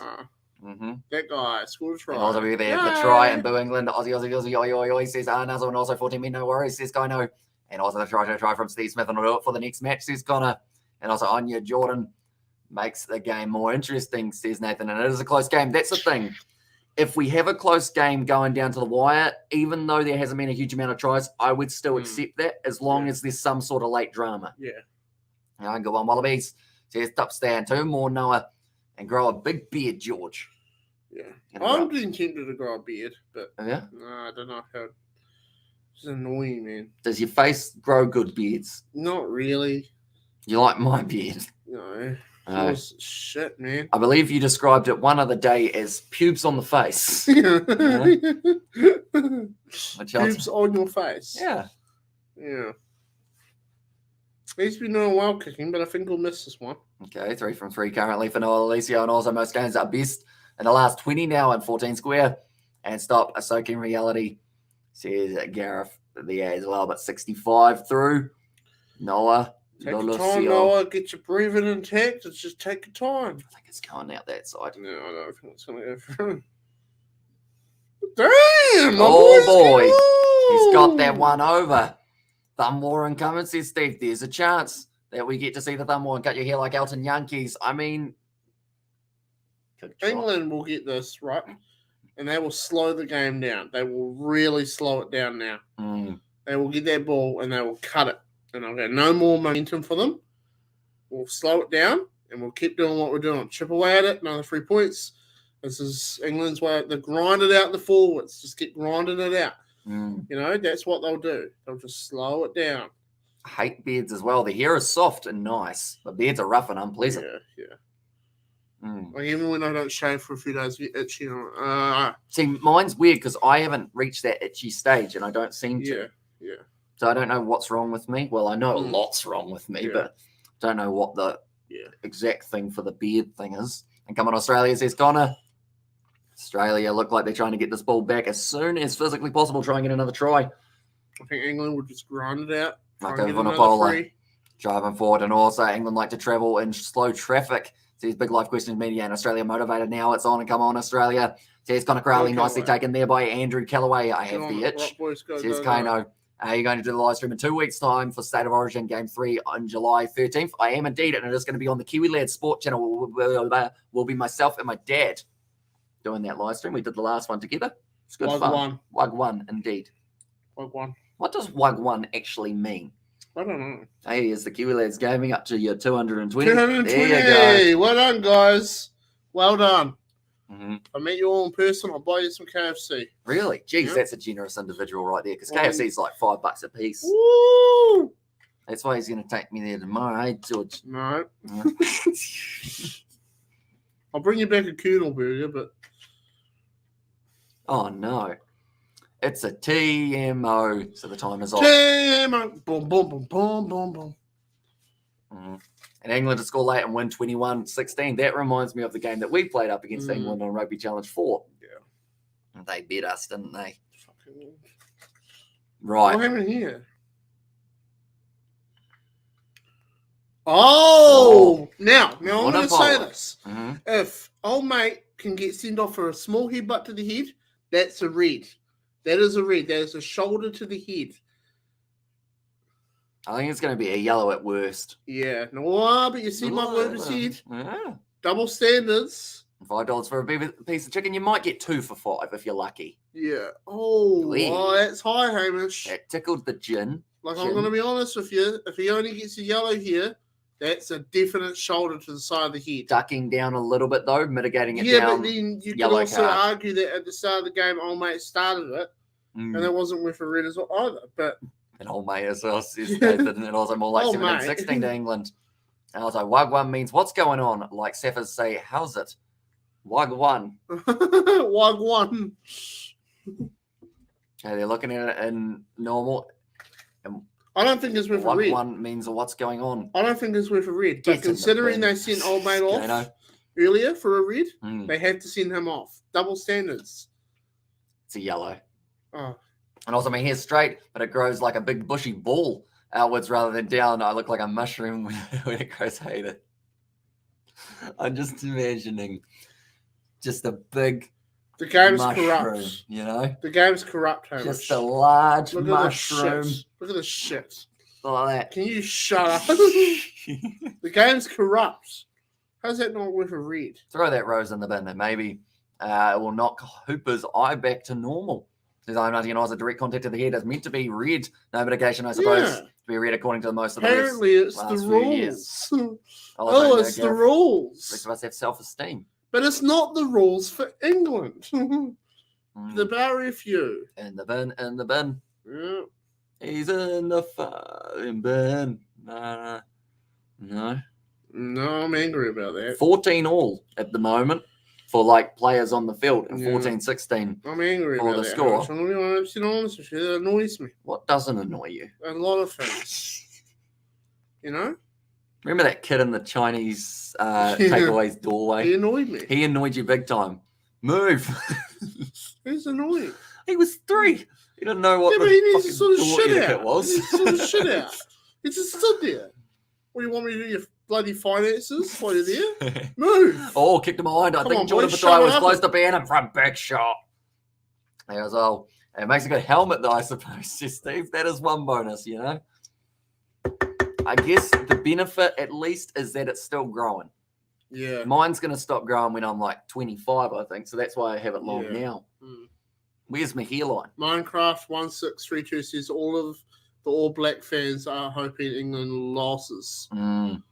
B: That guy scored a try.
A: And also there, the try and boo England. Aussie, oi, says Nuzzle, and also 14 men, no worries, says Gino. And also the try from Steve Smith, and I'll do it for the next match, says Connor. And also Anya Jordan makes the game more interesting, says Nathan. And it is a close game. That's the thing. If we have a close game going down to the wire, even though there hasn't been a huge amount of tries, I would still accept that as long as there's some sort of late drama.
B: Yeah.
A: Go on, Wallabies. Says top stand. 2 more, Noah. And grow a big beard, George.
B: Yeah. I'm being tempted to grow a beard, but
A: yeah?
B: no, I don't know how. It's annoying, man.
A: Does your face grow good beards?
B: Not really.
A: You like my beard?
B: No.
A: No.
B: Yours is shit, man.
A: I believe you described it one other day as pubes on the face.
B: Pubes on your face.
A: Yeah.
B: Yeah. He's been doing well kicking, but I think we'll miss this one.
A: Okay, 3 from 3 currently for Noah Alicio, and also most games are best in the last 20 now and 14 square. And stop a soaking reality, says Gareth there as well, but 65 through. Noah.
B: Take your time, Noah. Get your breathing intact. It's just take your time.
A: I think it's going out that side.
B: No, I don't think it's going to go through. Damn!
A: Oh, boy. He's got that one over. Thumb Warren coming, says Steve. There's a chance that we get to see the Thumb Warren cut your hair like Elton Yankees. I mean,
B: England will get this, right? And they will slow the game down. They will really slow it down now. They will get that ball and they will cut it. And I'll get no more momentum for them. We'll slow it down and we'll keep doing what we're doing. Chip away at it, another 3 points. This is England's way. They grind it out the forwards. Just get grinding it out. You know, that's what they'll do. They'll just slow it down.
A: I hate beards as well. The hair is soft and nice. The beards are rough and unpleasant.
B: Yeah. Like even when I don't shave for a few days, it's itchy.
A: See, mine's weird because I haven't reached that itchy stage and I don't seem to.
B: Yeah.
A: So I don't know what's wrong with me. Well, I know a lot's wrong with me, but don't know what the exact thing for the beard thing is. And come on, Australia, says Connor. Australia look like they're trying to get this ball back as soon as physically possible, try and get another try.
B: I think England would just grind it out.
A: Marco Vunipola driving forward, and also England like to travel in slow traffic. Says Big Life Questions Media, and Australia motivated now. It's on and come on, Australia. Says Connor Crowley, nicely taken there by Andrew Callaway. I have the itch. Says Kano. You're going to do the live stream in 2 weeks' time for State of Origin Game 3 on July 13th. I am indeed, and it is going to be on the Kiwi Lad Sport channel. Will be myself and my dad doing that live stream. We did the last one together. It's good fun. Wagwan, indeed.
B: Wagwan.
A: What does Wagwan actually mean?
B: I don't know.
A: Hey, here's the Kiwi Lads gaming up to your 220.
B: 220.
A: There you go.
B: Well done, guys. Well done.
A: Mm-hmm.
B: I met you all in person. I'll buy you some KFC.
A: Really? Jeez, that's a generous individual right there because KFC is like $5 a piece.
B: Woo!
A: That's why he's going to take me there tomorrow, eh, George?
B: No. I'll bring you back a Koodle burger, but...
A: Oh, no. It's a TMO, so the time is off.
B: TMO. Boom, boom, boom, boom, boom, boom.
A: Mm-hmm. And England to score late and win 21-16. That reminds me of the game that we played up against England on Rugby Challenge 4. Yeah. And they beat us, didn't they?
B: Fucking...
A: Right.
B: What happened here? Oh! Now I'm going to say this.
A: Mm-hmm.
B: If old mate can get sent off for a small headbutt to the head, that's a red. That is a red. That is a shoulder to the head.
A: I think it's going to be a yellow at worst.
B: Yeah. No, but you see my Lotus head.
A: Yeah.
B: Double standards.
A: $5 for a piece of chicken. You might get 2 for $5 if you're lucky.
B: Yeah. Oh, that's high, Hamish.
A: That tickled the gin.
B: I'm going to be honest with you. If he only gets a yellow here, that's a definite shoulder to the side of the head.
A: Ducking down a little bit, though, mitigating it down.
B: Yeah, but then you can also argue that at the start of the game, old mate started it, and it wasn't with a red as well either. But
A: an old mate as well, says Nathan, and also more like 17-16 to England. And also, Wagwan means what's going on? Like Saffers say, how's it? Wagwan.
B: Wagwan.
A: Okay, they're looking at it in normal. And
B: I don't think it's with a red.
A: Wagwan means what's going on.
B: I don't think it's with a red. But considering they sent old mate off earlier for a red, they have to send him off. Double standards.
A: It's a yellow.
B: Oh.
A: And also, my hair's straight, but it grows like a big bushy ball outwards rather than down. I look like a mushroom when it grows hated. I'm just imagining just a big
B: The game's
A: mushroom,
B: corrupt.
A: You know?
B: The game's corrupt, Hamish.
A: Just a large
B: Look
A: mushroom.
B: Look at this shit.
A: Like that.
B: Can you shut up? The game's corrupt. How's that not with a red?
A: Throw that rose in the bin and maybe it will knock Hooper's eye back to normal. Says I'm not a direct contact to the head is meant to be red. No mitigation, I suppose. To be red according to the most of the
B: Apparently it's the rules. It's the rules.
A: The rest of us have self-esteem.
B: But it's not the rules for England. The barrier few.
A: In the bin, in the bin.
B: Yeah.
A: He's in the fucking bin. No.
B: No, I'm angry about that.
A: 14 all at the moment for like players on the field, and 14-16.
B: I'm angry
A: for
B: about
A: the
B: that.
A: score.
B: I'm going to be honest with you. That annoys me.
A: What doesn't annoy you?
B: A lot of things. You know?
A: Remember that kid in the Chinese takeaways doorway?
B: He annoyed me.
A: He annoyed you big time. Move.
B: He's annoying.
A: He was 3. He didn't know what
B: but
A: the
B: he needs
A: fucking
B: to sort of
A: door
B: shit
A: etiquette
B: out.
A: was.
B: He needs to sort of shit out. He just stood there. What, do you want me to do your bloody finances while you're there? Move.
A: Oh, kicked him behind. I think Jordan Patai was close to being in front. Big shot. There was all. It makes a good helmet, though, I suppose, Steve. That is one bonus, you know. I guess the benefit, at least, is that it's still growing.
B: Yeah.
A: Mine's going to stop growing when I'm like 25, I think. So that's why I have it long now.
B: Mm.
A: Where's my hairline?
B: Minecraft 1632 says all of the All Black fans are hoping England loses.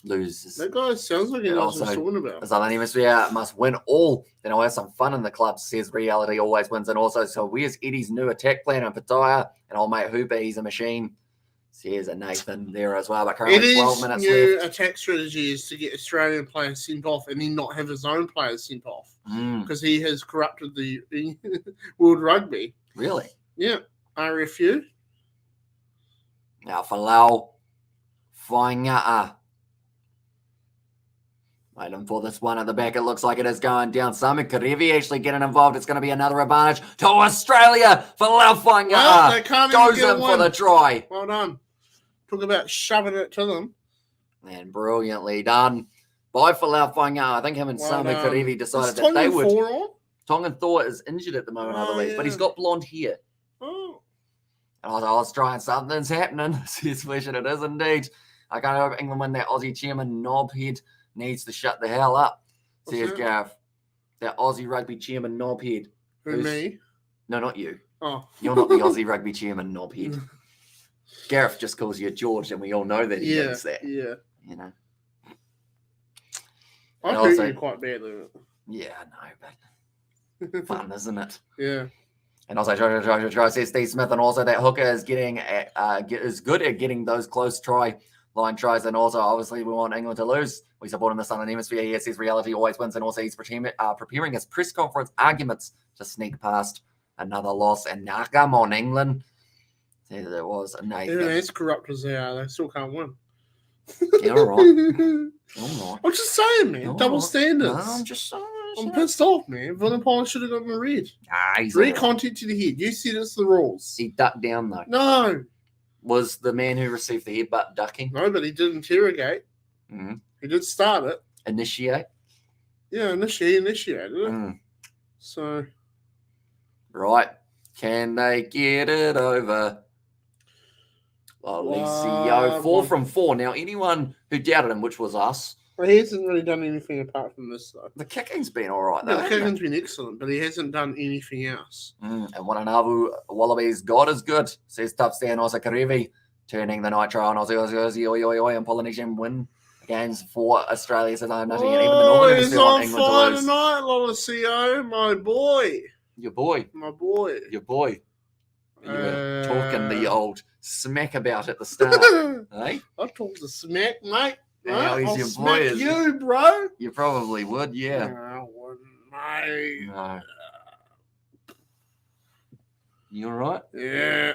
A: Loses.
B: That guy sounds like he knows what he's talking about.
A: The Southern Hemisphere must win all. Then I'll have some fun in the club, says reality always wins. And also, so where's Eddie's new attack plan on Pattaya? And old mate Hooper, he's a machine. Says a Nathan there as well. But currently 12 minutes
B: new
A: left.
B: attack strategy is to get Australian players sent off and then not have his own players sent off. Because he has corrupted the World Rugby.
A: Really?
B: Yeah. RFU.
A: Now for Lau Whainga'a. Waiting for this one at the back. It looks like it is going down. Simon Karevi actually getting involved. It's going to be another advantage to Australia for Lau Whainga'a.
B: Well, they can't
A: goes
B: even get
A: in
B: one.
A: for the try.
B: Well done. Talk about shoving it to them.
A: And brilliantly done by Falau Whainga'a. I think him and Simon Karevi decided that they would. Tongan Thor is injured at the moment, I believe, but he's got blonde hair.
B: Oh.
A: And I was trying, something's happening. Says Flesh, and it is indeed. I can't hope England win. That Aussie chairman knobhead needs to shut the hell up, says Gareth. That Aussie rugby chairman knobhead.
B: Who, me?
A: No, not you.
B: Oh.
A: You're not the Aussie rugby chairman knobhead. Gareth just calls you George, and we all know that he means that.
B: Yeah.
A: You know.
B: I hurt you quite badly.
A: Yeah, I know, but fun, isn't it?
B: Yeah.
A: And also, try says Steve Smith, and also that hooker is is good at getting those close try line tries. And also, obviously, we want England to lose. We support him in the Southern Hemisphere. He says reality always wins, and also he's preparing his press conference arguments to sneak past another loss. And come on, England. There was a Nathan.
B: Even as corrupt as they are, they still can't win.
A: Yeah, all right. All right.
B: I'm just saying, man. Double standards.
A: No, I'm just saying.
B: I'm pissed off, man. Vunipola should have gotten the red.
A: He's
B: Red contact to the head. You said it's the rules.
A: He ducked down, though.
B: No.
A: Was the man who received the headbutt ducking?
B: No, but he did interrogate.
A: Mm-hmm.
B: He did start it.
A: Initiate?
B: Yeah, initiated it. So.
A: Right. Can they get it over? Alicio, 4 from 4. Now, anyone who doubted him, which was us.
B: Well, he hasn't really done anything apart from this, though.
A: The kicking's been all right, though.
B: Yeah, the kicking's been excellent, but he hasn't done anything else.
A: And Wananavu Wallabies, God is good, says Tough Stan Osa Karevi, turning the nitro on Aussie, and Polynesian win games for Australia. Says I'm nothing, and even the Northern Hemisphere want England to lose.
B: Tonight, Alicio, my boy.
A: Your boy.
B: My boy.
A: Your boy. You were talking the old smack about at the start. Eh?
B: I talk the smack, mate.
A: How
B: I'll
A: your
B: smack
A: boy is.
B: you, bro.
A: You probably would, yeah.
B: No, I wouldn't, mate.
A: No. You all right?
B: Yeah.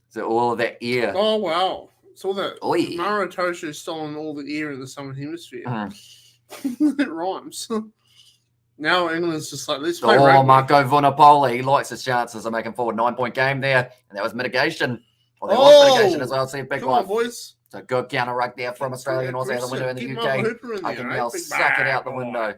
A: Is it all of that air?
B: Oh, wow. It's all that.
A: Oh, yeah.
B: Maro Toshu's stolen all the air in the Southern Hemisphere. It rhymes. Now England's just like, let's play rugby.
A: Marco Vunipola, he likes his chances of making forward 9-point game there. And that was mitigation. Well, there was mitigation as well. See a big
B: come
A: one.
B: on, boys.
A: So good counter ruck there from Australia and also out the window in the UK. I can yell, suck it out the window.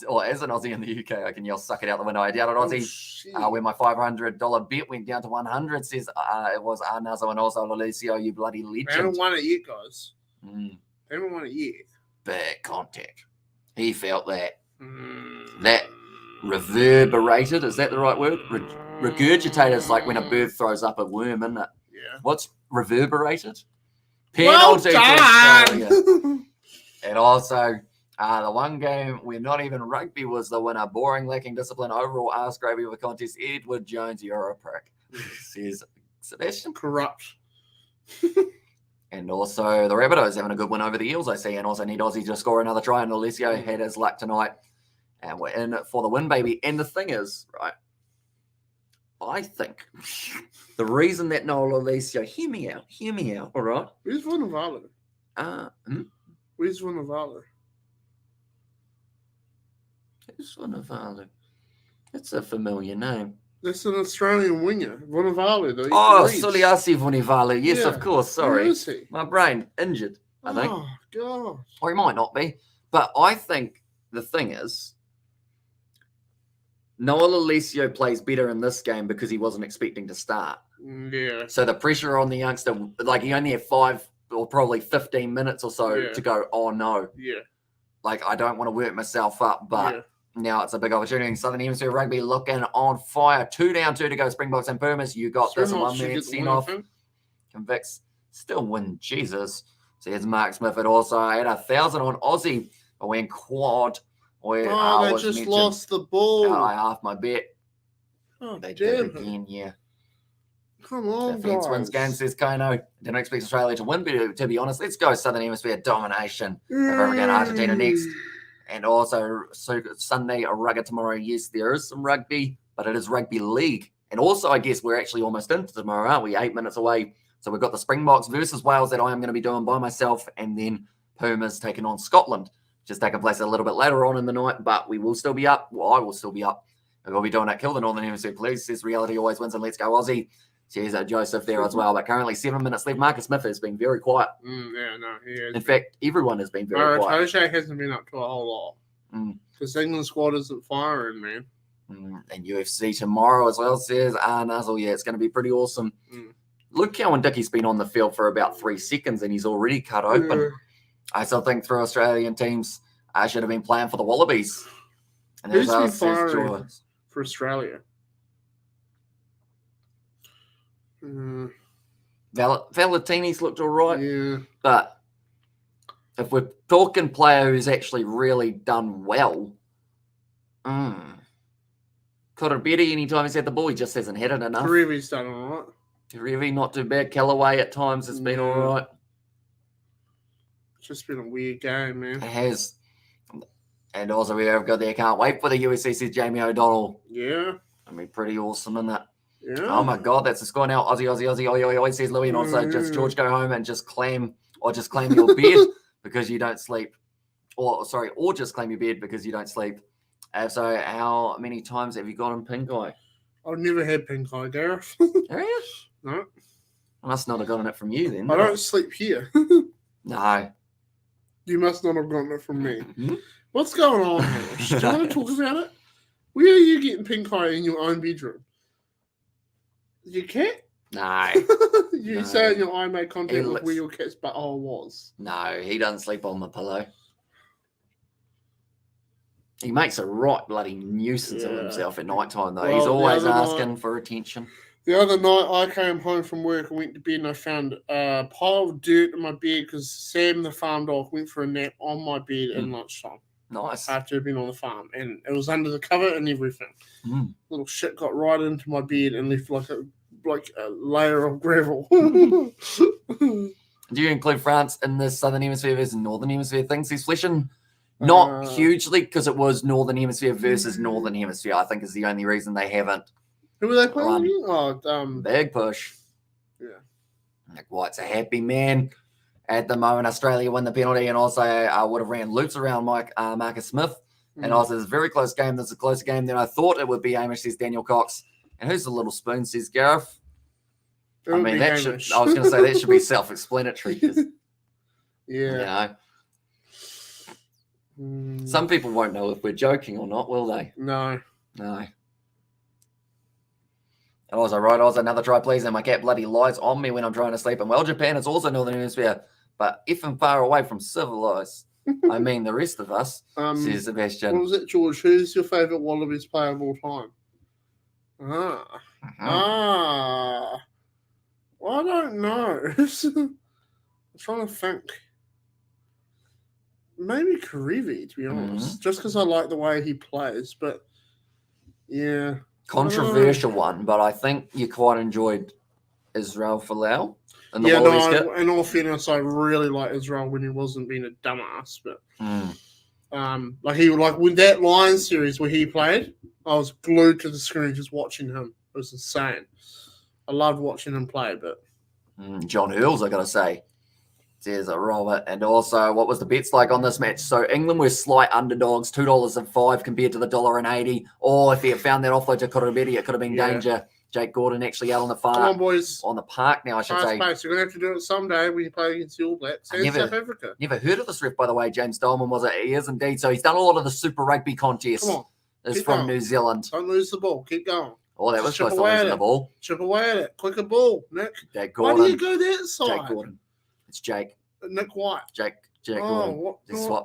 A: Or as an Aussie in the UK, I can yell, suck it out the window. I doubted Aussie when my $500 bet went down to 100. Says it was Arnazo and also Lalicio, you bloody legend.
B: They haven't won it yet, guys. They haven't won it yet.
A: Bad contact. He felt that. That reverberated, is that the right word? Regurgitated is like when a bird throws up a worm, isn't it?
B: Yeah.
A: What's reverberated?
B: Penalty
A: to Australia. And also, the one game where not even rugby was the winner. Boring, lacking discipline, overall arse gravy of a contest. Edward Jones, you're a prick. Says Sebastian.
B: Corrupt.
A: And also the Rabbitohs having a good win over the Eels, I see, and also need Aussie to score another try. And Alessio had his luck tonight, and we're in it for the win, baby. And the thing is, right, I think the reason that Noel Alessio, hear me out, all right?
B: Where's Vunivalu? Where's Vunivalu?
A: Who's Vunivalu? It's a familiar name.
B: That's an Australian winger, Vunivalu.
A: Suliasi Vunivalu. Yes, of course. Sorry.
B: Where is he?
A: My brain injured, I think.
B: Oh, God.
A: Or he might not be. But I think the thing is, Noel Alessio plays better in this game because he wasn't expecting to start.
B: Yeah.
A: So the pressure on the youngster, like he only had 5 or probably 15 minutes or so to go, oh no.
B: Yeah.
A: Like I don't want to work myself up, but now it's a big opportunity. Southern Hemisphere Rugby looking on fire. 2 down, 2 to go. Springboks and Pumas. You got this one man seen off. Convicts still win. Jesus. So here's Mark Smith. It also had 1,000 on Aussie. But when quad.
B: They just lost the ball.
A: I half my bet.
B: Oh,
A: they did again,
B: Come on,
A: Defense wins game, says Kano. Didn't expect Australia to win, but to be honest, let's go Southern Hemisphere domination. Over again, Argentina next. And also Sunday, a rugger tomorrow. Yes, there is some rugby, but it is rugby league. And also, I guess we're actually almost into tomorrow, aren't we? 8 minutes away. So we've got the Springboks versus Wales that I am going to be doing by myself. And then Pumas taking on Scotland. Just taking place a little bit later on in the night, but we will still be up. Well, I will still be up. We'll be doing that. Kill the Northern Hemisphere, please. Says reality always wins and let's go Aussie. Cheers, Joseph there as well. But currently 7 minutes left. Marcus Smith has been very quiet.
B: He is.
A: In fact, everyone has been very quiet.
B: Toshak hasn't been up to a whole lot. Because England squad isn't firing, man.
A: And UFC tomorrow as well, says Nuzzle. Yeah, it's going to be pretty awesome. Luke Cowan-Dickey's been on the field for about 3 seconds and he's already cut open. I still think 3 Australian teams should have been playing for the Wallabies. And
B: who's been firing for Australia?
A: Valentini's looked all right.
B: Yeah.
A: But if we're talking player who's actually really done well, Korobedi, anytime he's had the ball, he just hasn't had it enough.
B: Karevi's done all right.
A: Karevi, not too bad. Callaway at times has been all right.
B: It's just been a weird game, man.
A: It has. And also we have got there. Can't wait for the USC, says Jamie O'Donnell.
B: Yeah.
A: I mean, pretty awesome in that.
B: Yeah.
A: Oh my God, that's a score now. Aussie, oi, says Louis. And also just George, go home and just claim your bed because you don't sleep. Or just claim your bed because you don't sleep. So how many times have you got in pink eye?
B: I've never had pink eye, Gareth.
A: Have you?
B: No.
A: I must not have gotten it from you then.
B: I don't sleep here.
A: No.
B: You must not have gotten it from me. What's going on here? Do you want to talk about it? Where are you getting pink eye in your own bedroom? Your cat?
A: No.
B: You say your eye made contact with where your cat's butthole was.
A: No, he doesn't sleep on the pillow. He makes a right bloody nuisance of himself at night time, though. Well, he's always asking for attention.
B: The other night, I came home from work and went to bed, and I found a pile of dirt in my bed because Sam, the farm dog, went for a nap on my bed at lunchtime.
A: Nice.
B: After I'd been on the farm, and it was under the cover and everything. Little shit got right into my bed and left like a layer of gravel.
A: Do you include France in the Southern Hemisphere versus Northern Hemisphere things he's fleshing? Not hugely, because it was Northern Hemisphere versus Northern Hemisphere, I think is the only reason they haven't.
B: Who were they playing again?
A: Big push.
B: Yeah.
A: Nick White's a happy man at the moment. Australia won the penalty and also would have ran loops around Marcus Smith. And also, it's a very close game. This is a closer game than I thought it would be, Hamish, says Daniel Cox. And who's the little spoon, says Gareth? I mean, that should, I was going to say that should be self-explanatory.
B: Yeah.
A: You know, some people won't know if we're joking or not, will they?
B: No.
A: And also, another try, please. And my cat bloody lies on me when I'm trying to sleep. And well, Japan is also Northern Hemisphere, but effing far away from civilized. I mean, the rest of us, says Sebastian.
B: What was it, George? Who's your favourite Wallabies player of all time? Well, I don't know. I'm trying to think. Maybe Karevi, to be honest. Just because I like the way he plays. But, yeah.
A: Controversial one, but I think you quite enjoyed Israel Folau in the Wallabies kit.
B: In all fairness, I really like Israel when he wasn't being a dumbass. But when that Lions series where he played, I was glued to the screen just watching him. It was insane. I loved watching him play. But
A: John Earls, I gotta say. Says Robert. And also, what was the bets like on this match? So England were slight underdogs, $2.05 compared to the $1.80. Or if he had found that offload to Korobedi, it could have been danger. Jake Gordon actually out on the far.
B: Come on, boys.
A: On the park now, I should say.
B: Pace. You're going to have to do it someday when you play against the All Blacks and South Africa.
A: Never heard of this ref, by the way. James Dolman was it? He is indeed. So he's done a lot of the Super Rugby contests.
B: Come on.
A: It's from New Zealand.
B: Don't lose the ball. Keep going.
A: Oh, that was close to losing the ball.
B: Chip away at it. Quicker ball, Nick.
A: Jake Gordon.
B: Why do you go that side?
A: Jake Gordon. It's Jake.
B: Nick White.
A: Jake Gordon.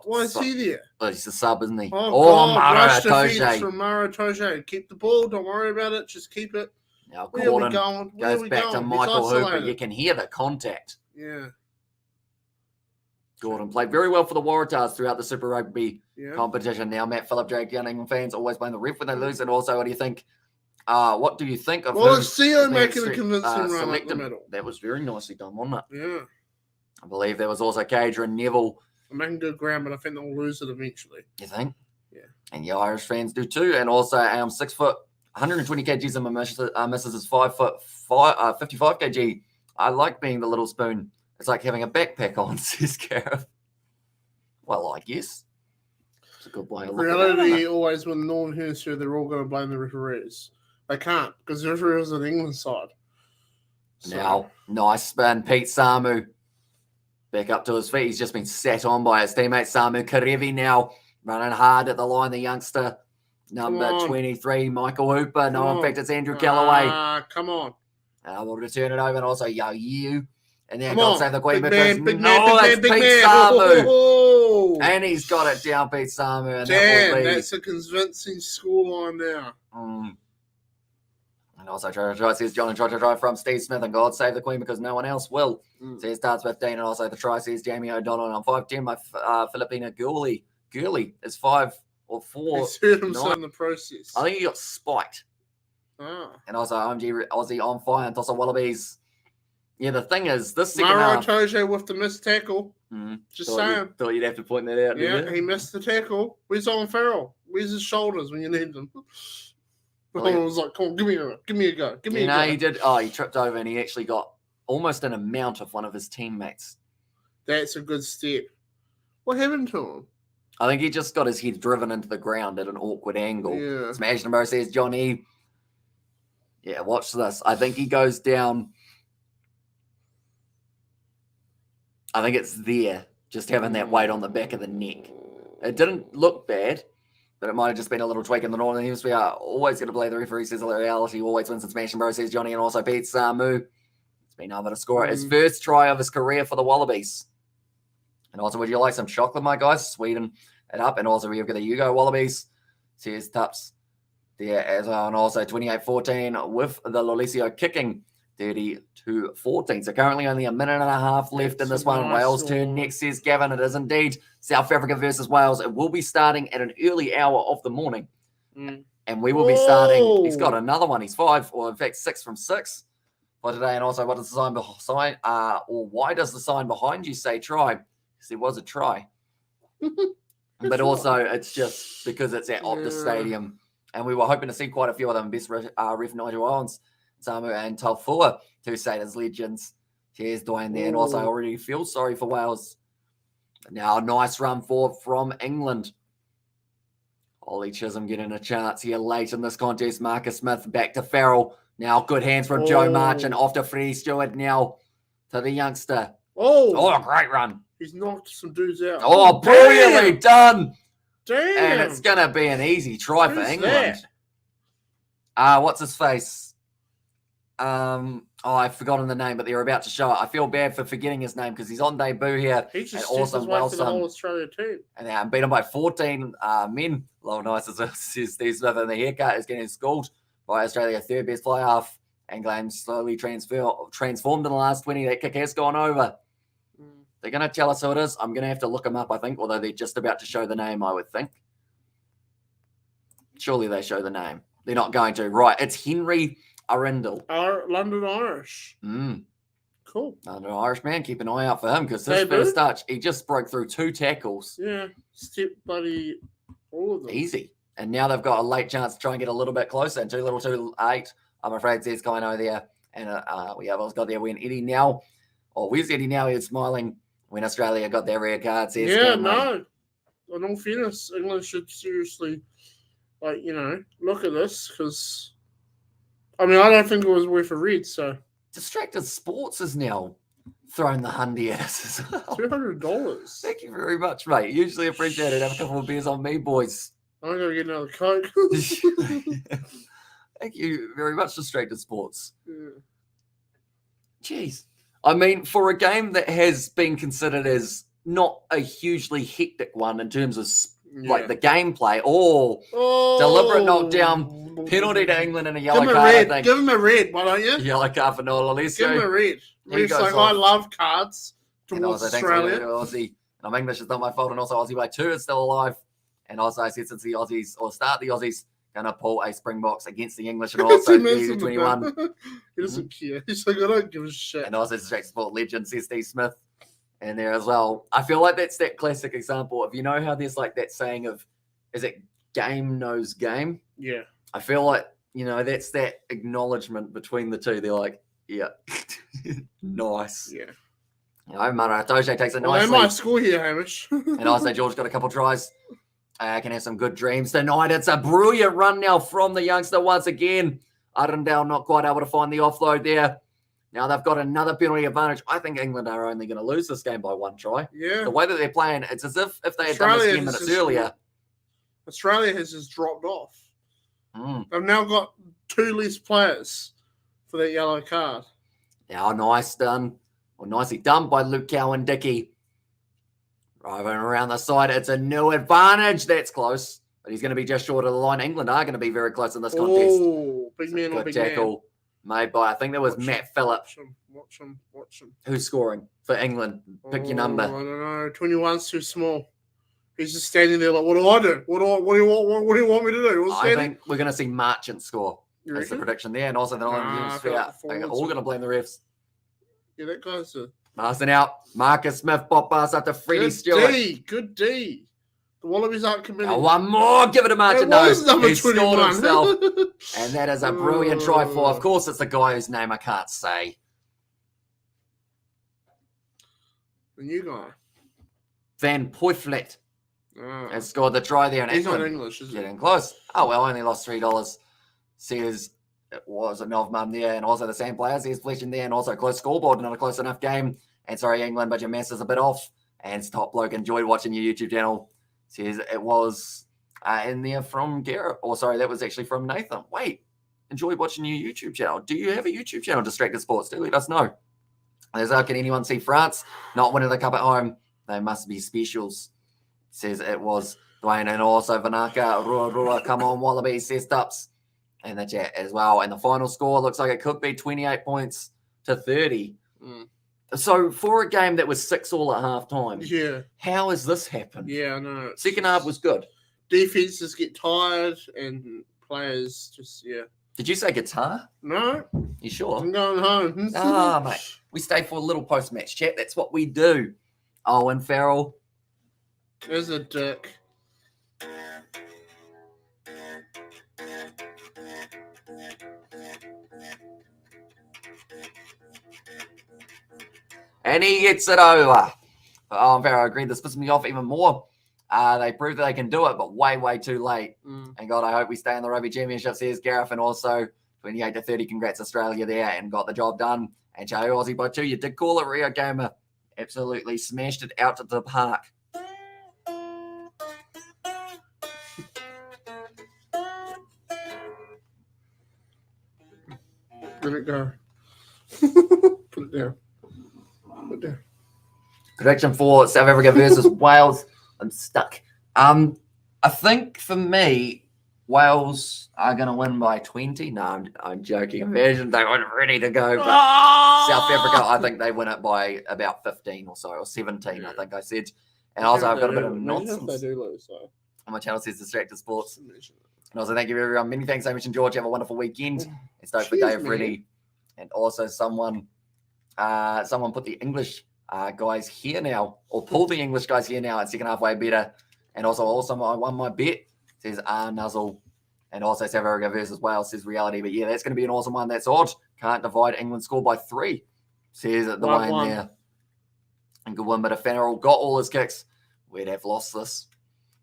B: Why is he there?
A: Oh, he's a sub, isn't he?
B: Mara Toje. From Mara Toje. Keep the ball. Don't worry about it. Just keep it.
A: Now Gordon goes back to Michael Hooper. You can hear the contact.
B: Yeah.
A: Gordon played very well for the Waratahs throughout the Super Rugby competition. Now, Matt Phillip, Jake Young, England fans always blame the ref when they lose. And also, what do you think? What do you think of
B: Theo making a convincing run up the middle?
A: That was very nicely done, wasn't it?
B: Yeah.
A: I believe there was also Cadra and Neville.
B: I'm making good ground, but I think they'll lose it eventually.
A: You think?
B: Yeah.
A: And the Irish fans do too. And also, 6 foot, 120 kgs, and my missus is 5 foot, 55 kg. I like being the little spoon. It's like having a backpack on, says Gareth. Well, I guess. It's a good way of looking at it.
B: Reality, always when Northern Hemisphere, they're all going to blame the referees. They can't, because the referees are the England side.
A: So. Now, nice spin. Pete Samu back up to his feet. He's just been sat on by his teammate Samu Karevi now, running hard at the line, the youngster. Number 23, Michael Hooper. No, in fact, it's Andrew Callaway.
B: Come on.
A: We'll return it over. And also, Yao. And then God save the Queen
B: because
A: Pete Samu. And he's got it down, Pete Samu. And
B: that's a convincing scoreline now.
A: And also, try says John and try from Steve Smith. And God save the Queen because no one else will. Says starts 15. And also, the try says Jamie O'Donnell. And on 5'10, my Filipina Gurley is 5 or 4.
B: He's hurt himself in the process.
A: I think he got spiked. And also, OMG Aussie on fire and toss of Wallabies. Yeah, the thing is, this second half...
B: Toje with the missed tackle. Just saying.
A: Thought you'd have to point that out.
B: Yeah, he missed the tackle. Where's Owen Farrell? Where's his shoulders when you need them? I was like, come on, give me a go. Give me a go.
A: He did. Oh, he tripped over and he actually got almost an amount of one of his teammates.
B: That's a good step. What happened to him?
A: I think he just got his head driven into the ground at an awkward angle.
B: Yeah.
A: Smash number says Johnny. Yeah, watch this. I think he goes down. I think it's there, just having that weight on the back of the neck. It didn't look bad, but it might have just been a little tweak in the Northern Hemisphere. Always going to play the referee, says the reality. Always wins and Smash and Bro, says Johnny, and also Pete Samu. It's been able to score his first try of his career for the Wallabies. And also, would you like some chocolate, my guys? Sweden it up. And also, we've got the Hugo Wallabies. Says Tups there as well. And also 28-14 with the Lolesio kicking 30-14. So currently only a minute and a half left in this one.
B: Nice
A: Wales turn next, says Gavin. It is indeed South Africa versus Wales. It will be starting at an early hour of the morning. And we will be starting. He's got another one. He's 5, or in fact 6 from 6 for today. And also, what does the sign behind, or why does the sign behind you say try? Because there was a try. But also, it's just because it's at Optus Stadium. And we were hoping to see quite a few of them. Best ref Nigel Owens, Samu and Talfua, two Satyrs legends. Cheers, Dwayne there. And also, I already feel sorry for Wales. Now, a nice run forward from England. Ollie Chisholm getting a chance here late in this contest. Marcus Smith back to Farrell. Now, good hands from Joe March and off to Freddie Stewart now to the youngster. Oh, great run.
B: He's knocked some dudes out.
A: Oh, brilliantly done.
B: Damn.
A: And it's going to be an easy try for England. What's his face? I've forgotten the name, but they're about to show it. I feel bad for forgetting his name because he's on debut here.
B: He's just awesome. The whole Australia team.
A: And they beat him by 14 men. A little nice as well, says Steve Smith. And the haircut is getting schooled by Australia. Third best fly half. England slowly transformed in the last 20. That kick has gone over. They're going to tell us who it is. I'm going to have to look them up, I think, although they're just about to show the name, I would think. Surely they show the name. They're not going to. Right, it's Henry Arundel.
B: London Irish. Cool.
A: London Irish man, keep an eye out for him because his first touch, he just broke through 2 tackles.
B: Yeah, step buddy, all of them.
A: Easy. And now they've got a late chance to try and get a little bit closer. And too little, too late. I'm afraid there's Kaino there. And we have also got there when Eddie now. Or where's Eddie now? He's smiling when Australia got their red cards.
B: Yeah, no. In all fairness, England should seriously, look at this because, I don't think it was worth a read, so.
A: Distracted Sports is now throwing the hundy at us as well.
B: $200.
A: Thank you very much, mate. Usually appreciate it. Have a couple of beers on me, boys.
B: I'm going to get another Coke.
A: Thank you very much, Distracted Sports.
B: Yeah.
A: Jeez. For a game that has been considered as not a hugely hectic one in terms of the gameplay, deliberate knockdown, penalty to England and a yellow card. I think.
B: Give him a red, why don't you?
A: Yellow card for Noel Alessio.
B: Give him a red. It's like, I love cards towards Australia.
A: Aussie. English is not my fault, and also Aussie by 2 is still alive. And also I said since the Aussies, or start the Aussies, going to pull a Springboks against the English and also the 21.
B: He doesn't care. He's like, I don't give a shit.
A: And also Distracted Sport legend, says Steve Smith. And there as well. I feel like that's that classic example of, how there's like that saying of, is it game knows game?
B: Yeah.
A: I feel like, that's that acknowledgement between the two. They're like, yeah, nice.
B: Yeah.
A: Mara Atoje takes it nicely.
B: They might score here, Hamish.
A: And also George got a couple tries. Can have some good dreams tonight. It's a brilliant run now from the youngster once again. Arundel not quite able to find the offload there. Now they've got another penalty advantage. I think England are only going to lose this game by 1 try.
B: Yeah.
A: The way that they're playing, it's as if they had done this 10 minutes earlier.
B: Australia has just dropped off. They've now got 2 less players for that yellow card.
A: Now nicely done by Luke Cowan-Dickey. Driving around the side, it's a new advantage. That's close. But he's going to be just short of the line. England are going to be very close in this contest.
B: Oh, big man on big
A: tackle made by, I think there was Matt Phillip.
B: Watch him.
A: Who's scoring for England? Pick your number.
B: I don't know. 21's too small. He's just standing there like, what do I do? What do you want me to do?
A: I think we're going to see Marchant score. That's the prediction there. And also the they're all going to blame the refs.
B: Yeah, that guy's
A: Passing out. Marcus Smith pop pass up to Freddie Stewart.
B: Good D. The Wallabies aren't committed.
A: Now one more. Give it to Marchant. No, he scored himself. And that is a brilliant try for, of course, it's the guy whose name I can't say.
B: The new guy.
A: Van Poiflet has scored the try there. And
B: he's not English, is he?
A: Getting close. Oh, well, I only lost $3. Says it was a Novmum there, and also the same players. Here's Fletcher there, and also close scoreboard, not a close enough game. And sorry, England, but your mess is a bit off. And Top Bloke enjoyed watching your YouTube channel. Says it was in there from Garrett. Or sorry, that was actually from Nathan. Wait, enjoyed watching your YouTube channel. Do you have a YouTube channel, Distracted Sports? Do let us know. There's can anyone see France not winning the cup at home? They must be specials. Says it was Dwayne and also Vanaka. Rua, come on, Wallabies, says Tups. And the chat as well. And the final score looks like it could be 28 points to 30. So for a game that was 6-6 at halftime, how has this happened?
B: Yeah, I know.
A: Second half was good.
B: Defenses get tired and players just,
A: Did you say guitar?
B: No.
A: You sure?
B: I'm going home.
A: Mate. We stay for a little post-match chat. That's what we do. Owen Farrell.
B: There's a dick.
A: And he gets it over. Owen Farrell agreed. This pisses me off even more. They proved that they can do it, but way, way too late. And God, I hope we stay in the Rugby Championship, says Gareth. And also 28 to 30. Congrats, Australia, there, and got the job done. And Joe Aussie by 2. You did call it, Rio Gamer. Absolutely smashed it out to the park.
B: Let it go. Put it down.
A: Prediction for South Africa versus Wales. I'm stuck. I think for me, Wales are going to win by 20. No, I'm joking. Imagine they weren't ready to go. But South Africa, I think they win it by about 15 or so, or 17, I think I said. And also, I've got a bit of nonsense.
B: They do lose, so.
A: On my channel says Distracted Sports. And also, thank you, everyone. Many thanks so much, and George. Have a wonderful weekend. It's dope for
B: Cheers,
A: Dave Reddy. And also, someone put the English guys here now, or pulled the English guys here now at second half way better. And also, I won my bet, says Nuzzle. And also, South Africa versus Wales, says Reality. But yeah, that's going to be an awesome one. That's odd. Can't divide England score by 3, says the Wayne there. And good one. But if Farrell got all his kicks, we'd have lost this.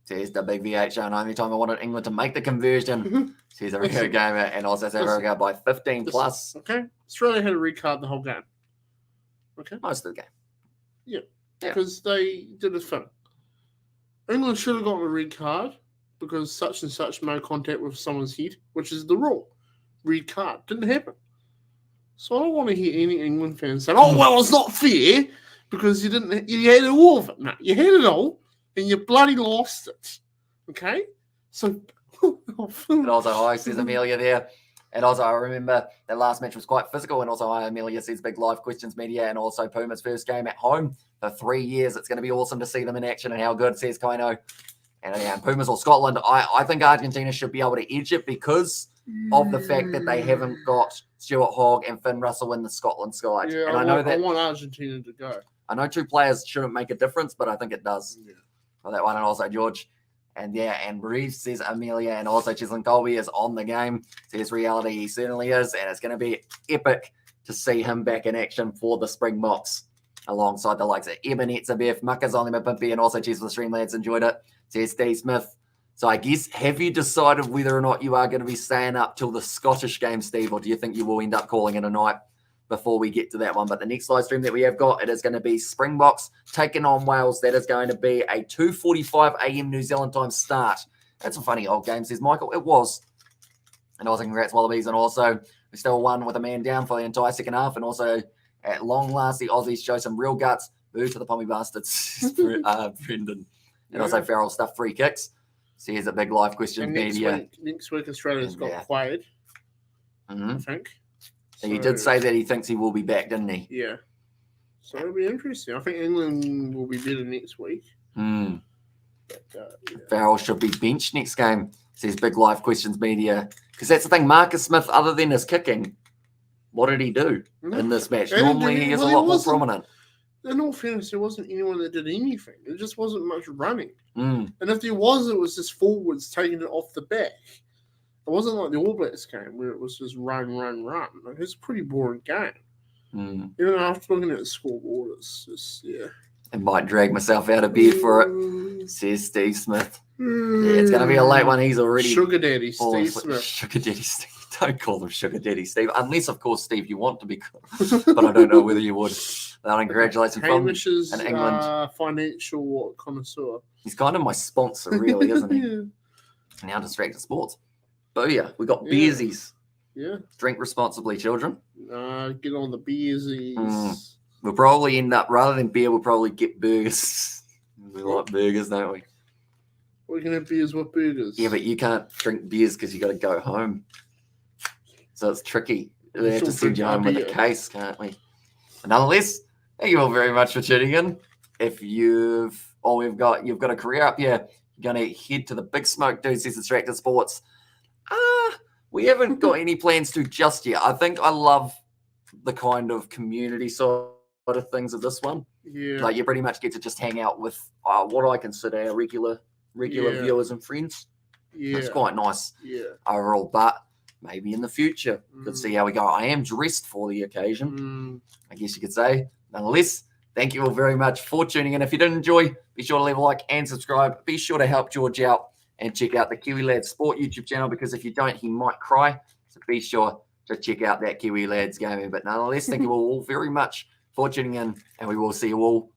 A: Says the big VH. And only time I wanted England to make the conversion, says the Rio Gamer. And also South Africa by 15 plus.
B: Okay. Australia had a red card the whole game. Okay.
A: Most of the game.
B: Yeah. Because they did a thing. England should have gotten a red card because such and such made contact with someone's head, which is the rule. Red card. Didn't happen. So I don't want to hear any England fans saying, oh, well, it's not fair because you had all of it. No, you had it all and you bloody lost it. Okay? So.
A: And also, hi, says Amelia there. And also, I remember the last match was quite physical. And also, hi, Amelia says Big Live Questions Media and also Puma's first game at home for 3 years. It's going to be awesome to see them in action and how good, says Kaino. And yeah, Pumas or Scotland, I think Argentina should be able to edge it because of the fact that they haven't got Stuart Hogg and Finn Russell in the Scotland side.
B: Yeah,
A: and
B: I want Argentina to go.
A: I know 2 players shouldn't make a difference, but I think it does.
B: Yeah.
A: For that one, and also George. And yeah, and Reeves says Amelia, and also Cheslin Colby is on the game. Says Reality, he certainly is, and it's going to be epic to see him back in action for the Springboks alongside the likes of Ebenezer, Muckers on the Mapimpi, and also Cheslin Stream lads enjoyed it. Says Steve Smith. So I guess, have you decided whether or not you are going to be staying up till the Scottish game, Steve, or do you think you will end up calling it a night before we get to that one? But the next live stream that we have got, it is going to be Springboks taking on Wales. That is going to be a 2:45 a.m. New Zealand time start. That's a funny old game, says Michael. It was. And also congrats, Wallabies. And also, we still won with a man down for the entire second half. And also, at long last, the Aussies show some real guts. Boo to the Pommy Bastards, Brendan. And also, Farrell stuffed 3 kicks. So here's a Big Live Question Media.
B: Next week, Australia's got Quaid, I think.
A: So he did say that he thinks he will be back, didn't he?
B: Yeah. So it'll be interesting. I think England will be better next week. But,
A: Farrell should be benched next game, says Big Live Questions Media. Because that's the thing, Marcus Smith, other than his kicking, what did he do in this match? Normally he is a lot more prominent.
B: In all fairness, there wasn't anyone that did anything. There just wasn't much running. And if there was, it was just forwards taking it off the back. It wasn't like the All Blacks game where it was just run. Like, it was a pretty boring game. Even after looking at the scoreboard, it's just,
A: I might drag myself out of bed for it, says Steve Smith. Yeah, it's going to be a late one. He's already...
B: Sugar Daddy Steve Smith.
A: Sugar Daddy Steve. Don't call them Sugar Daddy Steve. Unless, of course, Steve, you want to be called. But I don't know whether you would. Congratulations from
B: Hamish's
A: England.
B: Financial connoisseur.
A: He's kind of my sponsor, really, isn't he? Now Distracted Sports. Booyah. We got beersies.
B: Yeah.
A: Drink responsibly, children.
B: Get on the beersies.
A: We'll probably end up, rather than beer, we'll probably get burgers. We like burgers, don't we?
B: We can have beers with burgers.
A: Yeah, but you can't drink beers because you got to go home. So it's tricky. We have to send you home with a case, can't we? But nonetheless, thank you all very much for tuning in. If you've got a career up here, you're going to head to the Big Smoke Dude, says Distracted Sports. We haven't got any plans to just yet. I think I love the kind of community side of things of this one.
B: Yeah.
A: Like you pretty much get to just hang out with what I consider regular viewers and friends.
B: Yeah.
A: It's quite nice overall, but maybe in the future, could see how we go. I am dressed for the occasion, I guess you could say. Nonetheless, thank you all very much for tuning in. If you did enjoy, be sure to leave a like and subscribe. Be sure to help George out and check out the Kiwi Lads Sport YouTube channel, because if you don't, he might cry. So be sure to check out that Kiwi Lads gaming. But nonetheless, thank you all very much for tuning in, and we will see you all